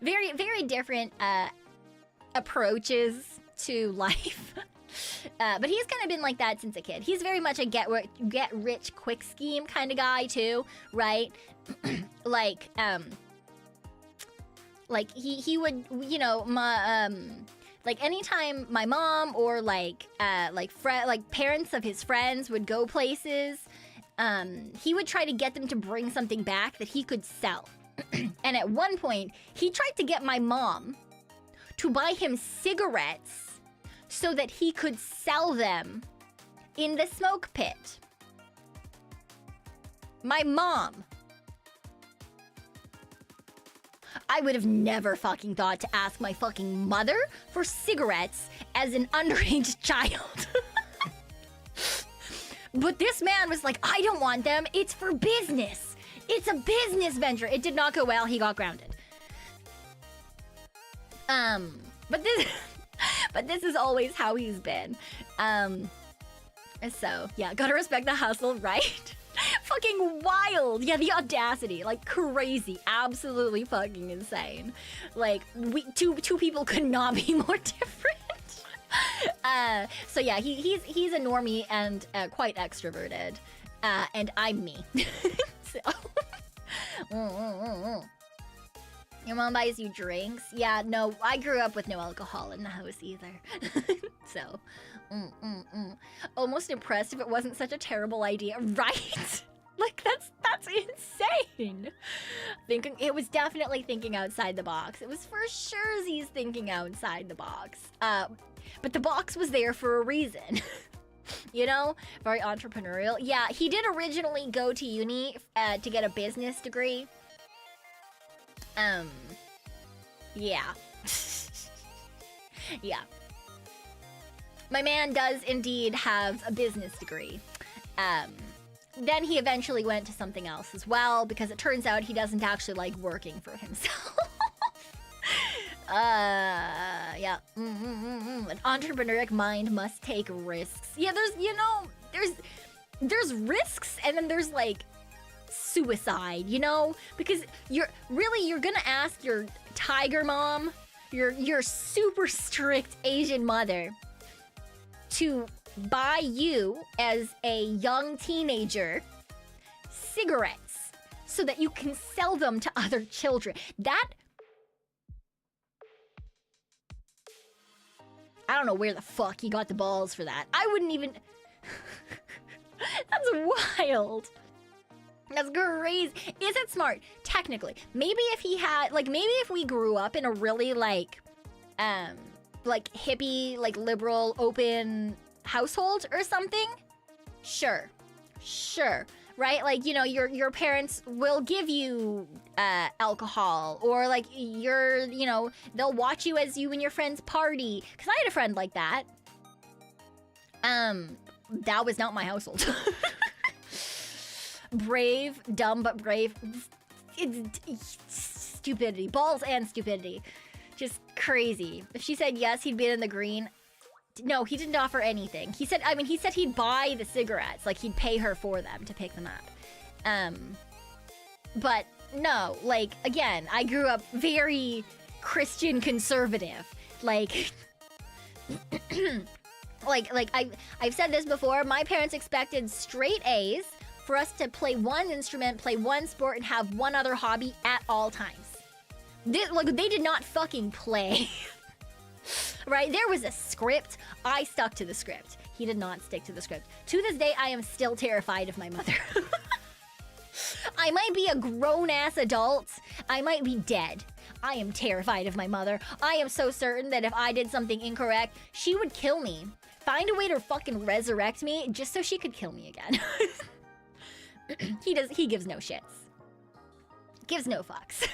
Very, very different approaches to life. But he's kind of been like that since a kid. He's very much a get rich quick scheme kind of guy too, right? like he would, you know, my like anytime my mom or like parents of his friends would go places, he would try to get them to bring something back that he could sell. And at one point, he tried to get my mom to buy him cigarettes so that he could sell them in the smoke pit. My mom. I would have never fucking thought to ask my fucking mother for cigarettes as an underage child. But this man was like, I don't want them. It's for business. It's a business venture. It did not go well. He got grounded. But this is always how he's been. So yeah, gotta respect the hustle, right? Fucking wild. Yeah, the audacity, like crazy, absolutely fucking insane. Like two people could not be more different. So yeah, he's a normie and quite extroverted, and I'm me. So. Your mom buys you drinks? Yeah, no, I grew up with no alcohol in the house either. So, almost impressed if it wasn't such a terrible idea, right? Like, that's insane. It was definitely thinking outside the box. It was for sure he's thinking outside the box. But the box was there for a reason. You know? Very entrepreneurial. Yeah, he did originally go to uni to get a business degree. Yeah. Yeah. My man does indeed have a business degree. Then he eventually went to something else as well, because it turns out he doesn't actually like working for himself. Yeah. An entrepreneuric mind must take risks. Yeah, there's risks, and then there's like suicide, you know? Because you're gonna ask your tiger mom, your super strict Asian mother, to buy you as a young teenager cigarettes so that you can sell them to other children. I don't know where the fuck he got the balls for that. I wouldn't even... That's wild. That's crazy. Is it smart? Technically. Maybe if he had... Like, maybe if we grew up in a really, like hippie, like, liberal, open household or something? Sure. Right? Like, you know, your parents will give you alcohol, or like they'll watch you as you and your friends party. Because I had a friend like that. That was not my household. Brave, dumb but brave. It's stupidity. Balls and stupidity. Just crazy. If she said yes, he'd be in the green. No, he didn't offer anything. He said he'd buy the cigarettes. Like, he'd pay her for them to pick them up. But no, like, again, I grew up very Christian conservative. Like, I've said this before. My parents expected straight A's for us to play one instrument, play one sport, and have one other hobby at all times. They did not fucking play. Right? There was a script. I stuck to the script. He did not stick to the script. To this day, I am still terrified of my mother. I might be a grown-ass adult. I might be dead. I am terrified of my mother. I am so certain that if I did something incorrect, she would kill me. Find a way to fucking resurrect me just so she could kill me again. He gives no shits. Gives no fucks.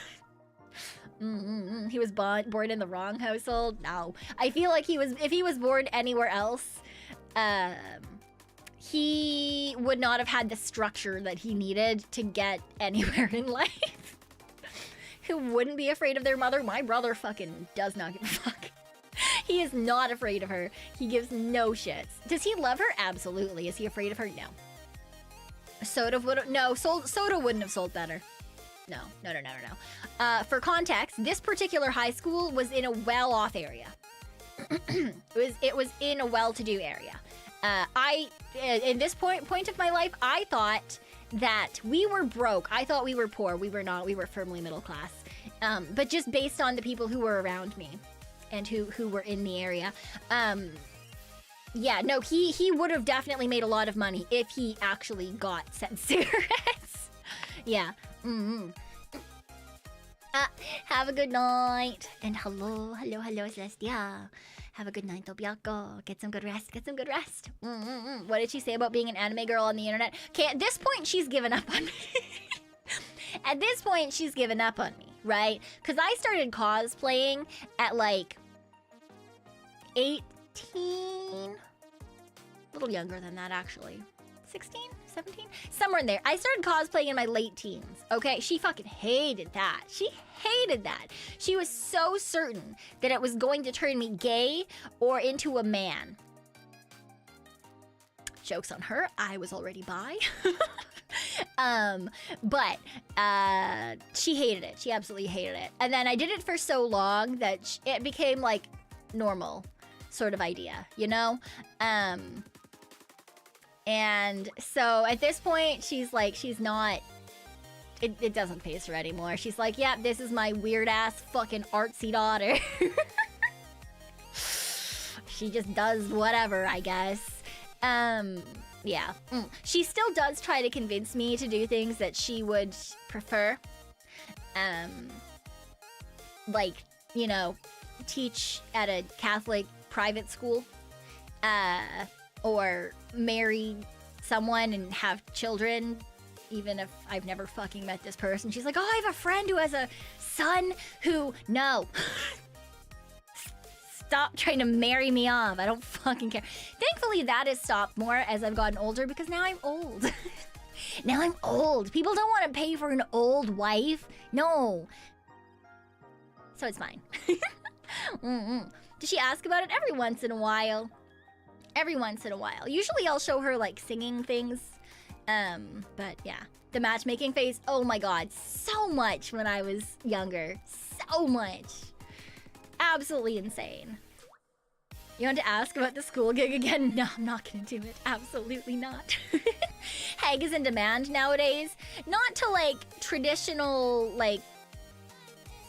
He was born in the wrong household? No. I feel like if he was born anywhere else, he would not have had the structure that he needed to get anywhere in life. Who wouldn't be afraid of their mother? My brother fucking does not give a fuck. He is not afraid of her. He gives no shits. Does he love her? Absolutely. Is he afraid of her? No. Soda wouldn't have sold better. No. For context, this particular high school was in a well-off area. it was in a well-to-do area. In this point of my life, I thought that we were broke. I thought we were poor. We were not. We were firmly middle class. But just based on the people who were around me and who were in the area. Yeah, no, he would have definitely made a lot of money if he actually got sent cigarettes. Yeah. Have a good night. And hello, Celestia. Have a good night, Tobiako. Get some good rest. What did she say about being an anime girl on the internet? Okay, at this point, she's given up on me. At this point, she's given up on me, right? Because I started cosplaying at like 18? A little younger than that, actually. 16? 17? Somewhere in there. I started cosplaying in my late teens, okay? She fucking hated that. She hated that. She was so certain that it was going to turn me gay or into a man. Joke's on her. I was already bi. But she hated it. She absolutely hated it. And then I did it for so long that it became like normal sort of idea, you know? And so at this point, she's like, she's not, it doesn't phase her anymore. She's like, yeah, this is my weird ass fucking artsy daughter. She just does whatever, I guess. Yeah. She still does try to convince me to do things that she would prefer. Like, you know, teach at a Catholic private school. Or marry someone and have children, even if I've never fucking met this person. She's like, oh, I have a friend who has a son who... No. Stop trying to marry me off. I don't fucking care. Thankfully, that has stopped more as I've gotten older because now I'm old. Now I'm old. People don't want to pay for an old wife. No. So it's fine. Does she ask about it? Every once in a while. Every once in a while. Usually I'll show her like singing things. But yeah. The matchmaking phase, oh my god, so much when I was younger. So much. Absolutely insane. You want to ask about the school gig again? No, I'm not gonna do it. Absolutely not. Hag is in demand nowadays. Not to like traditional, like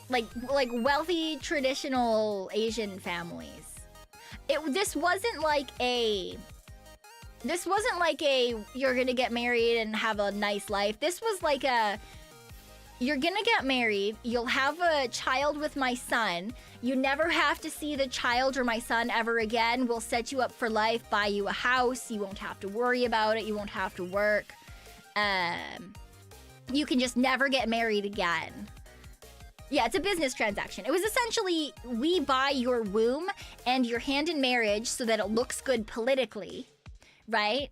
wealthy traditional Asian families. This wasn't like a you're gonna get married and have a nice life. This was like a, you're gonna get married, you'll have a child with my son, you never have to see the child or my son ever again, we'll set you up for life, buy you a house, you won't have to worry about it, you won't have to work, you can just never get married again. Yeah, it's a business transaction. It was essentially, we buy your womb and your hand in marriage so that it looks good politically, right?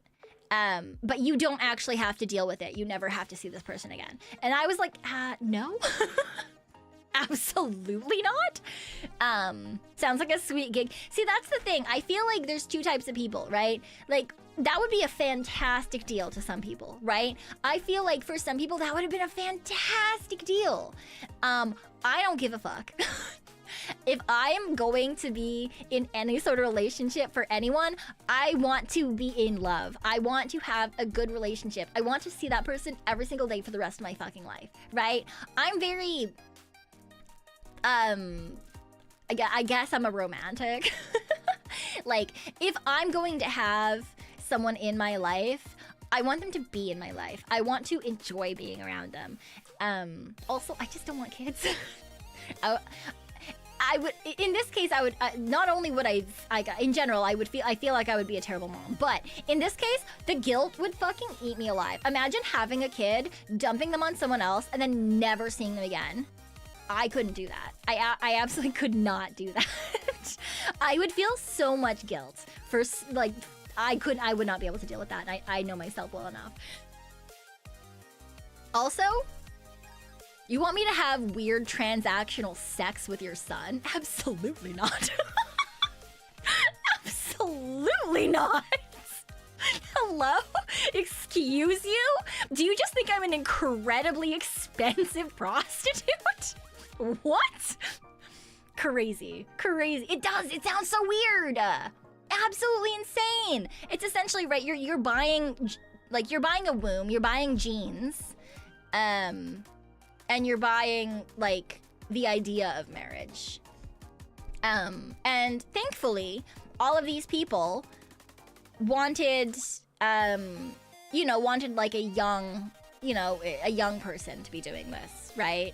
But you don't actually have to deal with it. You never have to see this person again. And I was like, no. Absolutely not. Sounds like a sweet gig. See, that's the thing. I feel like there's two types of people, right? Like, that would be a fantastic deal to some people, right? I feel like for some people that would have been a fantastic deal. I don't give a fuck. If I am going to be in any sort of relationship for anyone, I want to be in love. I want to have a good relationship. I want to see that person every single day for the rest of my fucking life, right? I'm very... I guess I'm a romantic. Like, if I'm going to have someone in my life, I want them to be in my life. I want to enjoy being around them. Also, I just don't want kids. I would, in this case, I would, not only would in general, I feel like I would be a terrible mom, but in this case, the guilt would fucking eat me alive. Imagine having a kid, dumping them on someone else, and then never seeing them again. I couldn't do that. I absolutely could not do that. I would feel so much guilt for, like, I would not be able to deal with that. I know myself well enough. Also, you want me to have weird transactional sex with your son? Absolutely not. Absolutely not. Hello? Excuse you? Do you just think I'm an incredibly expensive prostitute? What? Crazy. Crazy. It does. It sounds so weird. Absolutely insane. It's essentially, right, you're buying, like, you're buying a womb, you're buying genes, and you're buying, like, the idea of marriage. And thankfully, all of these people wanted, you know, wanted, like, a young person to be doing this, right?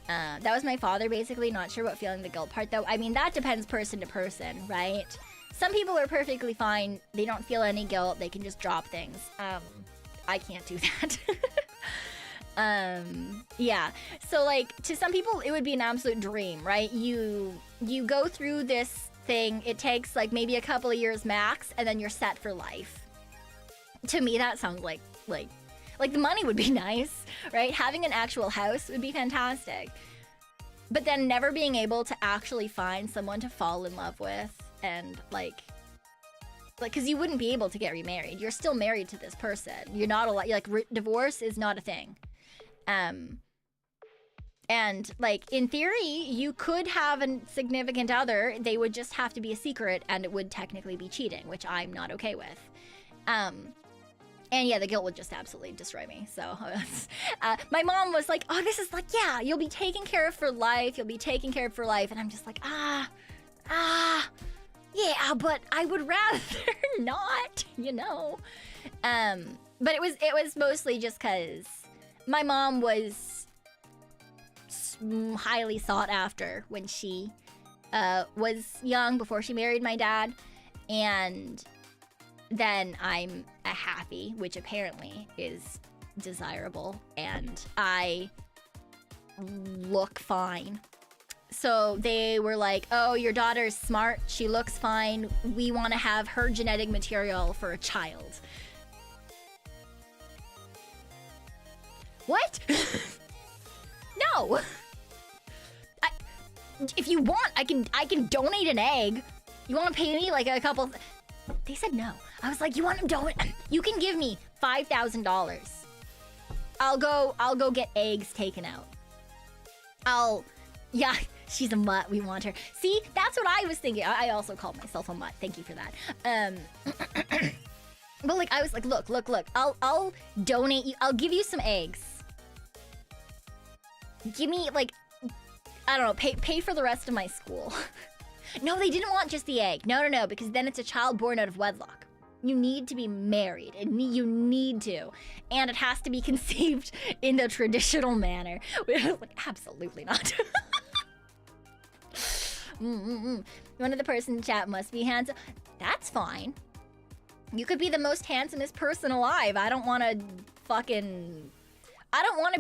That was my father, basically. Not sure about feeling the guilt part, though. I mean, that depends person to person, right? Some people are perfectly fine. They don't feel any guilt. They can just drop things. I can't do that. Yeah. So, like, to some people, it would be an absolute dream, right? You go through this thing. It takes, like, maybe a couple of years max, and then you're set for life. To me, that sounds like the money would be nice, right? Having an actual house would be fantastic. But then never being able to actually find someone to fall in love with, and, like, because you wouldn't be able to get remarried. You're still married to this person. You're not allowed, like, divorce is not a thing. And, like, in theory, you could have a significant other. They would just have to be a secret, and it would technically be cheating, which I'm not okay with. And yeah, the guilt would just absolutely destroy me. So my mom was like, oh, this is like, yeah, you'll be taken care of for life. You'll be taken care of for life. And I'm just like, yeah, but I would rather not, you know? But it was mostly just because my mom was highly sought after when she was young, before she married my dad. And then I'm a happy, which apparently is desirable, and I look fine. So they were like, oh, your daughter's smart, she looks fine, we want to have her genetic material for a child. What? No. If you want, I can donate an egg. You want to pay me like a couple... They said no. I was like, you want to donate? You can give me $5,000. I'll go get eggs taken out. Yeah, she's a mutt. We want her. See, that's what I was thinking. I also called myself a mutt. Thank you for that. But like, I was like, look. I'll donate you. I'll give you some eggs. Give me, like, I don't know, pay for the rest of my school. No, they didn't want just the egg. No, because then it's a child born out of wedlock. You need to be married. You need to. And it has to be conceived in the traditional manner. Like, absolutely not. One of the person in chat must be handsome. That's fine. You could be the most handsomest person alive. I don't want to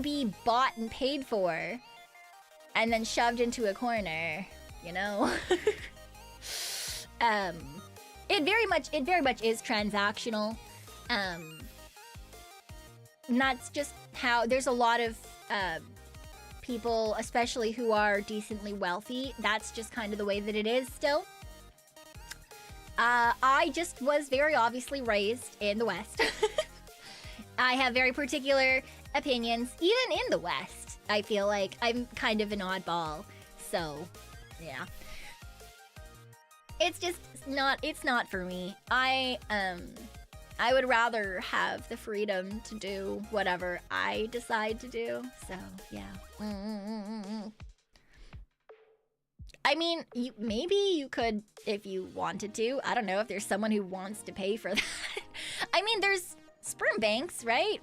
be bought and paid for and then shoved into a corner. You know? It very much is transactional. And that's just how there's a lot of people, especially who are decently wealthy. That's just kind of the way that it is still. I just was very obviously raised in the West. I have very particular opinions, even in the West. I feel like I'm kind of an oddball. So, yeah. It's just it's not for me. I would rather have the freedom to do whatever I decide to do. So, yeah. I mean, maybe you could if you wanted to. I don't know if there's someone who wants to pay for that. I mean, there's sperm banks, right?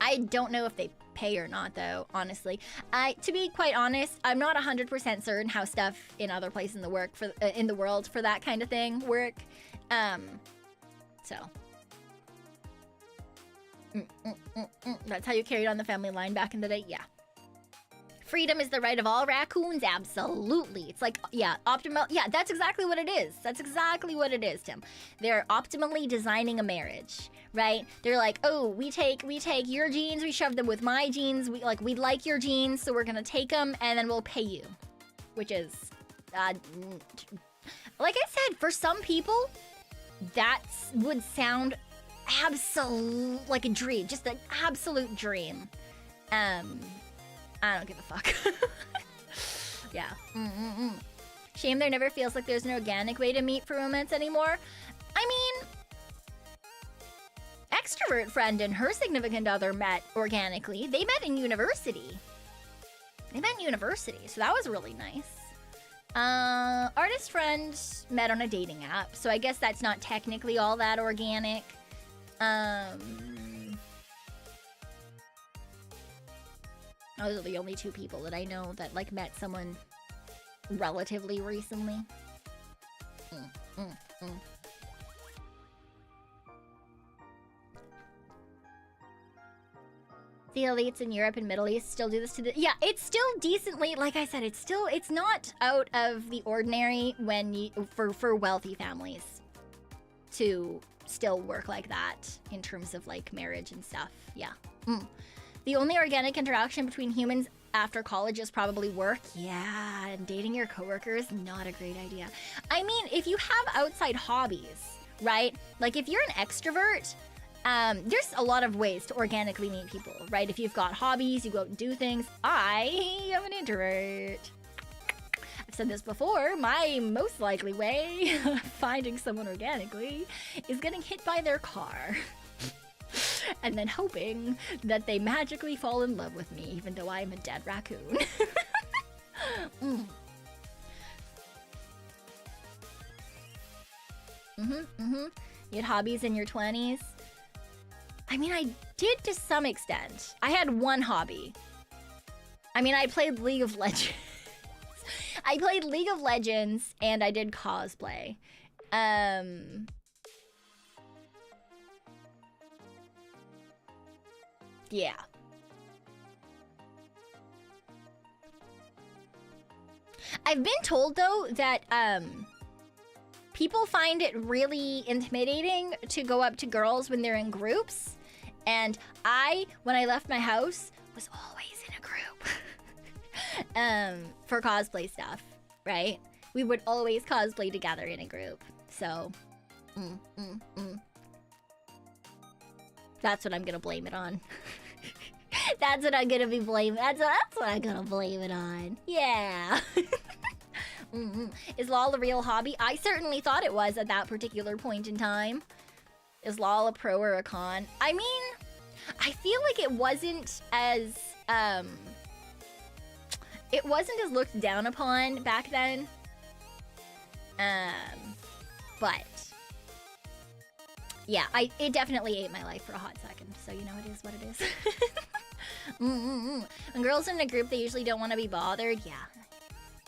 I don't know if they pay or not, though, honestly. To be quite honest, I'm not 100% certain how stuff in other places in the world for that kind of thing work. So. That's how you carried on the family line back in the day? Yeah. Freedom is the right of all raccoons? Absolutely. It's like, yeah, optimal. Yeah, that's exactly what it is. That's exactly what it is, Tim. They're optimally designing a marriage, right? They're like, oh, we take your genes, we shove them with my genes. We like your genes, so we're gonna take them, and then we'll pay you. Which is, like I said, for some people, that would sound absolute, like a dream, just an absolute dream. I don't give a fuck. Yeah. Shame there never feels like there's an organic way to meet for romance anymore. I mean, extrovert friend and her significant other met organically. They met in university. So that was really nice. Artist friend met on a dating app, so I guess that's not technically all that organic. Those are the only two people that I know that, like, met someone relatively recently. The elites in Europe and Middle East still do this to the... Yeah, it's still decently... Like I said, it's not out of the ordinary when you... For wealthy families to still work like that in terms of, like, marriage and stuff. Yeah. The only organic interaction between humans after college is probably work. Yeah, and dating your coworkers, not a great idea. I mean, if you have outside hobbies, right? Like, if you're an extrovert, there's a lot of ways to organically meet people, right? If you've got hobbies, you go out and do things. I am an introvert. I've said this before, my most likely way of finding someone organically is getting hit by their car. And then hoping that they magically fall in love with me, even though I'm a dead raccoon. You had hobbies in your 20s? I mean, I did to some extent. I had one hobby. I mean, I played League of Legends. I played League of Legends, and I did cosplay. Yeah. I've been told, though, that people find it really intimidating to go up to girls when they're in groups. And when I left my house, was always in a group. For cosplay stuff, right? We would always cosplay together in a group. So, that's what I'm gonna blame it on. That's what I'm gonna be blaming. That's what I'm gonna blame it on. Yeah. Is LOL a real hobby? I certainly thought it was at that particular point in time. Is LOL a pro or a con? I mean, I feel like it wasn't as looked down upon back then. But yeah, it definitely ate my life for a hot second. So, you know, it is what it is. When girls are in a group, they usually don't want to be bothered. Yeah.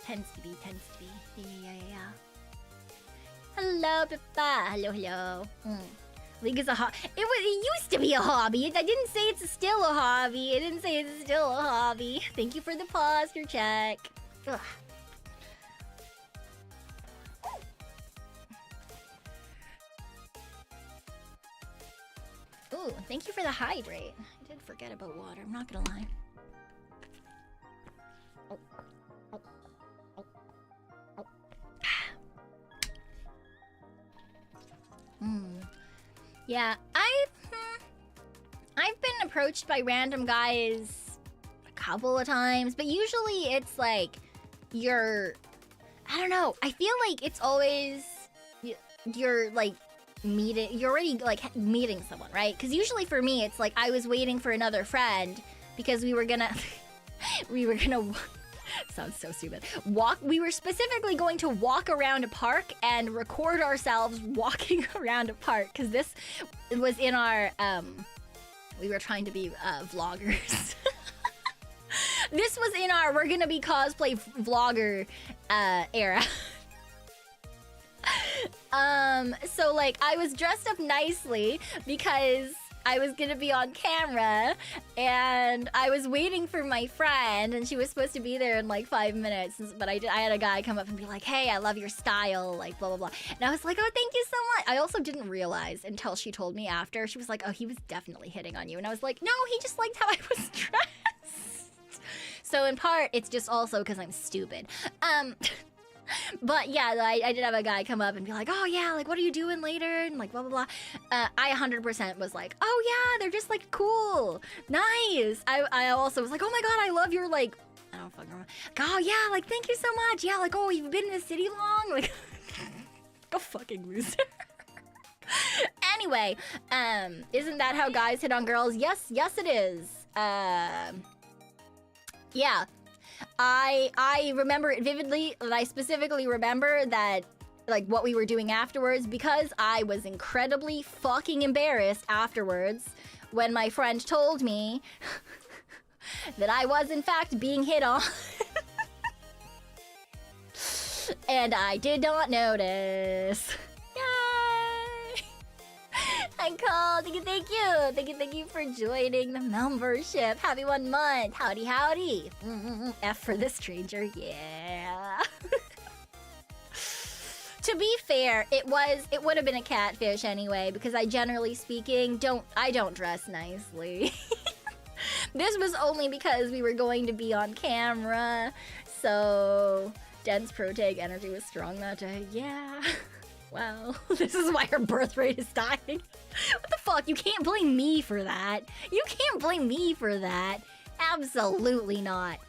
Tends to be. Yeah. Hello, Pippa. Hello. League is a hobby. It used to be a hobby. I didn't say it's still a hobby. Thank you for the posture check. Ugh. Ooh, thank you for the hydrate. I did forget about water, I'm not gonna lie. Yeah, I've been approached by random guys a couple of times, but usually it's like I don't know, I feel like it's always you're like you're already like meeting someone, right? Because usually for me it's like I was waiting for another friend because we were gonna sounds so stupid. We were specifically going to walk around a park and record ourselves walking around a park, because this was in our We were trying to be vloggers. This was in our we're gonna be cosplay vlogger era. So like I was dressed up nicely because I was gonna be on camera, and I was waiting for my friend, and she was supposed to be there in like 5 minutes, but I had a guy come up and be like, hey, I love your style, like blah blah blah, and I was like, oh, thank you so much. I also didn't realize until she told me after. She was like, oh, he was definitely hitting on you, and I was like, no, he just liked how I was dressed. So in part, it's just also because I'm stupid. But yeah, I did have a guy come up and be like, oh yeah, like what are you doing later? And like blah blah blah. I 100% was like, oh yeah, they're just like cool, nice. I also was like, oh my god, I love your like, I don't fucking remember. Oh yeah, like thank you so much. Yeah, like oh, you've been in the city long? Like go fucking loser. Anyway, isn't that how guys hit on girls? Yes, it is. Yeah. I remember it vividly, and I specifically remember that, like, what we were doing afterwards, because I was incredibly fucking embarrassed afterwards when my friend told me that I was, in fact, being hit on. And I did not notice. Yay! I called. Thank you for joining the membership. Happy 1 month. Howdy, howdy. F for the stranger. Yeah. To be fair, it would have been a catfish anyway, because I generally speaking I don't dress nicely. This was only because we were going to be on camera, so dense protag energy was strong that day. Yeah. Wow, this is why her birth rate is dying. What the fuck? You can't blame me for that. You can't blame me for that. Absolutely not.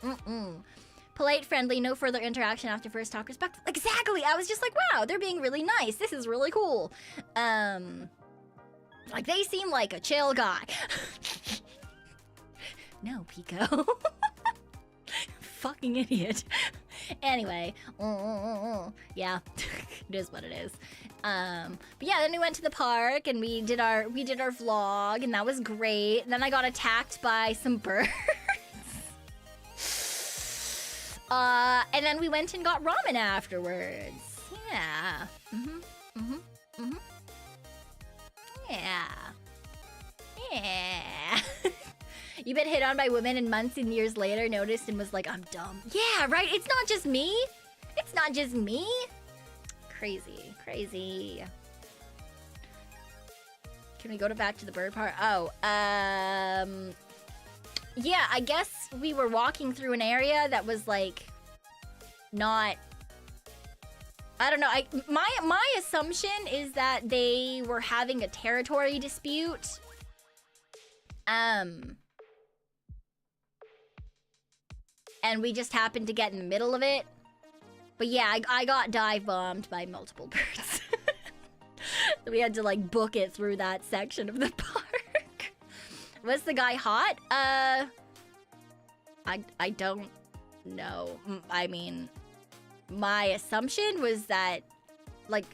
Polite, friendly, no further interaction after first talk, respectful. Exactly. I was just like, wow, they're being really nice. This is really cool. Like they seem like a chill guy. No, Pekoe. Fucking idiot. Anyway, yeah, it is what it is. But yeah, then we went to the park and we did our vlog, and that was great. And then I got attacked by some birds. And then we went and got ramen afterwards. Yeah. Yeah. You've been hit on by women and months and years later noticed and was like, I'm dumb. Yeah, right? It's not just me. It's not just me. Crazy. Can we go back to the bird part? Oh, yeah, I guess we were walking through an area that was like not, I don't know. My assumption is that they were having a territory dispute. And we just happened to get in the middle of it. But yeah, I got dive bombed by multiple birds. We had to like book it through that section of the park. Was the guy hot? I don't know. I mean, my assumption was that, like,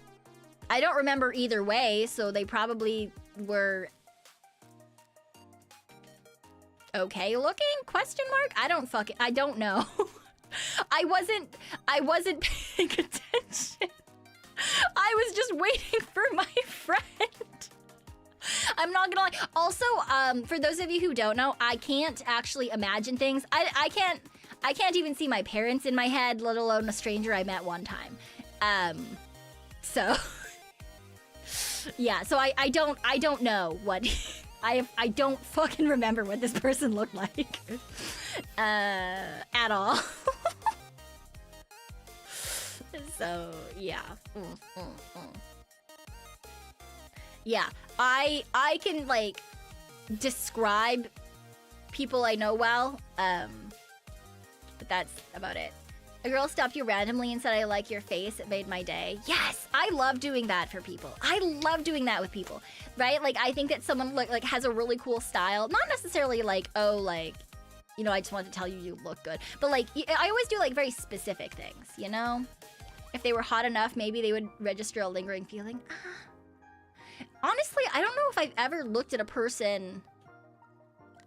I don't remember either way, so they probably were okay looking? Question mark? I don't know. I wasn't paying attention. I was just waiting for my friend. I'm not gonna lie. Also, for those of you who don't know, I can't actually imagine things. I can't even see my parents in my head, let alone a stranger I met one time. So yeah, so I don't know what I don't fucking remember what this person looked like. At all. So yeah. Yeah, I can like describe people I know well, but that's about it. A girl stopped you randomly and said, I like your face. It made my day. Yes, I love doing that for people. I love doing that with people, right? Like, I think that someone like has a really cool style. Not necessarily like, oh, like, you know, I just want to tell you you look good. But like, I always do like very specific things, you know? If they were hot enough, maybe they would register a lingering feeling. Honestly, I don't know if I've ever looked at a person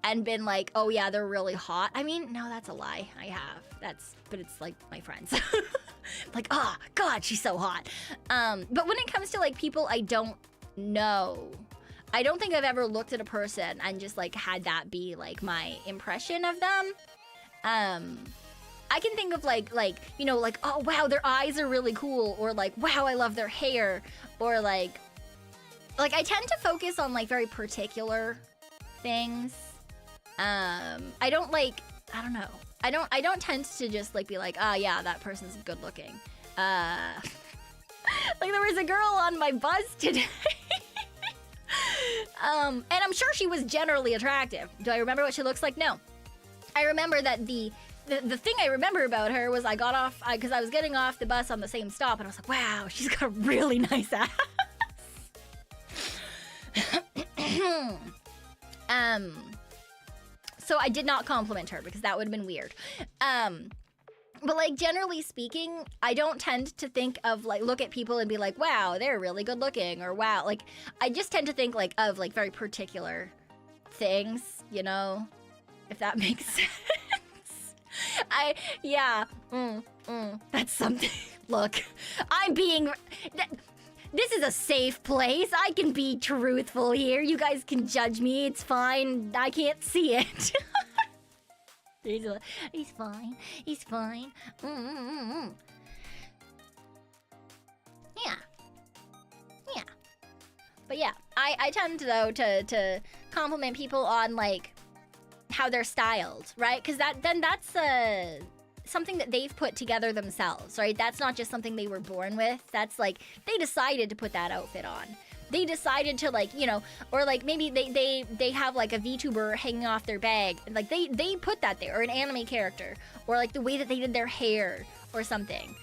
and been like, oh yeah, they're really hot. I mean, no, that's a lie. I have. But it's like my friends. Like, oh God, she's so hot. But when it comes to like people I don't know, I don't think I've ever looked at a person and just like had that be like my impression of them. I can think of like, you know, like, oh wow, their eyes are really cool, or like, wow, I love their hair, or like I tend to focus on like very particular things. I don't like, I don't know. I don't tend to just like be like, ah, yeah, that person's good looking. Like there was a girl on my bus today. And I'm sure she was generally attractive. Do I remember what she looks like? No. I remember that the thing I remember about her was I got off, because I was getting off the bus on the same stop, and I was like, wow, she's got a really nice ass. So I did not compliment her because that would have been weird. But like generally speaking, I don't tend to think of like, look at people and be like, wow, they're really good looking, or wow, like I just tend to think like of like very particular things, you know, if that makes sense. That's something. Look, I'm being, this is a safe place. I can be truthful here. You guys can judge me. It's fine. I can't see it. He's fine. He's fine. Yeah. Yeah. But yeah, I tend to, though, to compliment people on, like, how they're styled, right? Because that's something that they've put together themselves, right? That's not just something they were born with. That's like, they decided to put that outfit on. They decided to, like, you know, or like maybe they have like a VTuber hanging off their bag. Like they put that there, or an anime character, or like the way that they did their hair or something.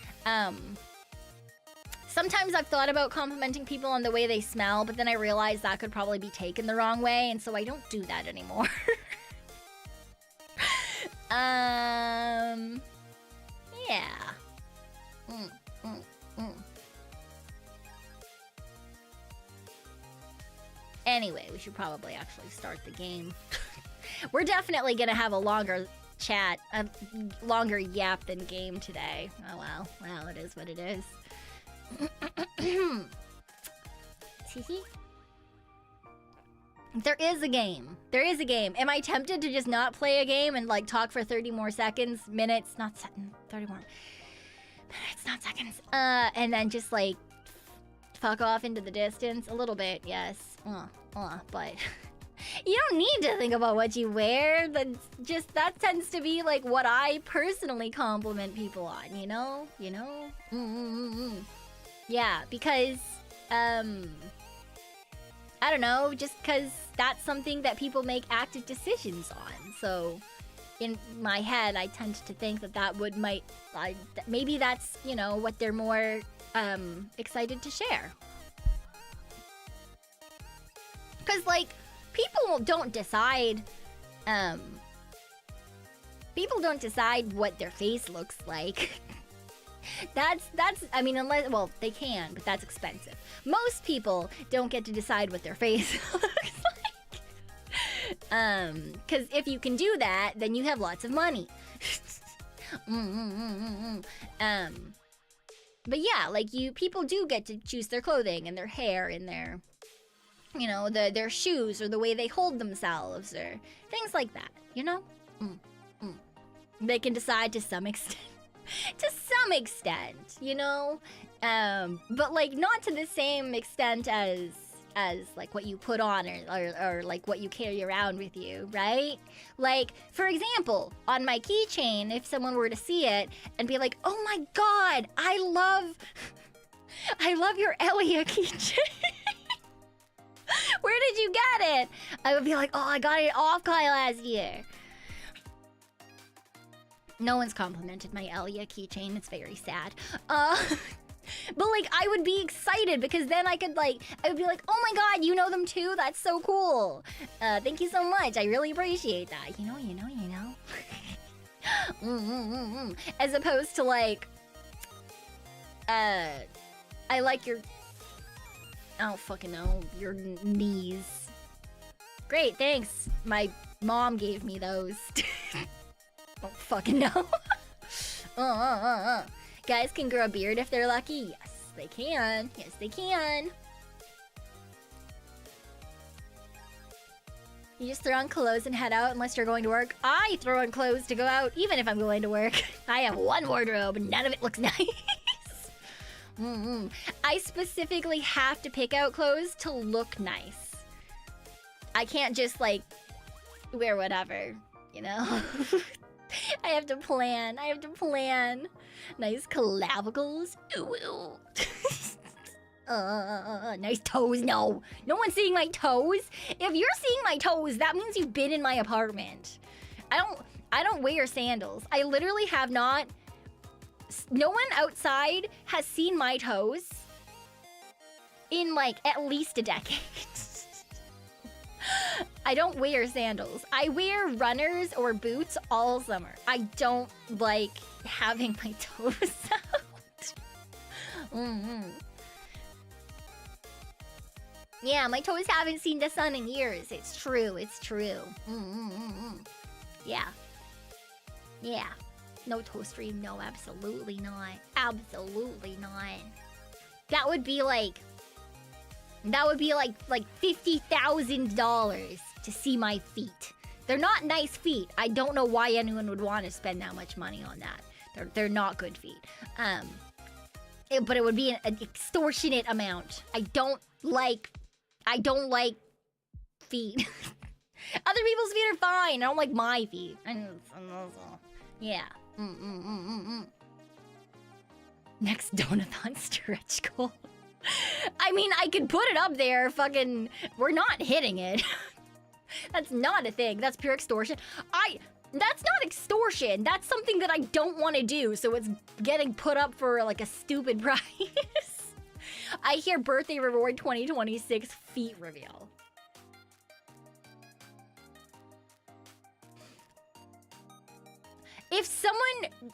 Sometimes I've thought about complimenting people on the way they smell, but then I realized that could probably be taken the wrong way, and so I don't do that anymore. Yeah. Anyway, we should probably actually start the game. We're definitely gonna have a longer chat, a longer yap than game today. Oh well. Well, it is what it is. There is a game. There is a game. Am I tempted to just not play a game and like talk for 30 more seconds, minutes, not 30 more minutes, not seconds, and then just like fuck off into the distance? A little bit, yes. But you don't need to think about what you wear. That tends to be like what I personally compliment people on, you know? Yeah, because I don't know, just because that's something that people make active decisions on. So in my head, I tend to think that maybe that's, you know, what they're more excited to share. Because, like, people don't decide what their face looks like. That's I mean, unless, well, they can, but that's expensive. Most people don't get to decide what their face looks like. Because if you can do that, then you have lots of money. But yeah, like, people do get to choose their clothing and their hair and their, you know, their shoes, or the way they hold themselves, or things like that, you know? They can decide to some extent. To some extent, you know? But, like, not to the same extent as like, what you put on, or like, what you carry around with you, right? Like, for example, on my keychain, if someone were to see it and be like, oh my god, I love your Elia keychain. Where did you get it? I would be like, oh, I got it off Kai last year. No one's complimented my Elia keychain. It's very sad. But, like, I would be excited because then I would be like, oh my god, you know them too? That's so cool. Thank you so much. I really appreciate that. You know. As opposed to, like, I like your, I don't fucking know, your knees. Great, thanks, my Mom gave me those. Don't fucking know. Guys can grow a beard if they're lucky. Yes, they can. Yes, they can. You just throw on clothes and head out unless you're going to work. I throw on clothes to go out even if I'm going to work. I have one wardrobe and none of it looks nice. I specifically have to pick out clothes to look nice. I can't just like wear whatever, you know? I have to plan. I have to plan. Nice clavicles. Ooh, ooh. Nice toes. No. No one's seeing my toes. If you're seeing my toes, that means you've been in my apartment. I don't wear sandals. I literally have not. No one outside has seen my toes in like at least a decade. I don't wear sandals. I wear runners or boots all summer. I don't like having my toes out. Yeah, my toes haven't seen the sun in years. It's true. It's true. Yeah. Yeah. No toe stream. No, absolutely not. Absolutely not. That would be like $50,000 to see my feet. They're not nice feet. I don't know why anyone would want to spend that much money on that. They're not good feet. But it would be an extortionate amount. I don't like feet. Other people's feet are fine. I don't like my feet. Yeah. Next donathon stretch goal. I mean, I could put it up there. Fucking, we're not hitting it. That's not a thing. That's pure extortion. That's not extortion. That's something that I don't want to do. So it's getting put up for like a stupid price. I hear birthday reward 2026 feet reveal. If someone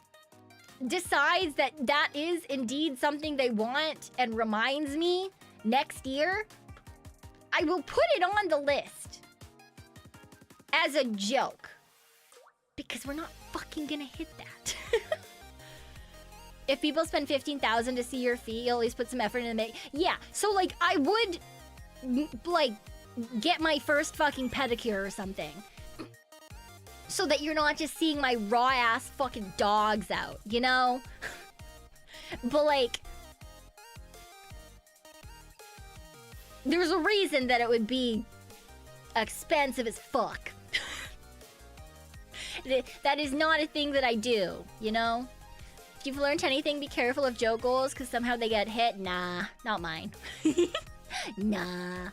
decides that that is indeed something they want and reminds me next year, I will put it on the list as a joke. Because we're not fucking gonna hit that. If people spend $15,000 to see your feet, you'll at least put some effort in the make. Yeah, so like I would like get my first fucking pedicure or something. So that you're not just seeing my raw ass fucking dogs out, you know? But like, there's a reason that it would be expensive as fuck. That is not a thing that I do, you know? If you've learned anything, be careful of joke goals because somehow they get hit. Nah, not mine. Nah.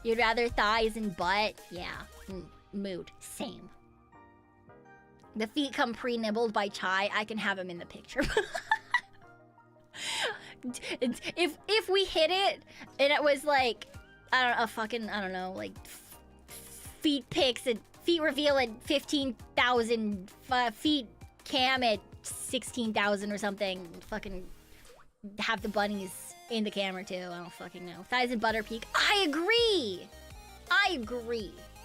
You'd rather thighs and butt? Yeah. Mood. Same. The feet come pre-nibbled by Chai. I can have him in the picture. If we hit it and it was like, I don't know, like feet pics and feet reveal at 15,000, feet cam at 16,000 or something. Fucking have the bunnies in the camera too. I don't fucking know. Thighs and butter peak. I agree.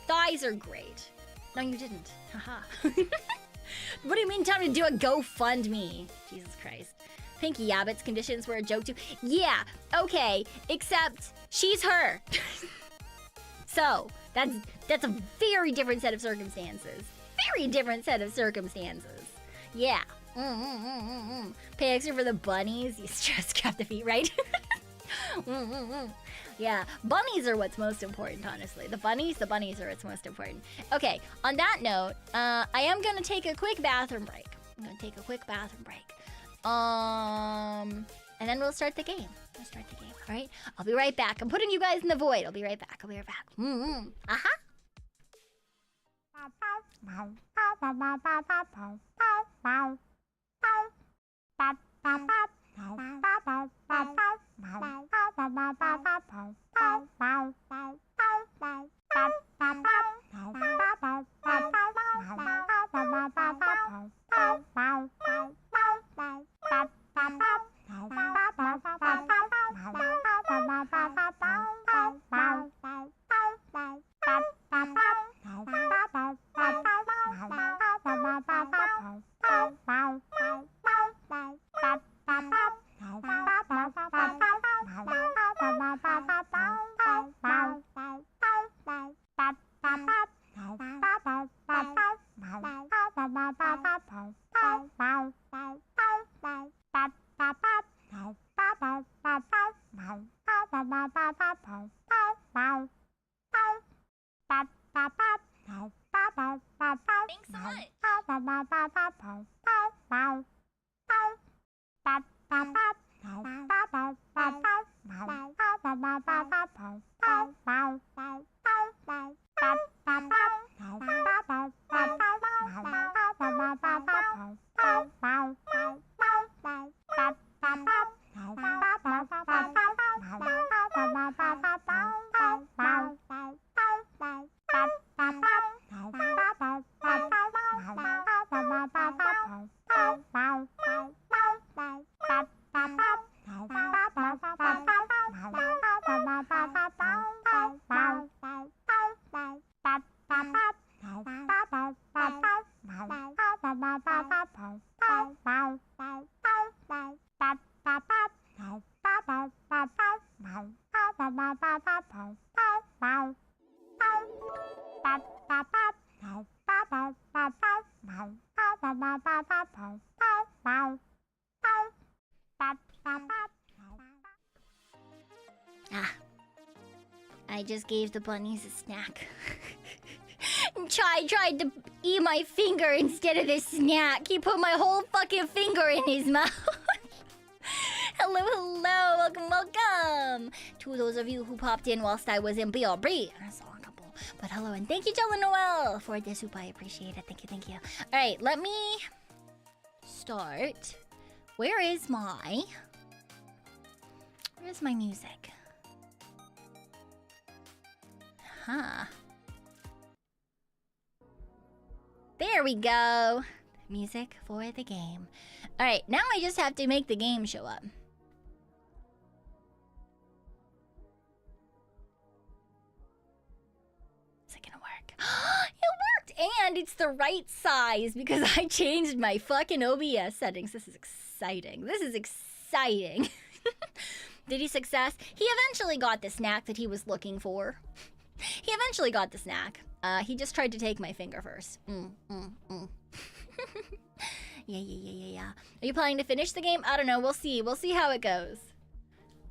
Thighs are great. No, you didn't. Haha. What do you mean time to do a GoFundMe? Jesus Christ. Pinky Abbott's conditions were a joke too. Yeah, okay, except she's her. So, that's a very different set of circumstances. Very different set of circumstances. Yeah. Pay extra for the bunnies. You stress cap the feet, right? Yeah, bunnies are what's most important, honestly. The bunnies are what's most important. Okay, on that note, I am gonna take a quick bathroom break. And then we'll start the game. All right? I'll be right back. I'm putting you guys in the void. I'll be right back. Uh-huh. Thanks so much. I just gave the bunnies a snack. Tried to eat my finger instead of the snack. He put my whole fucking finger in his mouth. Hello, welcome to those of you who popped in whilst I was in BRB. I saw a couple, but hello and thank you, Jella Noel, for the soup. I appreciate it. Thank you. All right, let me start. Where's my music? There we go. Music for the game. All right, now I just have to make the game show up. Is it gonna work? It worked, and it's the right size because I changed my fucking OBS settings. This is exciting. Did he success? He eventually got the snack that he was looking for. He just tried to take my finger first. Yeah. Are you planning to finish the game? I don't know. We'll see. We'll see how it goes.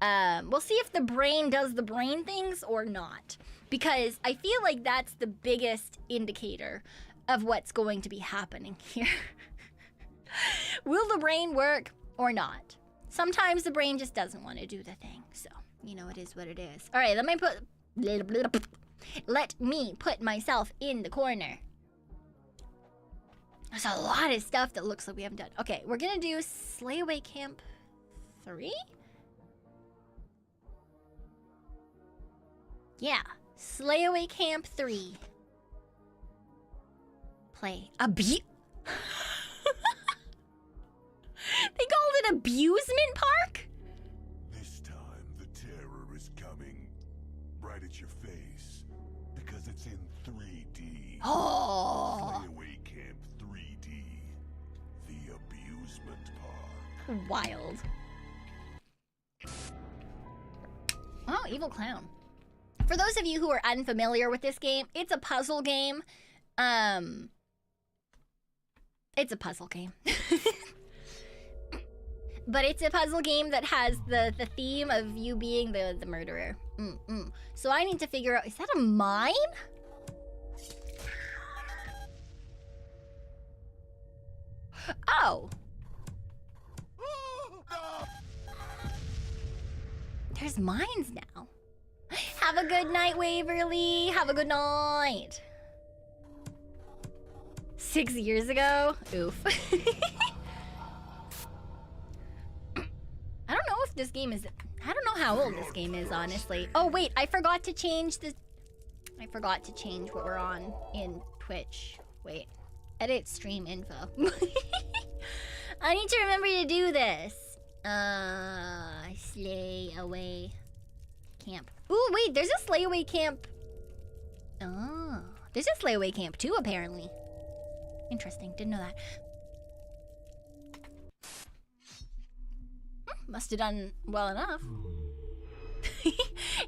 We'll see if the brain does the brain things or not. Because I feel like that's the biggest indicator of what's going to be happening here. Will the brain work or not? Sometimes the brain just doesn't want to do the thing. So, you know, it is what it is. All right, let me put myself in the corner. There's a lot of stuff that looks like we haven't done. Okay, we're gonna do Slayaway Camp 3? Yeah, Slayaway Camp 3. Play. They called it Abusement Park? This time the terror is coming right at your face because it's in 3D. Oh. Slayaway Camp 3D. The Abusement Park. Wild. Oh, Evil Clown. For those of you who are unfamiliar with this game, it's a puzzle game. It's a puzzle game. But it's a puzzle game that has the theme of you being the murderer. So I need to figure out, is that a mine? Oh. There's mines now. Have a good night, Waverly. Have a good night. 6 years ago? Oof. I don't know if this game is... I don't know how old this game is, honestly. Oh, wait. I forgot to change the... I forgot to change what we're on in Twitch. Wait. Edit stream info. I need to remember to do this. Slayaway Camp. Ooh, wait. There's a Slayaway Camp. Oh. There's a Slayaway Camp too, apparently. Interesting. Didn't know that. Must have done well enough.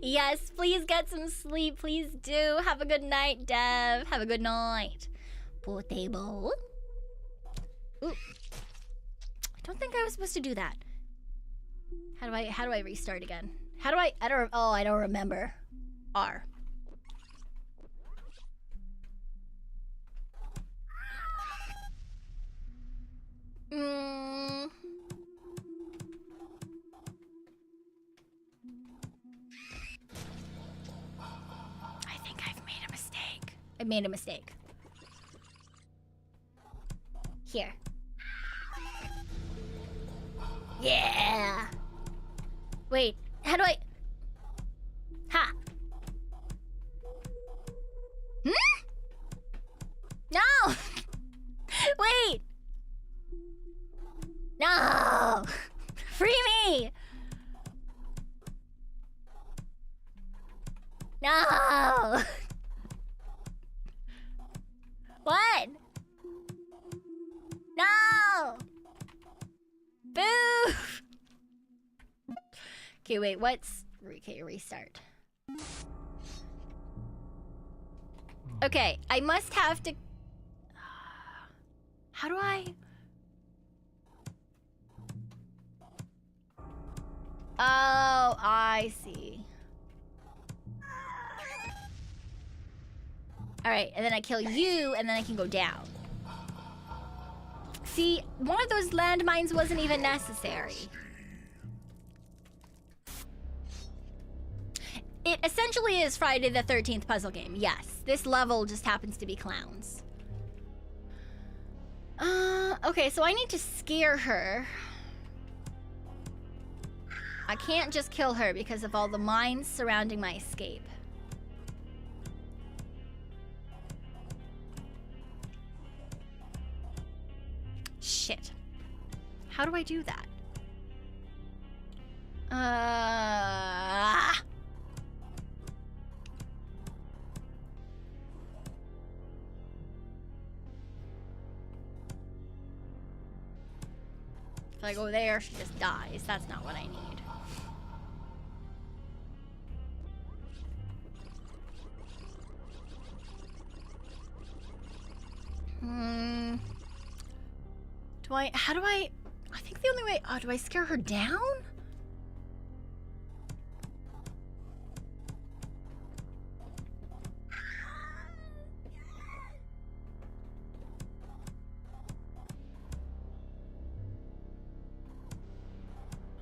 Yes, please get some sleep. Please do. Have a good night, Dev. Have a good night. Pool table. Ooh. I don't think I was supposed to do that. How do I restart again? How do I don't, oh, I don't remember. R. I think I've made a mistake. I made a mistake. Here. Yeah. Wait, how do I? Ha. Hmm? No. Wait. No. Free me. No. What? No. Boo. Okay, wait, what's... Okay, restart. Okay, I must have to... How do I... Oh, I see. Alright, and then I kill you, and then I can go down. See, one of those landmines wasn't even necessary. It essentially is Friday the 13th puzzle game, yes. This level just happens to be clowns. Okay, so I need to scare her. I can't just kill her because of all the mines surrounding my escape. Shit. How do I do that? If I go there, she just dies. That's not what I need. How do I think the only way, do I scare her down?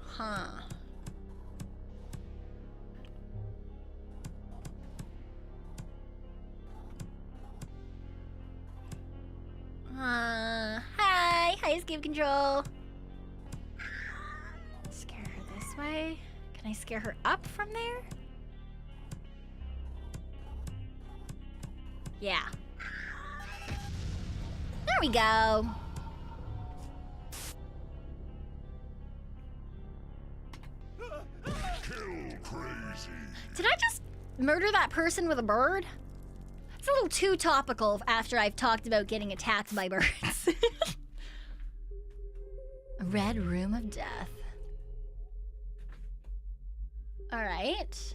Huh. Hi, escape control. Scare her this way. Can I scare her up from there? Yeah. There we go. Did I just murder that person with a bird? It's a little too topical after I've talked about getting attacked by birds. A red room of death. All right.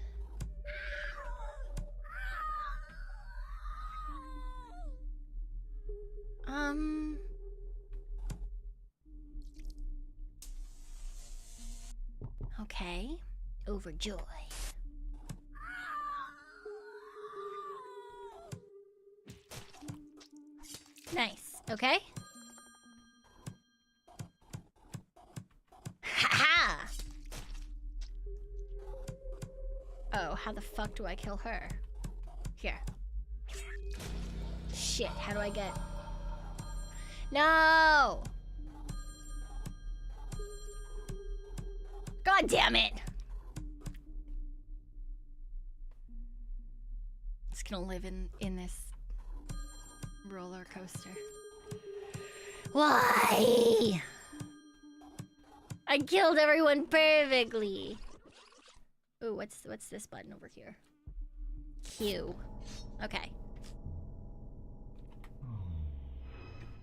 Okay. Overjoyed. Nice. Okay. Ha-ha! Oh, how the fuck do I kill her? Here. Shit, how do I get... No! God damn it! Just gonna live in this roller coaster. Why? I killed everyone perfectly. Ooh, what's this button over here? Q. Okay.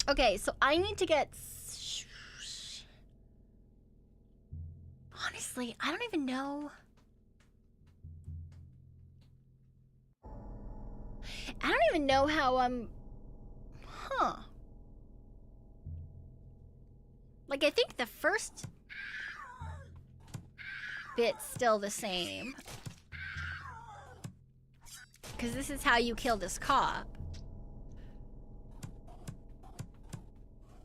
Okay, so I need to get... Honestly, I don't even know. I don't even know how I'm... Huh. Like, I think the first... bit's still the same. Because this is how you kill this cop.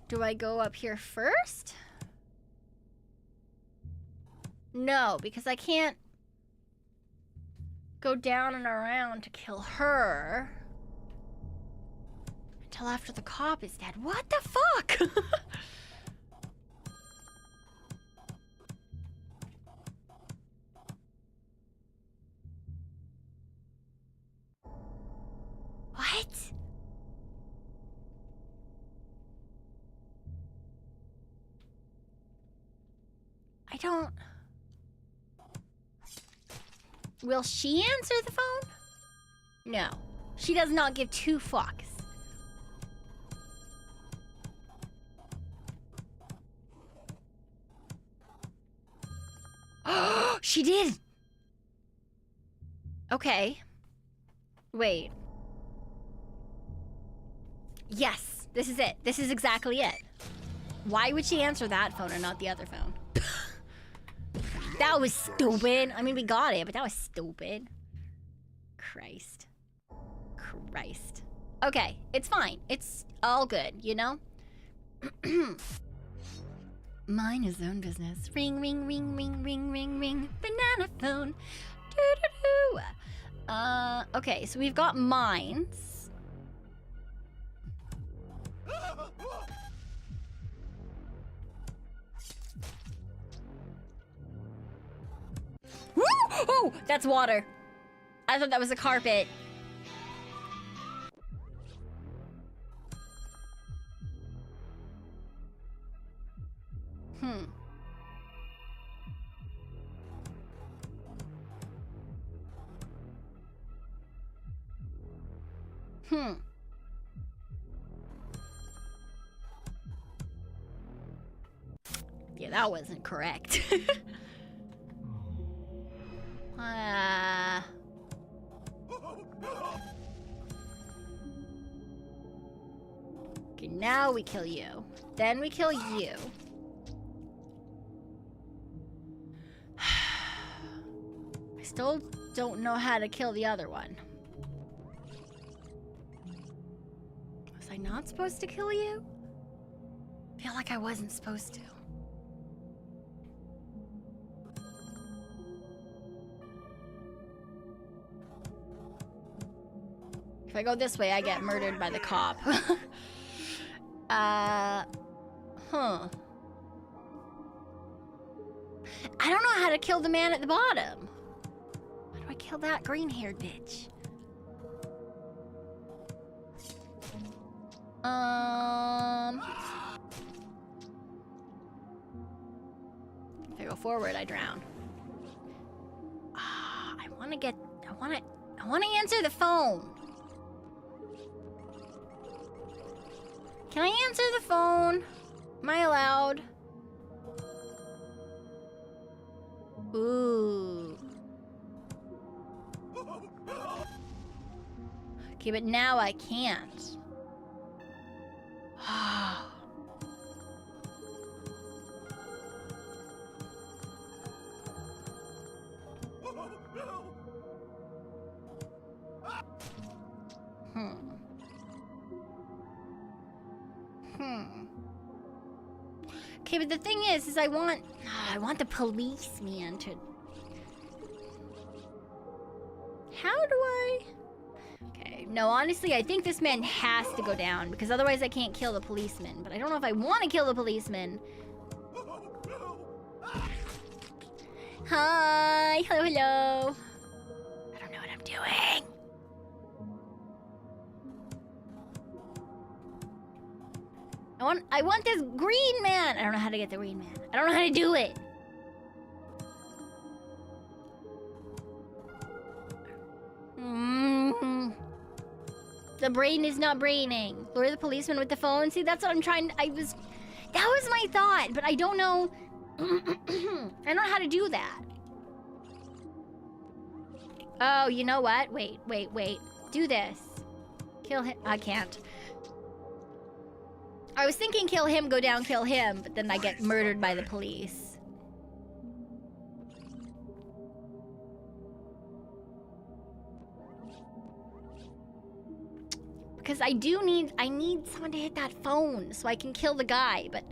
Do I go up here first? No, because I can't go down and around to kill her until after the cop is dead. What the fuck? What? I don't... Will she answer the phone? No. She does not give two fucks. Oh, she did! Okay. Wait. Yes, this is it. This is exactly it. Why would she answer that phone and not the other phone? That was stupid. I mean, we got it, but that was stupid. Christ. Christ. Okay, it's fine. It's all good, you know? Mine is own business. Ring, ring, ring, ring, ring, ring, ring. Banana phone. Doo-doo-doo. Okay, so we've got mines. Woo! Oh, that's water. I thought that was a carpet. Hmm. Yeah, that wasn't correct. Okay, now we kill you. Then we kill you. I still don't know how to kill the other one. Was I not supposed to kill you? I feel like I wasn't supposed to. If I go this way, I get murdered by the cop. Huh. I don't know how to kill the man at the bottom. How do I kill that green-haired bitch? If I go forward, I drown. I want to answer the phone. Can I answer the phone? Am I allowed? Ooh. Okay, but now I can't. Okay, but the thing is I want the policeman to... How do I... Okay, no, honestly, I think this man has to go down, because otherwise I can't kill the policeman. But I don't know if I want to kill the policeman. Hi, hello, hello. I don't know what I'm doing. I want this green man. I don't know how to get the green man. I don't know how to do it. The brain is not braining. Lure the policeman with the phone. See, that's what I'm trying. That was my thought, but I don't know. I don't know how to do that. Oh, you know what? Wait. Do this. Kill him. I can't. I was thinking kill him, go down, kill him, but then I get murdered by the police. Because I need someone to hit that phone so I can kill the guy, but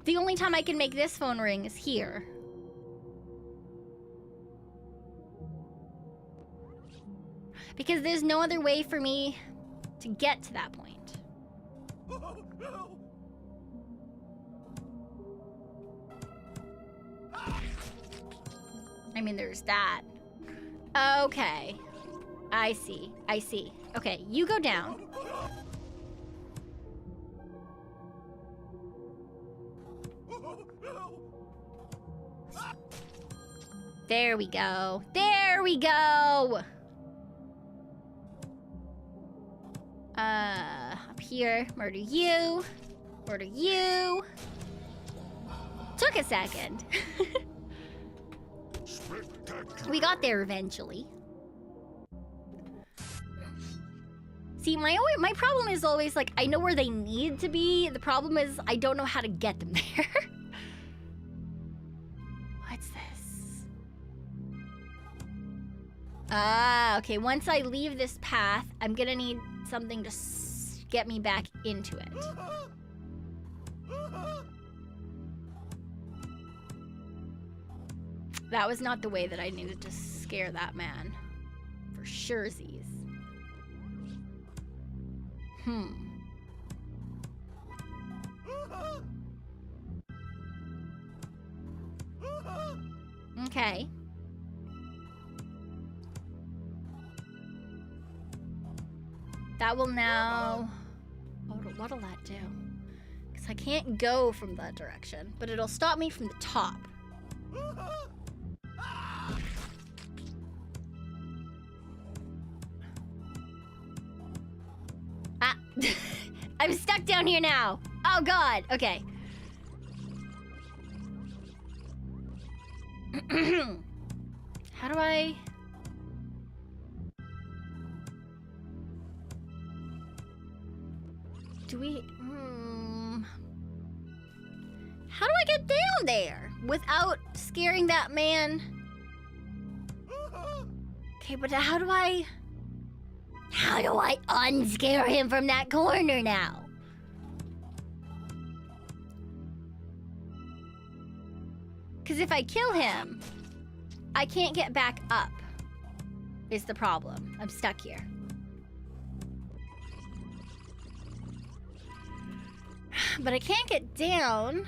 the only time I can make this phone ring is here. Because there's no other way for me to get to that point. I mean, there's that. Okay. I see. I see. Okay, you go down. There we go. There we go! Up here. Murder you. Murder you. Took a second. We got there eventually. See, my problem is always, like, I know where they need to be. The problem is I don't know how to get them there. What's this? Ah, okay. Once I leave this path, I'm gonna need something to get me back into it. That was not the way that I needed to scare that man. For surezies. Okay. That will now... What'll that do? Because I can't go from that direction, but it'll stop me from the top. Ah! I'm stuck down here now! Oh god! Okay. How do I... Do we... How do I get down there without scaring that man? Okay, but how do I unscare him from that corner now? Because if I kill him, I can't get back up, is the problem. I'm stuck here. But I can't get down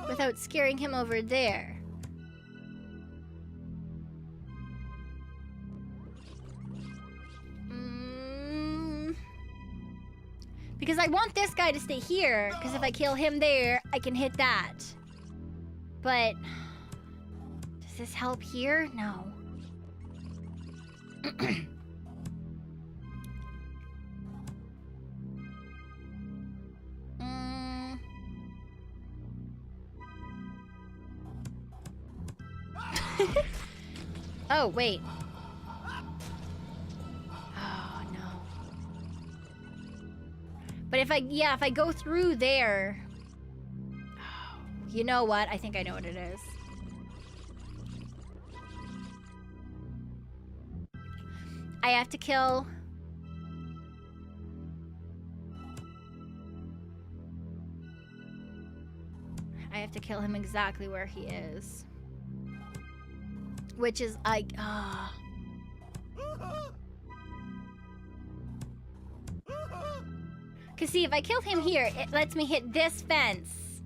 without scaring him over there. Because I want this guy to stay here, because if I kill him there, I can hit that. But does this help here? No. Oh, wait. Oh, no. But if I go through there... Oh, you know what? I think I know what it is. I have to kill... I have to kill him exactly where he is. Which is, like, Cause see, if I kill him here, it lets me hit this fence.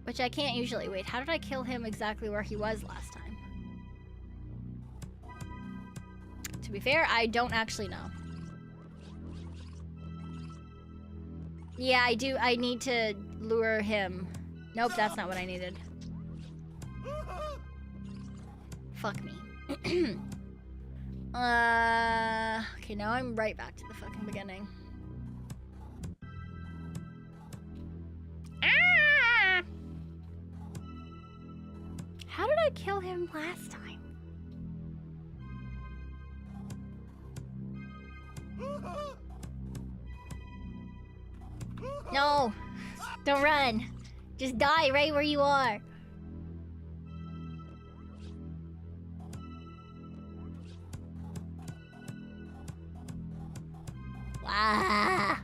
Which I can't usually. Wait, how did I kill him exactly where he was last time? To be fair, I don't actually know. Yeah, I do. I need to lure him. Nope, that's not what I needed. Fuck me. Okay, now I'm right back to the fucking beginning. Ah! How did I kill him last time? No! Don't run! Just die right where you are. Wow.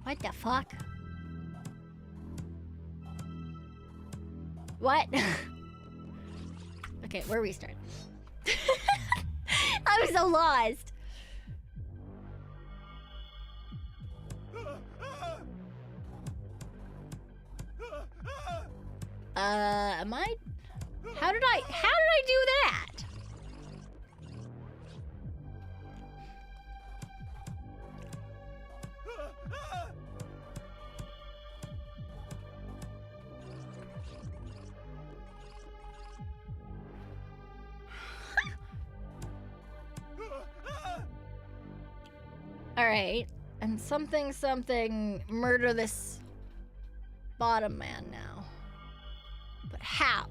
What the fuck? What? Okay, we're restarting. I was so lost. Am I? How did I do that? All right, and something murder this bottom man now. But how?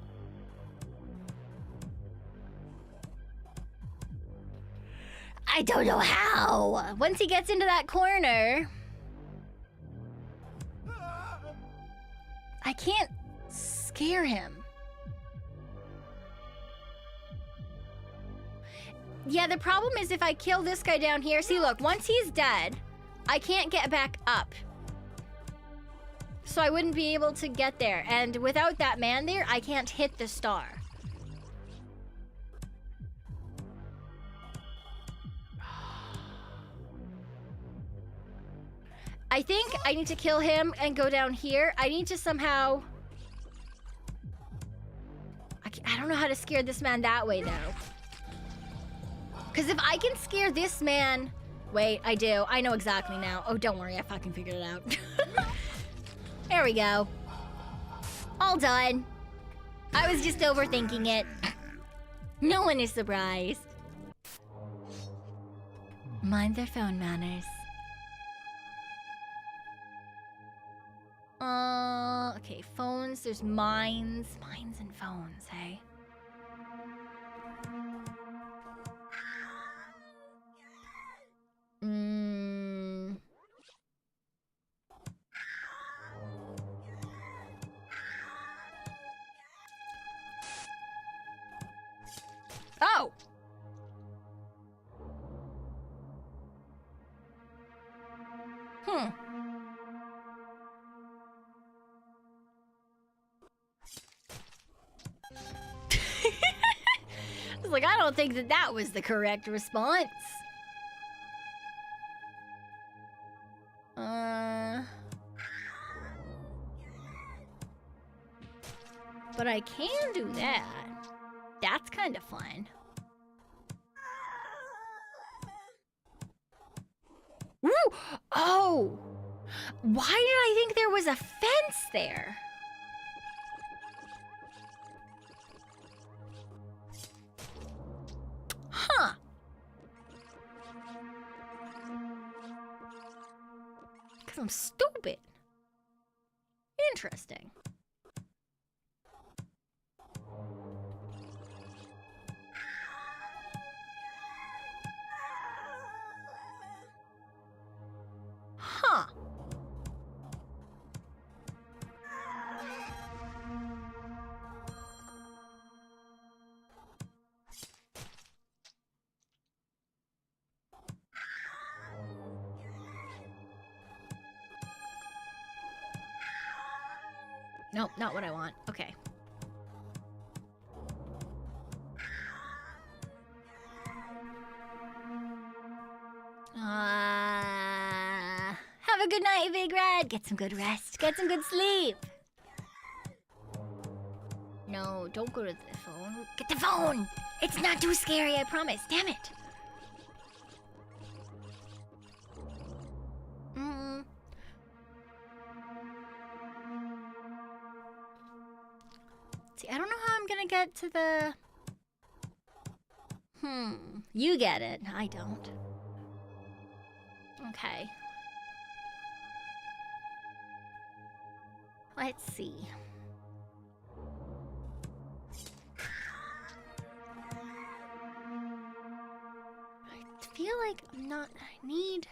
I don't know how. Once he gets into that corner, I can't scare him. Yeah, the problem is if I kill this guy down here, see, look, once he's dead, I can't get back up. So I wouldn't be able to get there. And without that man there, I can't hit the star. I think I need to kill him and go down here. I need to somehow... I don't know how to scare this man that way, though. Because if I can scare this man... Wait, I do. I know exactly now. Oh, don't worry. I fucking figured it out. There we go. All done. I was just overthinking it. No one is surprised. Mind their phone manners. Okay, phones. There's mines. Mines and phones, hey? Oh! I was like, I don't think that was the correct response. But I can do that. That's kind of fun. Woo! Oh! Why did I think there was a fence there? Huh. Because I'm stupid. Interesting. Huh. Nope, not what I want. Okay. Have a good night, Big Red. Get some good rest. Get some good sleep. No, don't go to the phone. Get the phone! It's not too scary, I promise. Damn it. See, I don't know how I'm gonna get to the... You get it. I don't. Okay. Let's see. I feel like I'm not... I need...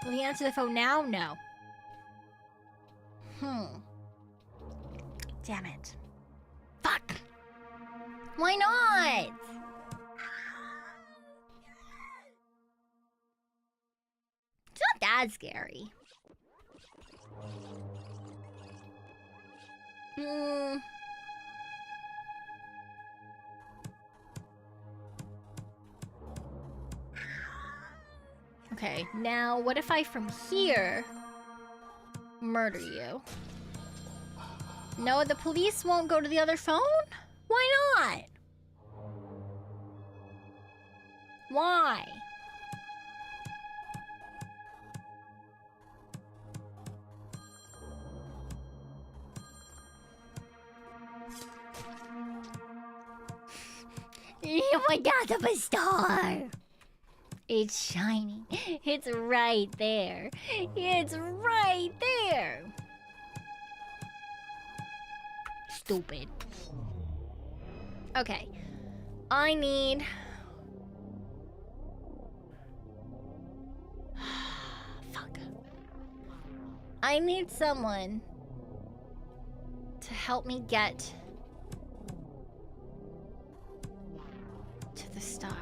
Will he answer the phone now? No. Damn it. Fuck! Why not? It's not that scary. Okay, now what if I from here murder you? No, the police won't go to the other phone? Why not? Why? Oh my god, I'm a star! It's shining. It's right there. It's right there. Stupid. Okay. I need... Fuck. I need someone to help me get to the star.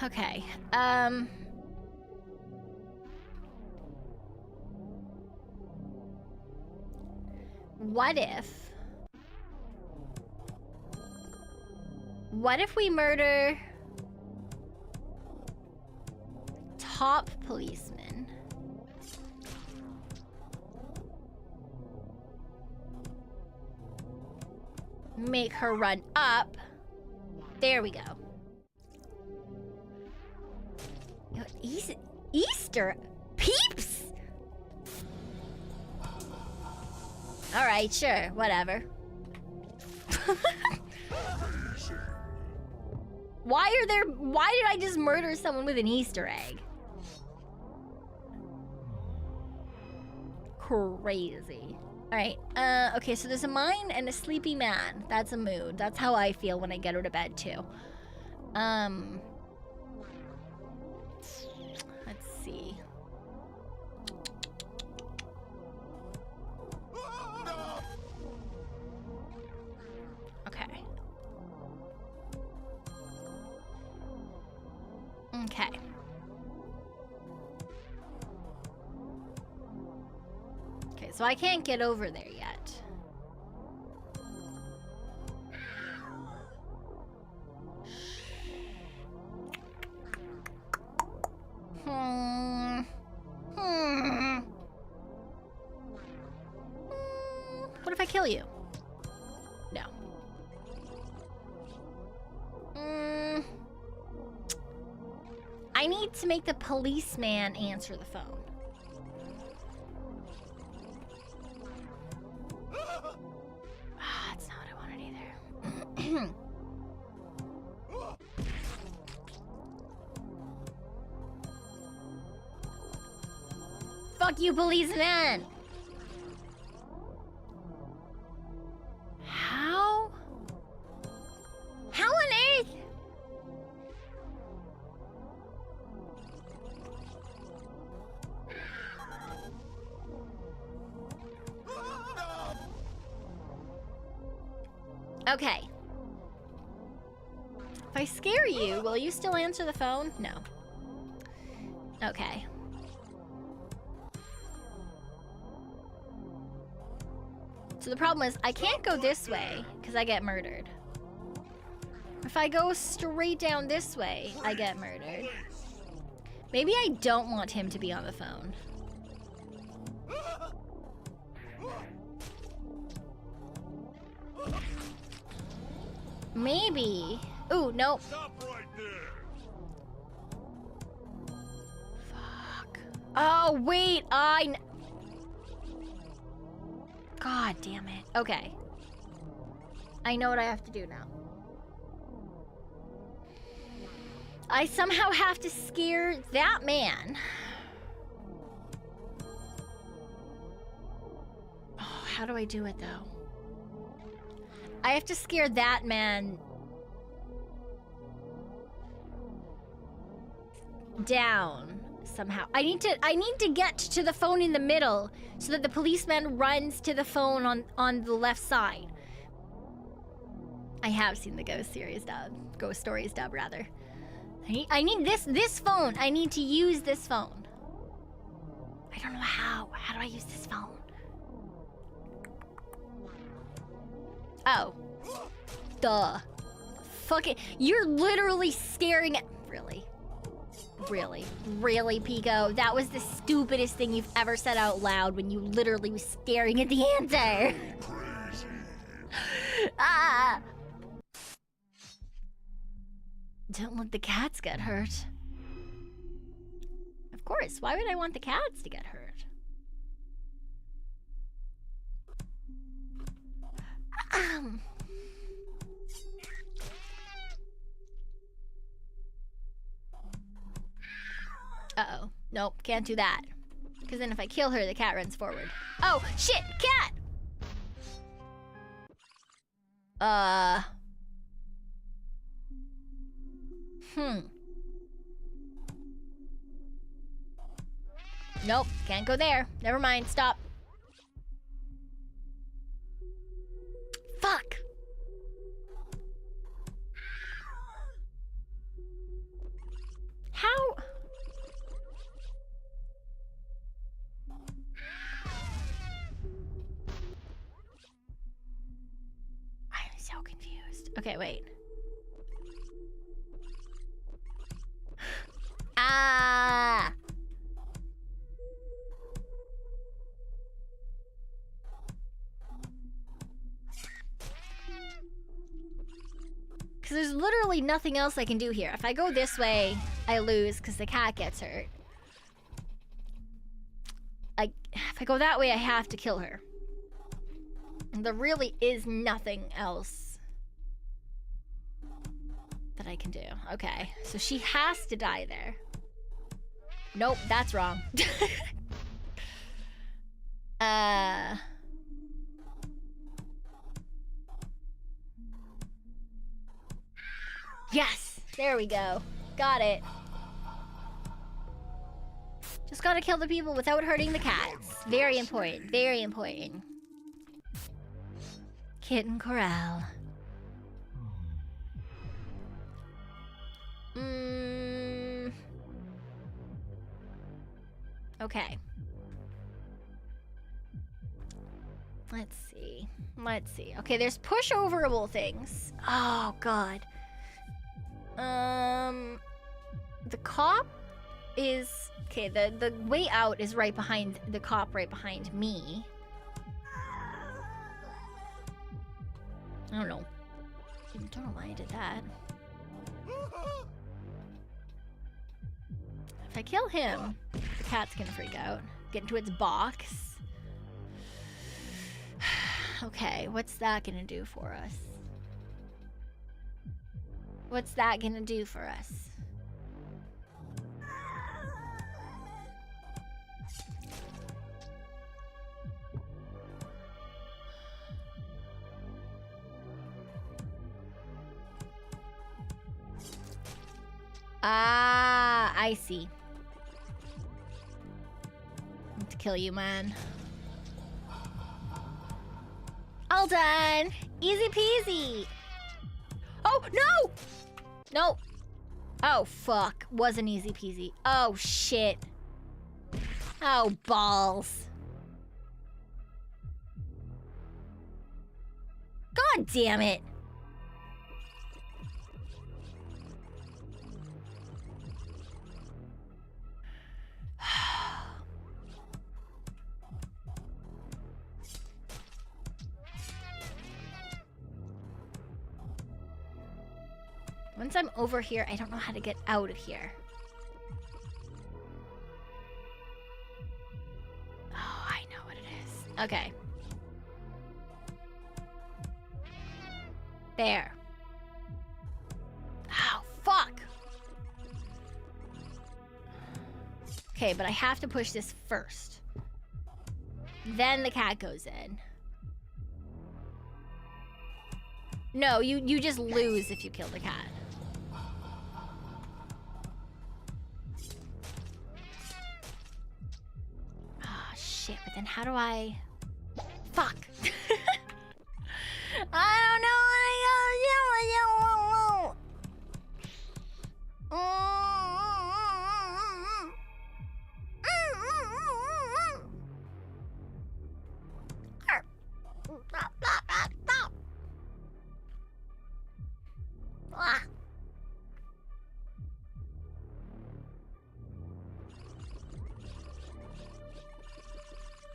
Okay, what if we murder top policeman? Make her run up. There we go. Easter peeps. All right, sure, whatever. Why did I just murder someone with an Easter egg? Crazy. All right. Okay, so there's a mine and a sleepy man. That's a mood. That's how I feel when I get her to bed too. Let's see. Okay. Okay. Okay, so I can't get over there yet. What if I kill you? No. I need to make the policeman answer the phone. That's not what I wanted either. Fuck you, policeman! How? How on earth? Okay. If I scare you, will you still answer the phone? No. Okay. So the problem is I can't go this way because I get murdered. If I go straight down this way, I get murdered. Maybe I don't want him to be on the phone. Maybe. Ooh, nope. Stop right there. Fuck. Oh, wait. God damn it. Okay. I know what I have to do now. I somehow have to scare that man. Oh, how do I do it, though? I have to scare that man down somehow. I need to get to the phone in the middle so that the policeman runs to the phone on the left side. I have seen the Ghost Stories dub rather. I need this phone. I need to use this phone. I don't know how. How do I use this phone? Oh. Duh. Fuck it. You're literally staring at... Really? Really? Really, Pekoe? That was the stupidest thing you've ever said out loud when you literally was staring at the answer. Ah! Don't let the cats get hurt. Of course, why would I want the cats to get hurt? Uh-oh. Nope, can't do that. Because then if I kill her, the cat runs forward. Oh, shit! Cat! Nope, can't go there. Never mind, stop. Fuck! How? I'm so confused. Okay, wait. Ah! Because there's literally nothing else I can do here. If I go this way, I lose because the cat gets hurt. If I go that way, I have to kill her. And there really is nothing else that I can do. Okay, so she has to die there. Nope, that's wrong. Yes! There we go. Got it. Just gotta kill the people without hurting the cats. Very important. Very important. Kitten corral. Okay. Let's see. Let's see. Okay, there's pushoverable things. Oh, God. The cop is... Okay, the way out is right behind the cop, right behind me. I don't know. I don't know why I did that. If I kill him, the cat's gonna freak out. Get into its box. Okay, what's that gonna do for us? What's that gonna do for us? Ah, I see. To kill you, man. All done. Easy peasy. Oh, no! No. Oh, fuck. Wasn't easy peasy. Oh, shit. Oh, balls. God damn it. Once I'm over here, I don't know how to get out of here. Oh, I know what it is. Okay. There. Oh, fuck! Okay, but I have to push this first. Then the cat goes in. No, you just lose if you kill the cat. Ah, shit, but then how do I... Fuck! I don't know what I gotta do.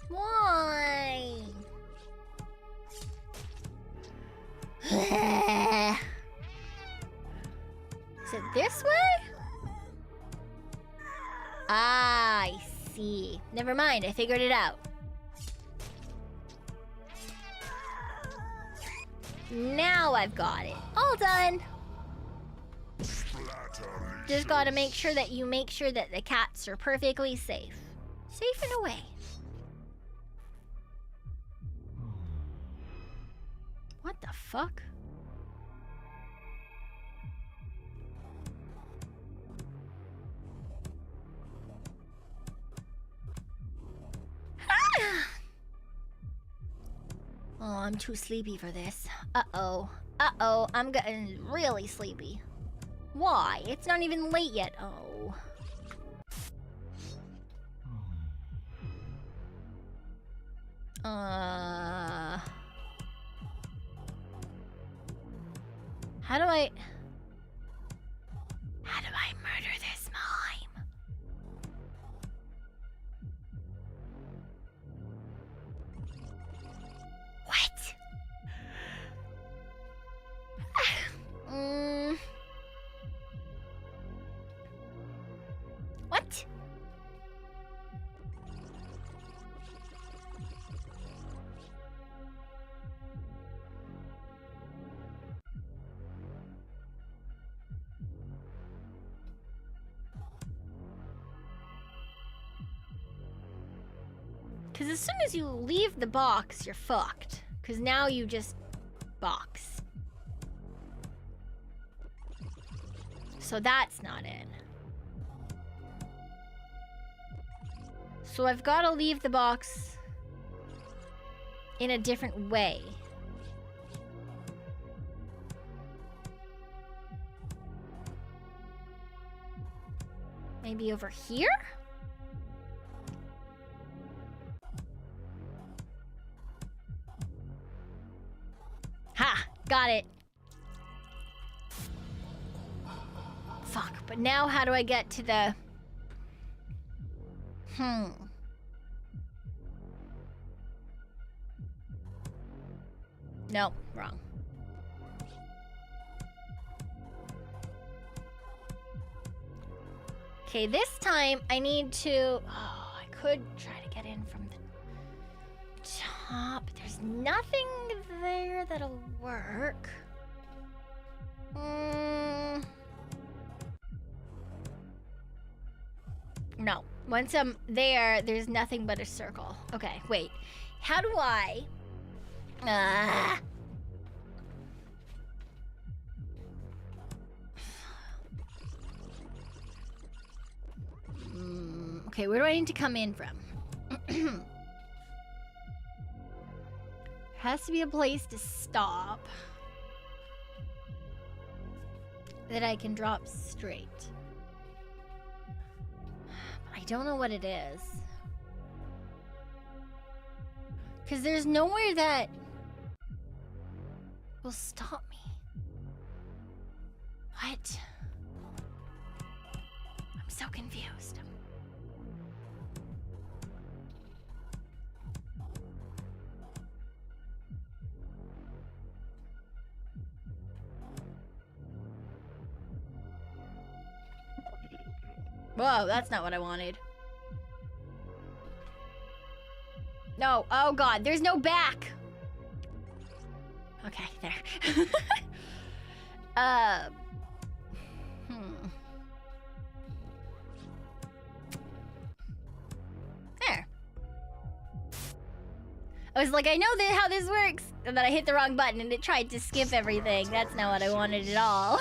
Why? Is it this way? Ah, I see. Never mind, I figured it out. Now I've got it. All done. Just gotta make sure that the cats are perfectly safe. Safe and away. What the fuck? Oh, I'm too sleepy for this. Uh-oh. Uh-oh, I'm getting really sleepy. Why? It's not even late yet. Oh. How do I murder this mime? What? What? Because as soon as you leave the box, you're fucked. Because now you just box. So that's not in. So I've got to leave the box in a different way. Maybe over here? Ha! Got it. Fuck, but now how do I get to the... No, wrong. Okay, this time I need to... Oh, I could try to get in from the top. There's nothing there that'll work. No. Once I'm there, there's nothing but a circle. Okay, wait. How do I... Okay, where do I need to come in from? Has to be a place to stop that I can drop straight. I don't know what it is. Because there's nowhere that will stop me. What? I'm so confused. Whoa, that's not what I wanted. No, oh god, there's no back. Okay, there. There. I was like, I know how this works, and then I hit the wrong button and it tried to skip everything. That's not what I wanted at all.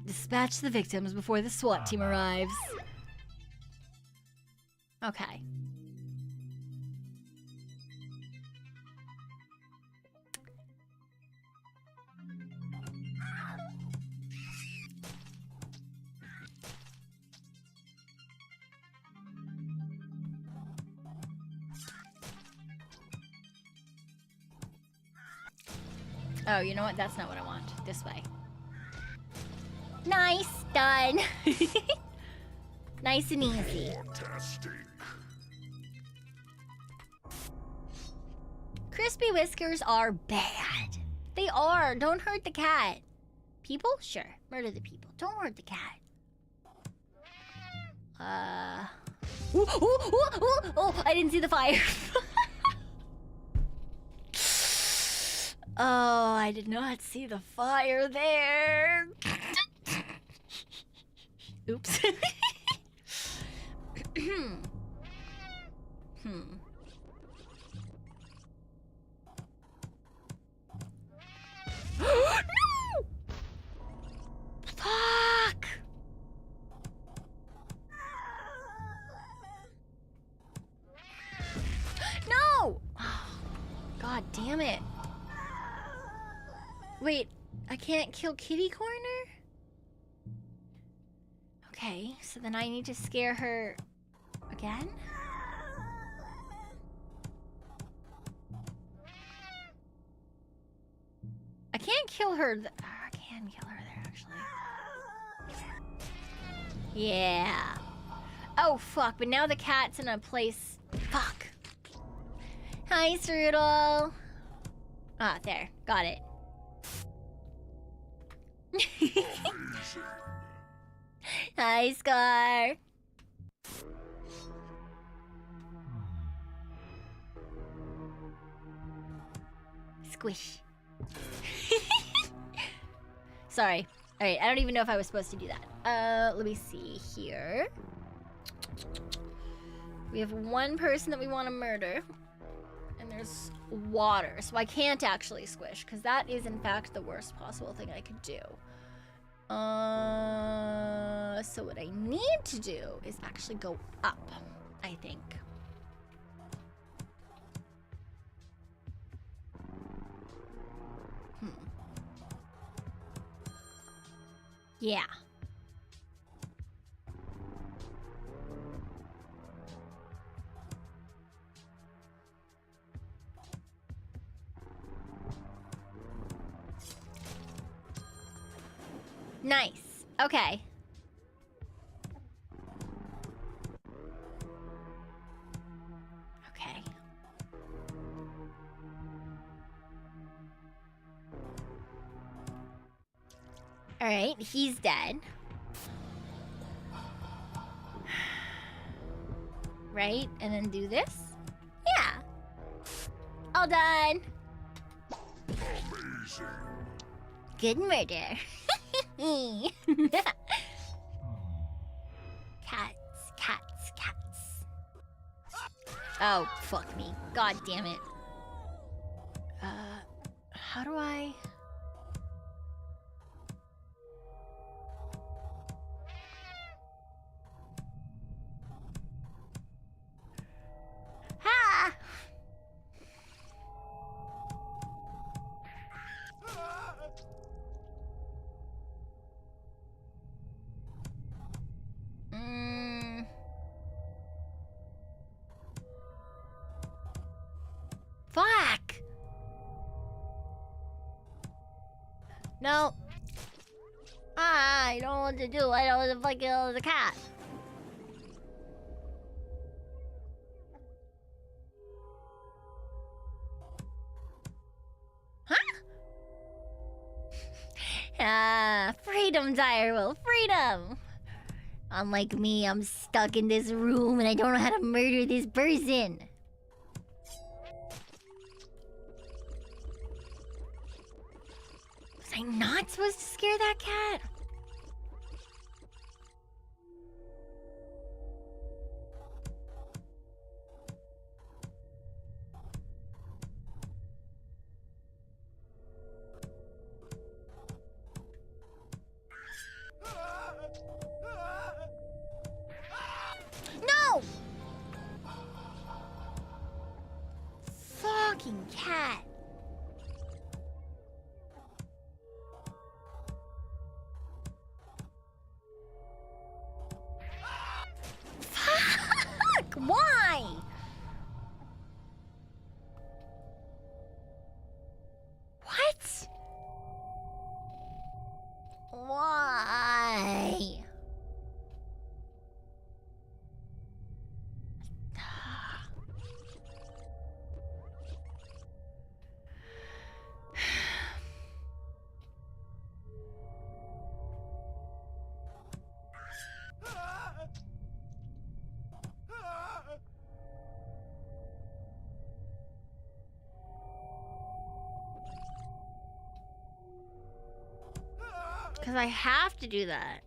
Dispatch the victims before the SWAT team arrives. Okay. Oh, you know what? That's not what I want. This way. Nice, done. Nice and easy. Fantastic. Crispy whiskers are bad. They are. Don't hurt the cat. People? Sure. Murder the people. Don't hurt the cat. Ooh, ooh, ooh, ooh. Oh, I didn't see the fire. Oh, I did not see the fire there. Oops. No! Fuck! No! Oh, God damn it. Wait, I can't kill Kitty Corner? Okay, so then I need to scare her again? I can't kill her. I can kill her there, actually. Yeah. Oh, fuck, but now the cat's in a place. Fuck. Hi, Strudel. Ah, there. Got it. Hi, Scar. Squish. Sorry. Alright, I don't even know if I was supposed to do that. Let me see here. We have one person that we want to murder. And there's water. So I can't actually squish, because that is, in fact, the worst possible thing I could do. So what I need to do is actually go up, I think. Yeah. Nice. Okay. Okay. All right, he's dead. Right, and then do this? Yeah. All done. Amazing. Good murder. Cats, cats, cats. Oh, fuck me. God damn it. How do I... Ha! No. I don't know what to do. I don't know what the fuck is a cat. Huh? Freedom, direwolf, freedom! Unlike me, I'm stuck in this room and I don't know how to murder this person. Was I not supposed to scare that cat? No! Fucking cat. Fuck! Why? What? Why? Because I have to do that.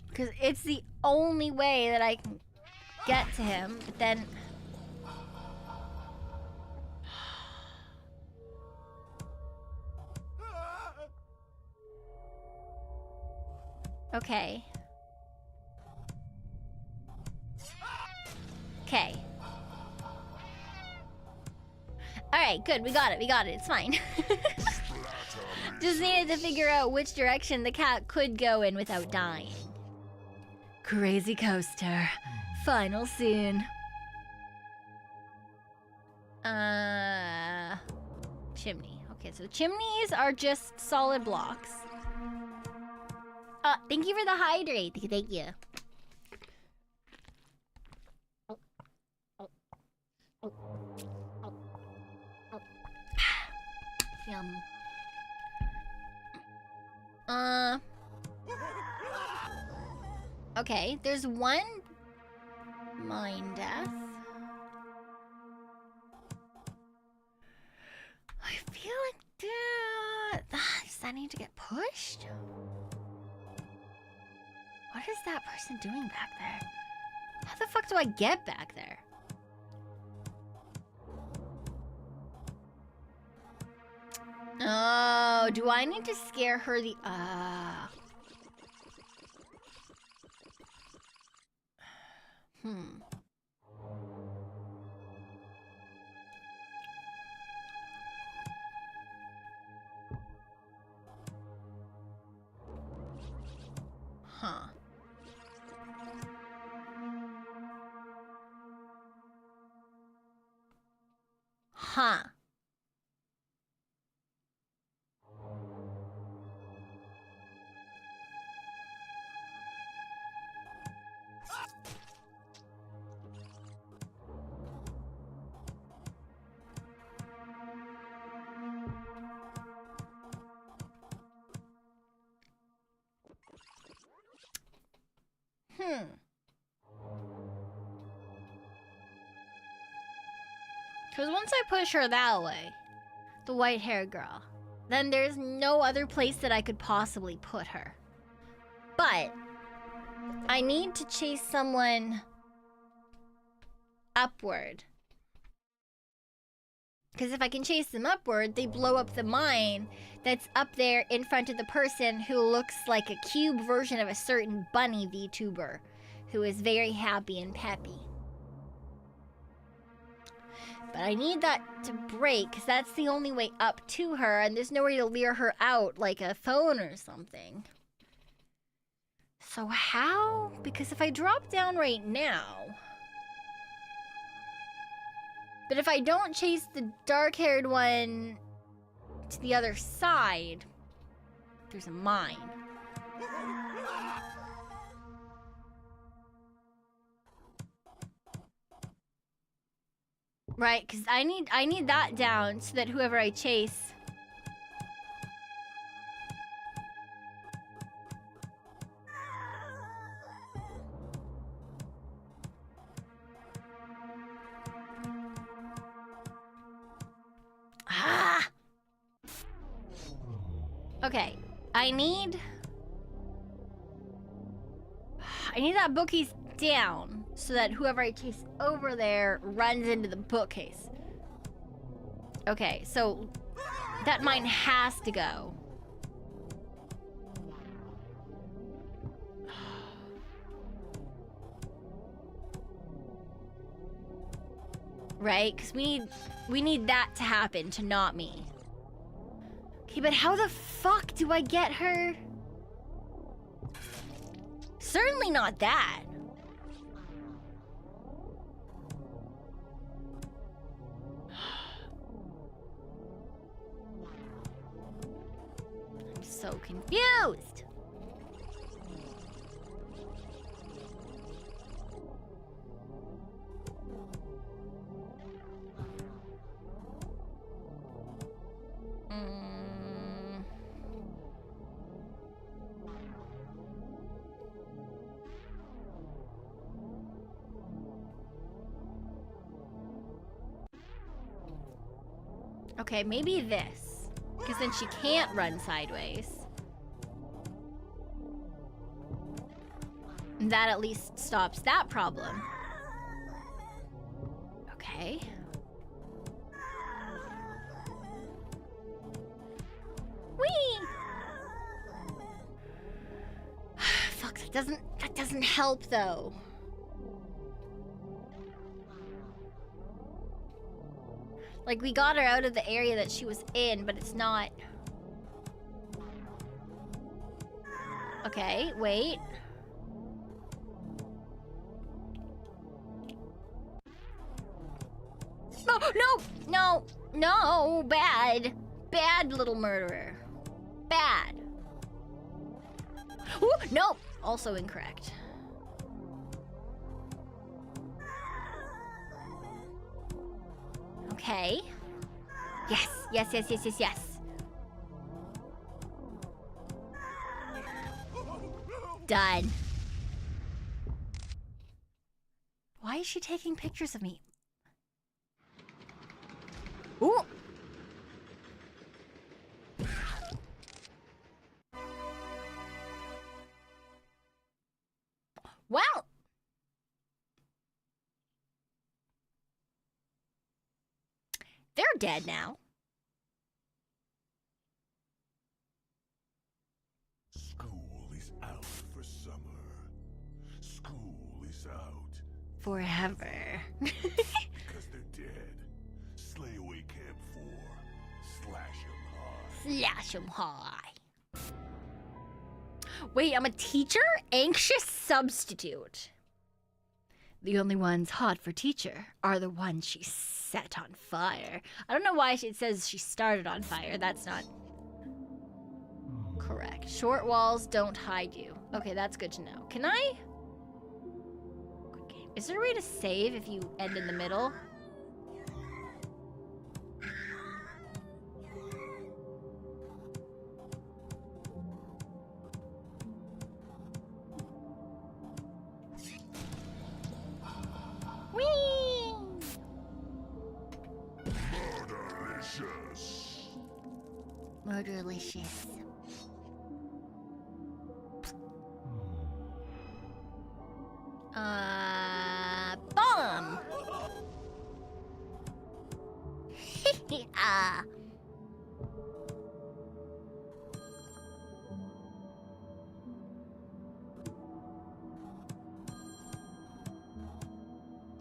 Because it's the only way that I can get to him, but then... Okay. Okay. Alright, good. We got it. We got it. It's fine. Just needed to figure out which direction the cat could go in without dying. Crazy coaster. Final soon. Chimney. Okay, so chimneys are just solid blocks. Thank you for the hydrate. Thank you. Yum. Okay, there's one mine death. I feel like does that need to get pushed? What is that person doing back there? How the fuck do I get back there? Oh, do I need to scare her the... Huh. Huh. Because once I push her that way, the white-haired girl, then there's no other place that I could possibly put her. But I need to chase someone upward. Because if I can chase them upward, they blow up the mine that's up there in front of the person who looks like a cube version of a certain bunny VTuber who is very happy and peppy. But I need that to break, because that's the only way up to her, and there's no way to lure her out, like a phone or something. So how? Because if I drop down right now... But if I don't chase the dark-haired one to the other side, there's a mine. Right, because I need that down so that whoever I chase. Ah! Okay, I need that bookcase down so that whoever I chase over there runs into the bookcase. Okay, so that mine has to go. Right? Because we need that to happen to not me. Okay, but how the fuck do I get her? Certainly not that. I'm so confused. Okay, maybe this. Because then she can't run sideways. And that at least stops that problem. Okay. Whee! Fuck, that doesn't help though. Like, we got her out of the area that she was in, but it's not... Okay, wait. No, no, no, no, bad. Bad little murderer. Bad. Ooh, no, also incorrect. Okay. Yes, yes, yes, yes, yes, yes. Done. Why is she taking pictures of me? Ooh. Well. They're dead now. School is out for summer. School is out. Forever. Because they're dead. Slayaway Camp 4. Slash 'em high. Slash 'em high. Wait, I'm a teacher? Anxious substitute. The only ones hot for teacher are the ones she set on fire. I don't know why it says she started on fire. That's not correct. Short walls don't hide you. Okay, that's good to know. Can I? Quick game. Is there a way to save if you end in the middle? Whee! Murderlicious. Bomb!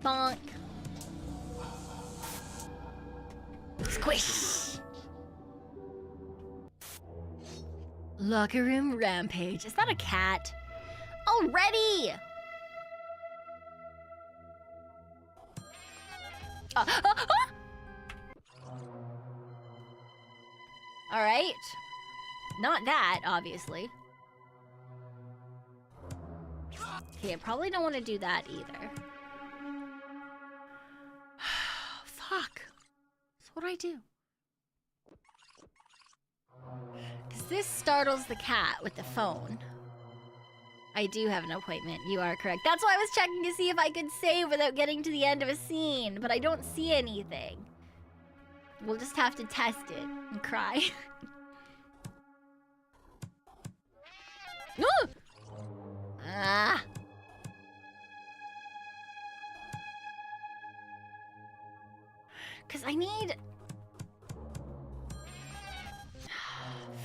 Bonk. Squish. Locker room rampage. Is that a cat? Already! Alright. Not that, obviously. Okay, I probably don't want to do that either. Fuck. So what do I do? Because this startles the cat with the phone. I do have an appointment. You are correct. That's why I was checking to see if I could save without getting to the end of a scene, but I don't see anything. We'll just have to test it and cry. Ooh! Ah! Because I need...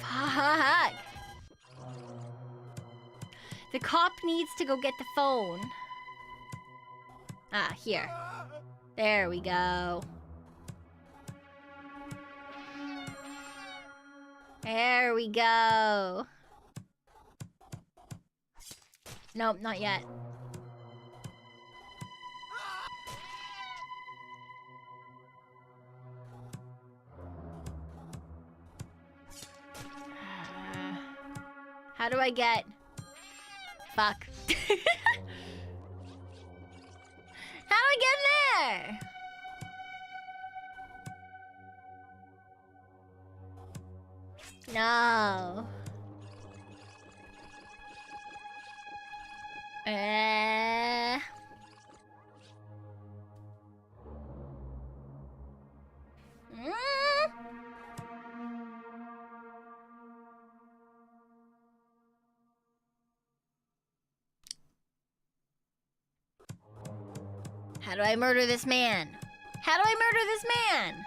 Fuck! The cop needs to go get the phone. Ah, here. There we go. There we go. Nope, not yet. How do I get... Fuck. How do I get in there? No. How do I murder this man? How do I murder this man?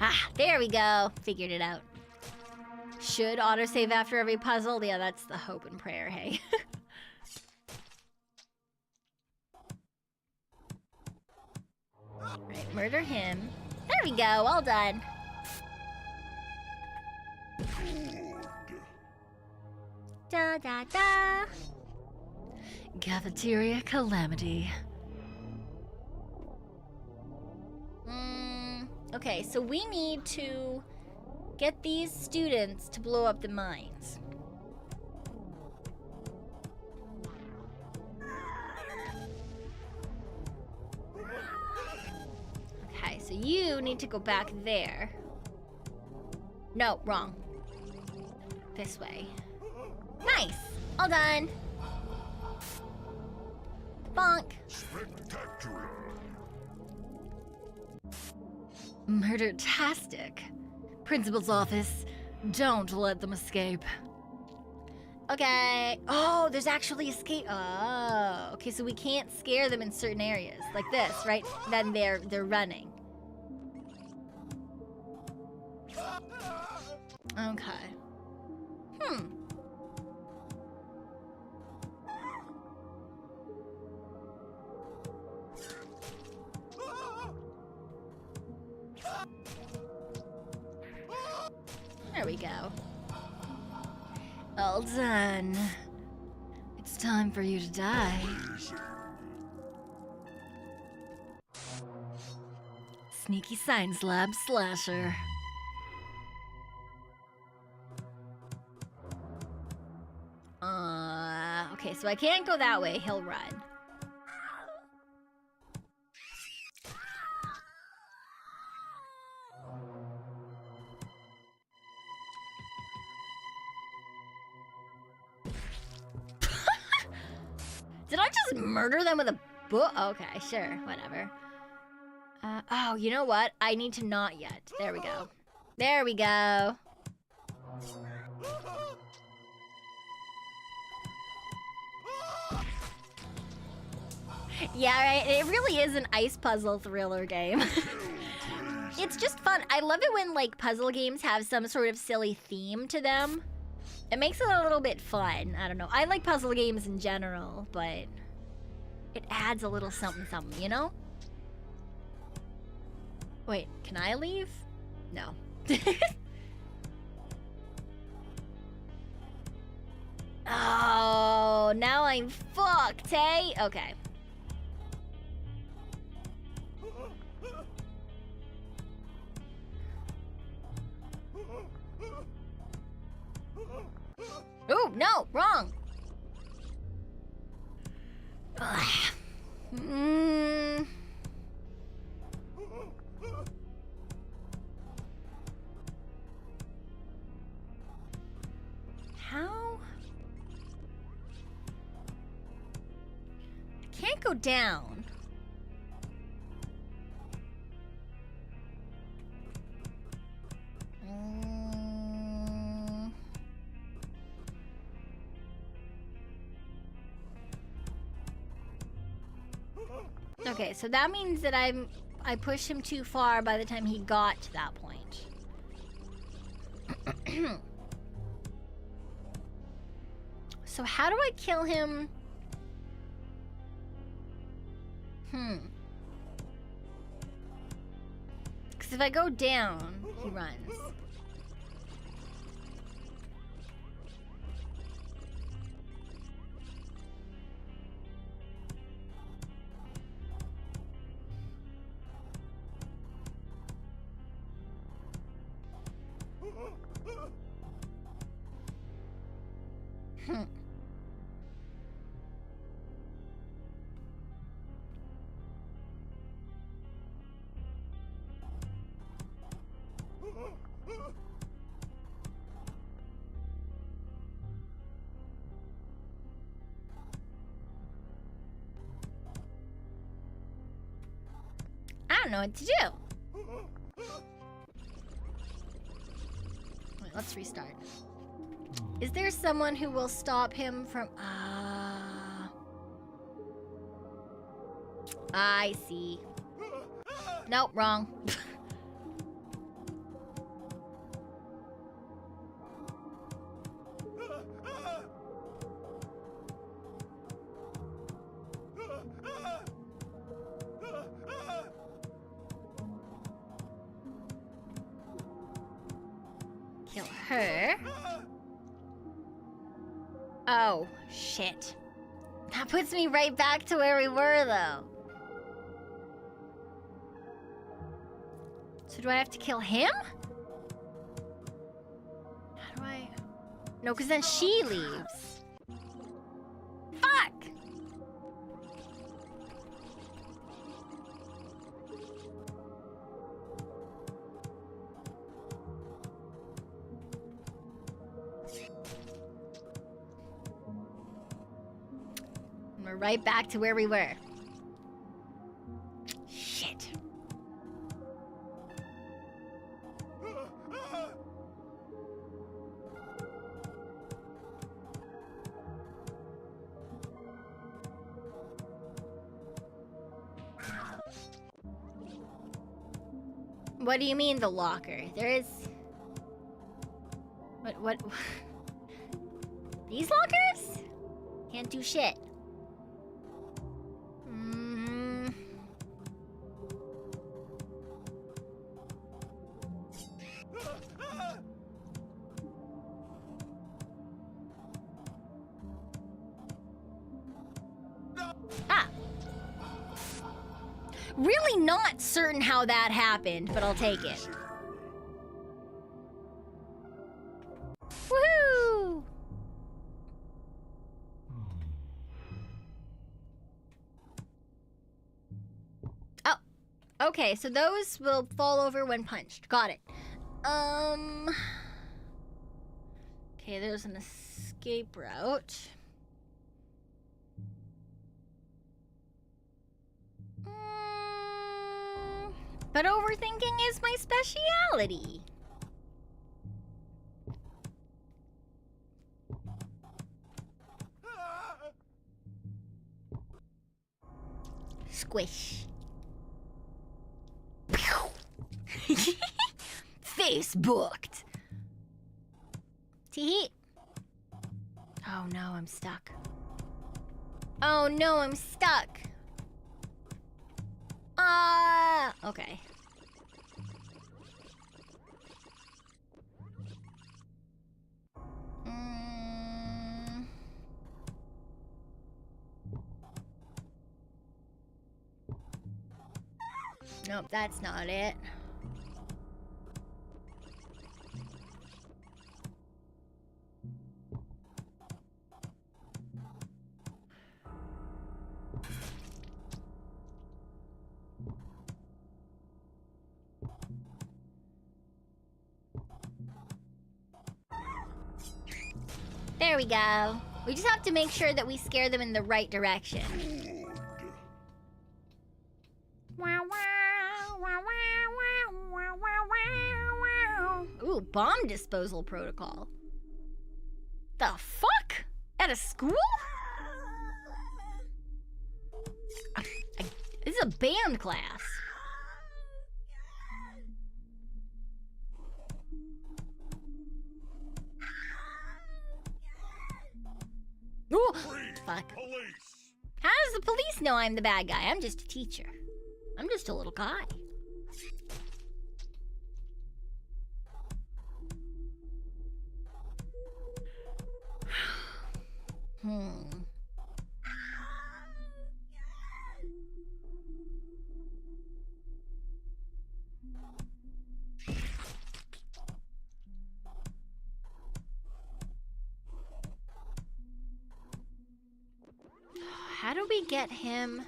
Ah, there we go. Figured it out. Should autosave after every puzzle? Yeah, that's the hope and prayer, hey. Right, murder him. There we go, all done. Da da da. Cafeteria calamity. Okay, so we need to get these students to blow up the mines. Okay, so you need to go back there. No, wrong. This way. Nice! All done! Bonk! Spectacular. Murder-tastic. Principal's office. Don't let them escape. Okay. Oh, there's actually escape. Oh, okay. So we can't scare them in certain areas, like this, right? Then they're running. Okay. There we go. All done. It's time for you to die. Sneaky Science Lab Slasher. Okay, so I can't go that way. He'll run. Did I just murder them with a book? Okay, sure, whatever. Oh, you know what? I need to not yet. There we go. There we go. Yeah, right. It really is an ice puzzle thriller game. It's just fun. I love it when, like, puzzle games have some sort of silly theme to them. It makes it a little bit fun. I don't know. I like puzzle games in general, but it adds a little something something, you know? Wait, can I leave? No. Oh, now I'm fucked, hey? Okay. Oh, no, wrong. Ugh. How? I can't go down. Okay, so that means that I pushed him too far by the time he got to that point. So how do I kill him? Because if I go down, he runs. I don't know what to do. Wait, let's restart. Is there someone who will stop him from... I see. Nope, wrong. Kill her. Oh, shit. That puts me right back to where we were, though. So do I have to kill him? How do I... No, because then she leaves. Fuck! And we're right back to where we were. Shit. What do you mean, the locker? There is... What? These lockers? Can't do shit. Really not certain how that happened, but I'll take it. Woohoo! Oh, okay, so those will fall over when punched. Got it. Okay, there's an escape route. But overthinking is my speciality. Squish. Facebooked. Tee. Oh no, I'm stuck. Oh no, I'm stuck. Okay. Nope, that's not it. There we go. We just have to make sure that we scare them in the right direction. Ooh, bomb disposal protocol. The fuck? At a school? This is a band class. Ooh, fuck. How does the police know I'm the bad guy? I'm just a teacher. I'm just a little guy. How do we get him?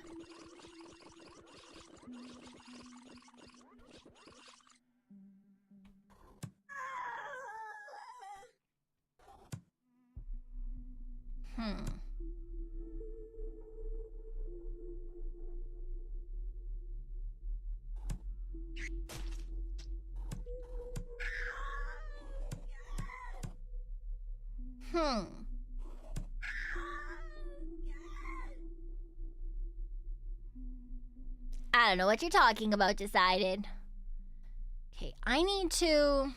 I don't know what you're talking about, decided. Okay, I need to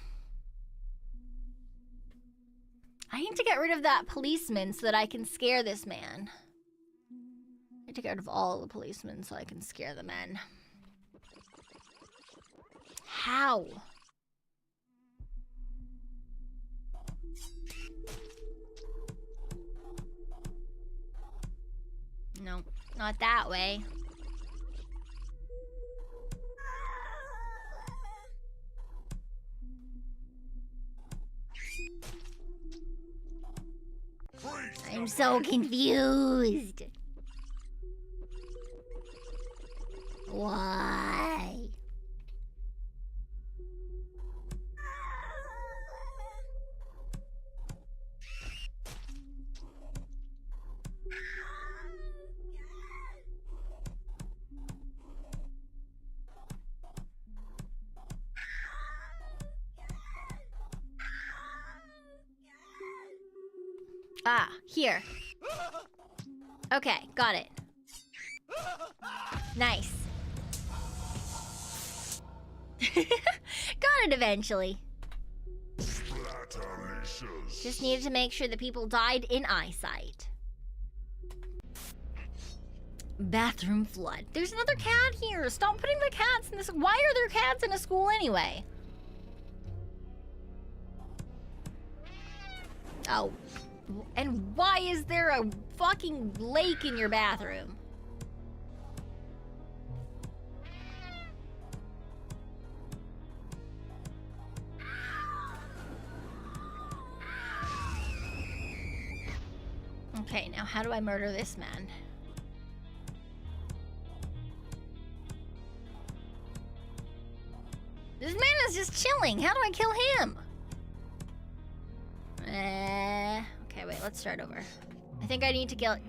get rid of that policeman so that I can scare this man. I need to get rid of all the policemen so I can scare the men. How? No, not that way. I'm so confused. Why? Ah, here. Okay, got it. Nice. Got it eventually. Just needed to make sure that people died in eyesight. Bathroom flood. There's another cat here. Stop putting the cats in this. Why are there cats in a school anyway? Oh. And why is there a fucking lake in your bathroom? Okay, now how do I murder this man? This man is just chilling. How do I kill him? Okay, wait, let's start over. I think I need to get...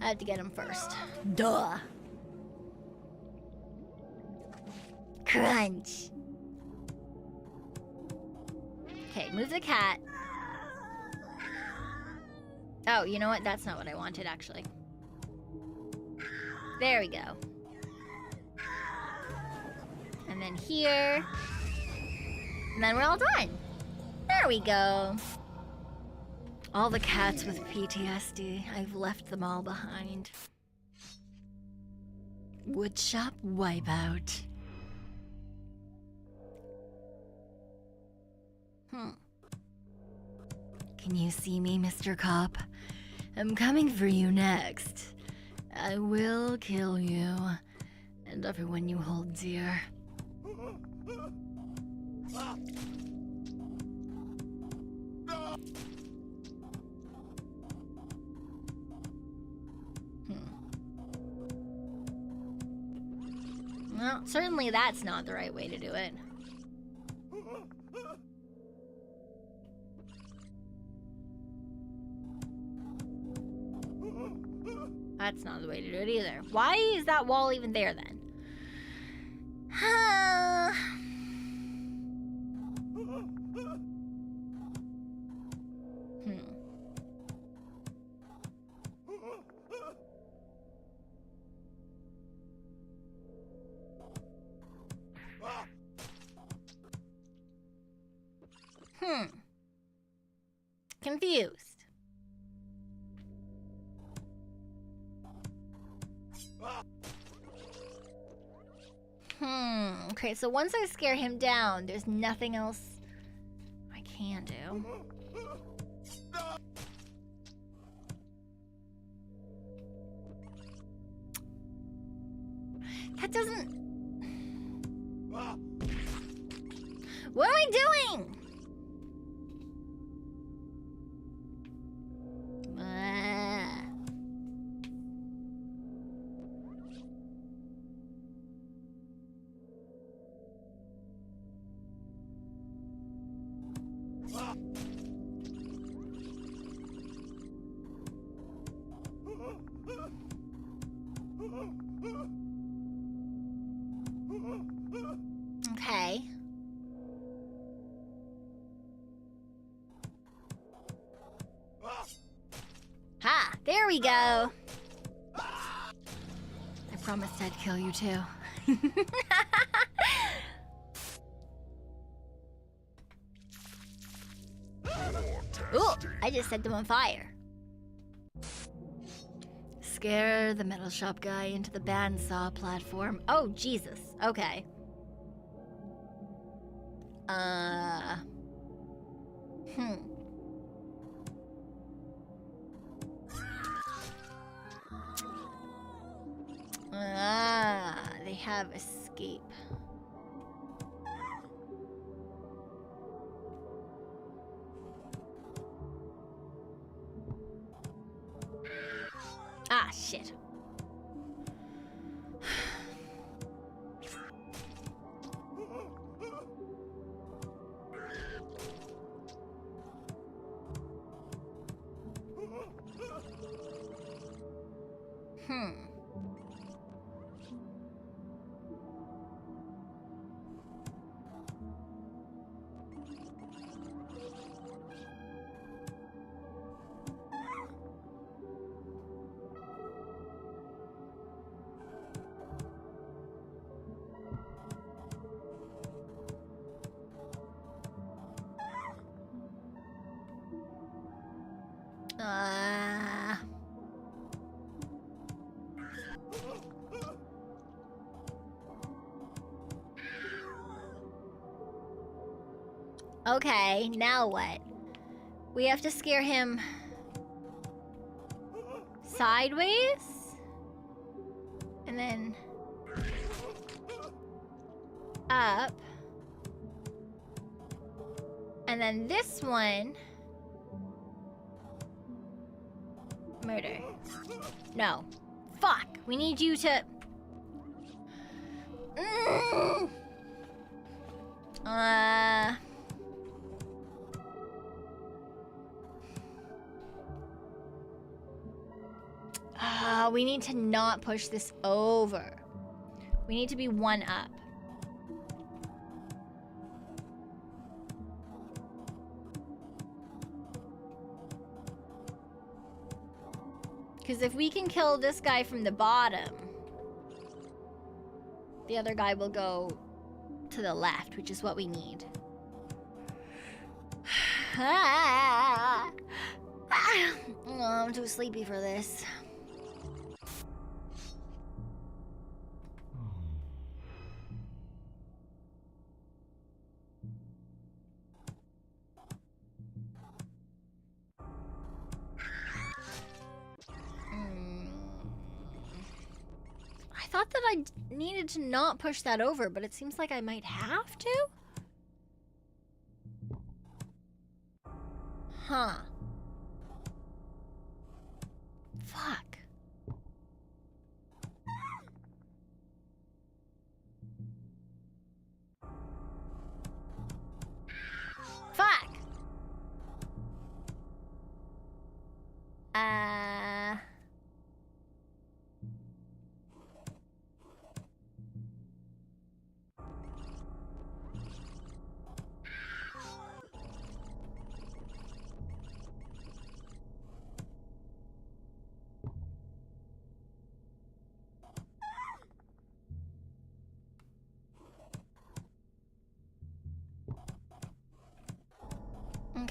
I have to get him first. Duh. Crunch. Okay, move the cat. Oh, you know what? That's not what I wanted, actually. There we go. And then here. And then we're all done. There we go. All the cats with PTSD, I've left them all behind. Woodshop wipeout. Can you see me, Mr. Cop? I'm coming for you next. I will kill you and everyone you hold dear. Well, certainly that's not the right way to do it. That's not the way to do it either. Why is that wall even there then? Confused. Okay, so once I scare him down, there's nothing else I can do. That doesn't... What am I doing? Okay. Ha! There we go! I promised I'd kill you too. Ooh! I just set them on fire. Scare the metal shop guy into the bandsaw platform. Oh, Jesus. Okay. They have escape. Ah, shit. Okay, now what? We have to scare him sideways? And then up. And then this one. Murder. No. Fuck. We need you to... we need to not push this over. We need to be one up. Because if we can kill this guy from the bottom, the other guy will go to the left, which is what we need. Oh, I'm too sleepy for this. I thought that I needed to not push that over, but it seems like I might have to? Huh. Fuck. Fuck!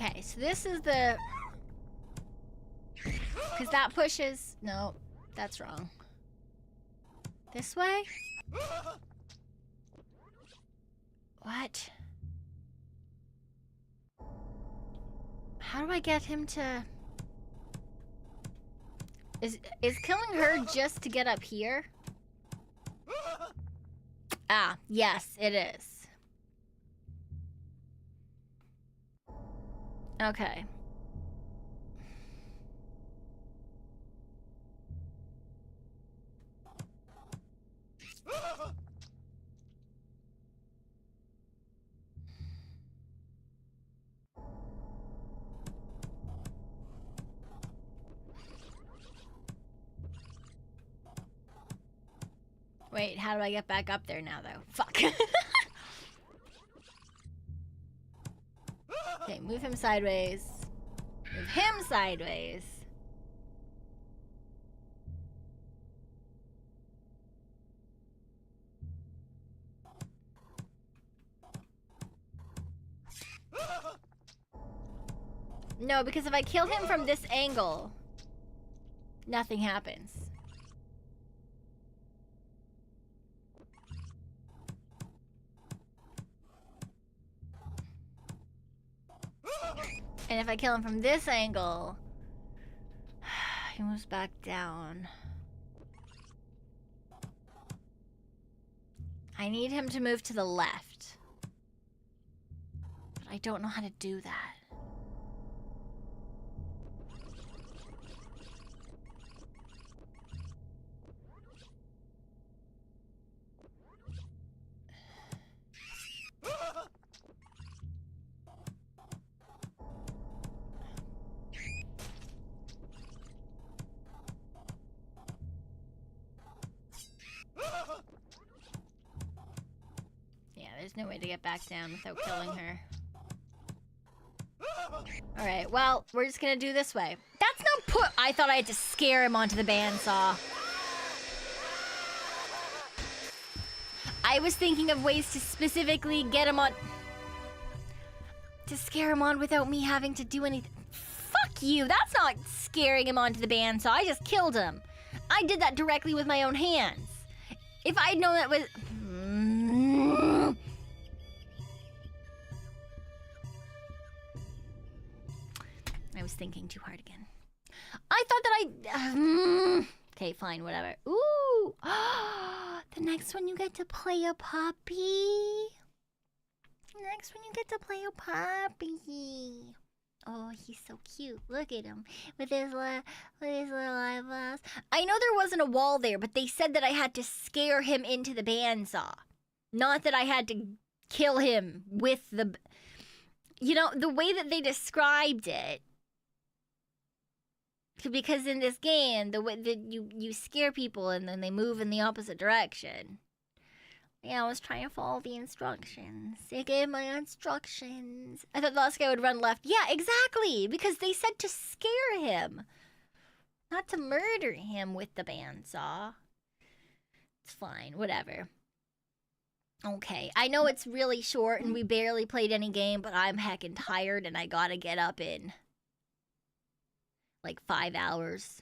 Okay, so this is the... Because that pushes... No, that's wrong. This way? What? How do I get him to... Is killing her just to get up here? Ah, yes, it is. Okay. Wait, how do I get back up there now, though? Fuck. Okay, move him sideways. Move him sideways. No, because if I kill him from this angle, nothing happens. And if I kill him from this angle, he moves back down. I need him to move to the left. But I don't know how to do that. There's no way to get back down without killing her. Alright, well, we're just gonna do this way. That's no I thought I had to scare him onto the bandsaw. I was thinking of ways to specifically get him on... to scare him on without me having to do anything. Fuck you! That's not scaring him onto the bandsaw. I just killed him. I did that directly with my own hands. If I'd known that was... I was thinking too hard again. I thought that I... Okay, fine, whatever. Ooh! The next one you get to play a puppy. Next one you get to play a puppy. Oh, he's so cute. Look at him. With his little eyeballs. I know there wasn't a wall there, but they said that I had to scare him into the bandsaw. Not that I had to kill him with the... You know, the way that they described it... Because in this game, the way that you scare people and then they move in the opposite direction. Yeah, I was trying to follow the instructions. They gave my instructions. I thought the last guy would run left. Yeah, exactly. Because they said to scare him. Not to murder him with the bandsaw. It's fine, whatever. Okay, I know it's really short and we barely played any game, but I'm heckin' tired and I gotta get up in... like 5 hours.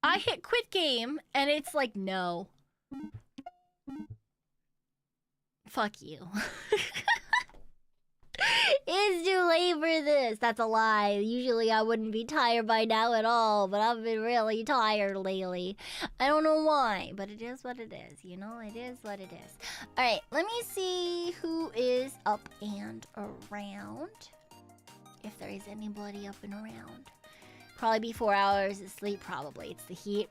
I hit quit game and it's like no. Fuck you. It's too late for this. That's a lie. Usually I wouldn't be tired by now at all, but I've been really tired lately. I don't know why, but it is what it is. You know, it is what it is. Alright, let me see who is up and around. If there is anybody up and around. Probably be 4 hours of sleep, probably. It's the heat.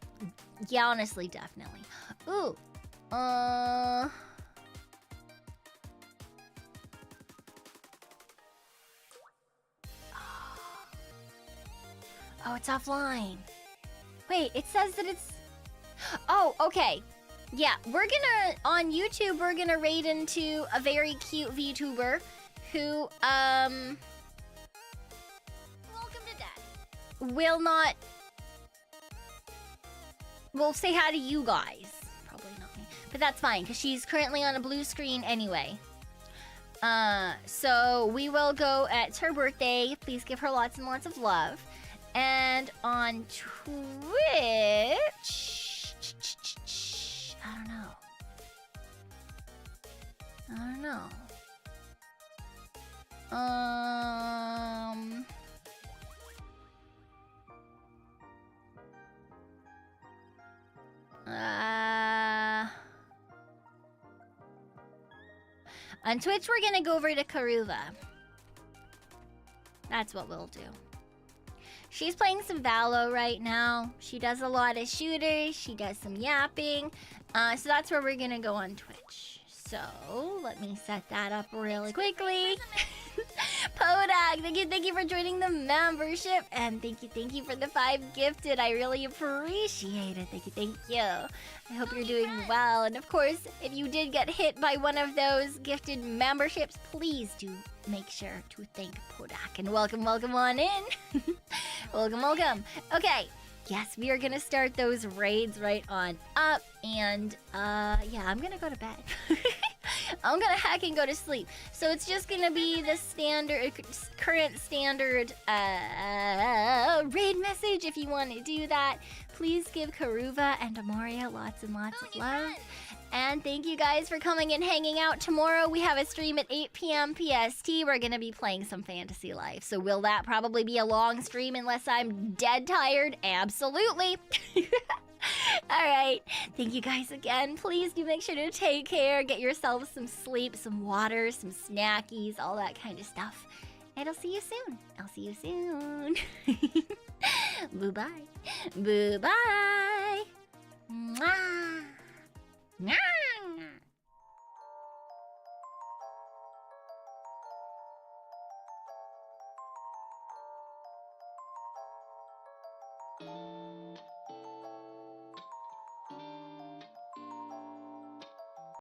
Yeah, honestly, definitely. Ooh. Oh, it's offline. Wait, it says that it's... Oh, okay. Yeah, we're gonna... On YouTube, we're gonna raid into a very cute VTuber who, will not... We'll say hi to you guys. Probably not me. But that's fine, because she's currently on a blue screen anyway. So we will go. It's her birthday. Please give her lots and lots of love. And on Twitch, I don't know. On Twitch, we're gonna go over to Karuva. That's what we'll do. She's playing some Valo right now. She does a lot of shooters. She does some yapping. So that's where we're gonna go on Twitch. So let me set that up really quickly. Podak, thank you for joining the membership, and thank you for the 5 gifted. I really appreciate it. Thank you. I hope you're doing well. And of course, if you did get hit by one of those gifted memberships, please do make sure to thank Podak and welcome on in. welcome. Okay. Yes, we are gonna start those raids right on up, and yeah, I'm gonna go to bed. I'm gonna hack and go to sleep. So it's just gonna be the current standard raid message. If you want to do that, please give Karuva and Amoria lots and lots of love. And thank you guys for coming and hanging out. Tomorrow we have a stream at 8 p.m. PST. We're going to be playing some Fantasy Life. So will that probably be a long stream unless I'm dead tired? Absolutely. All right. Thank you guys again. Please do make sure to take care. Get yourselves some sleep, some water, some snackies, all that kind of stuff. And I'll see you soon. Bye-bye. Bye-bye. Mwah. Mwah.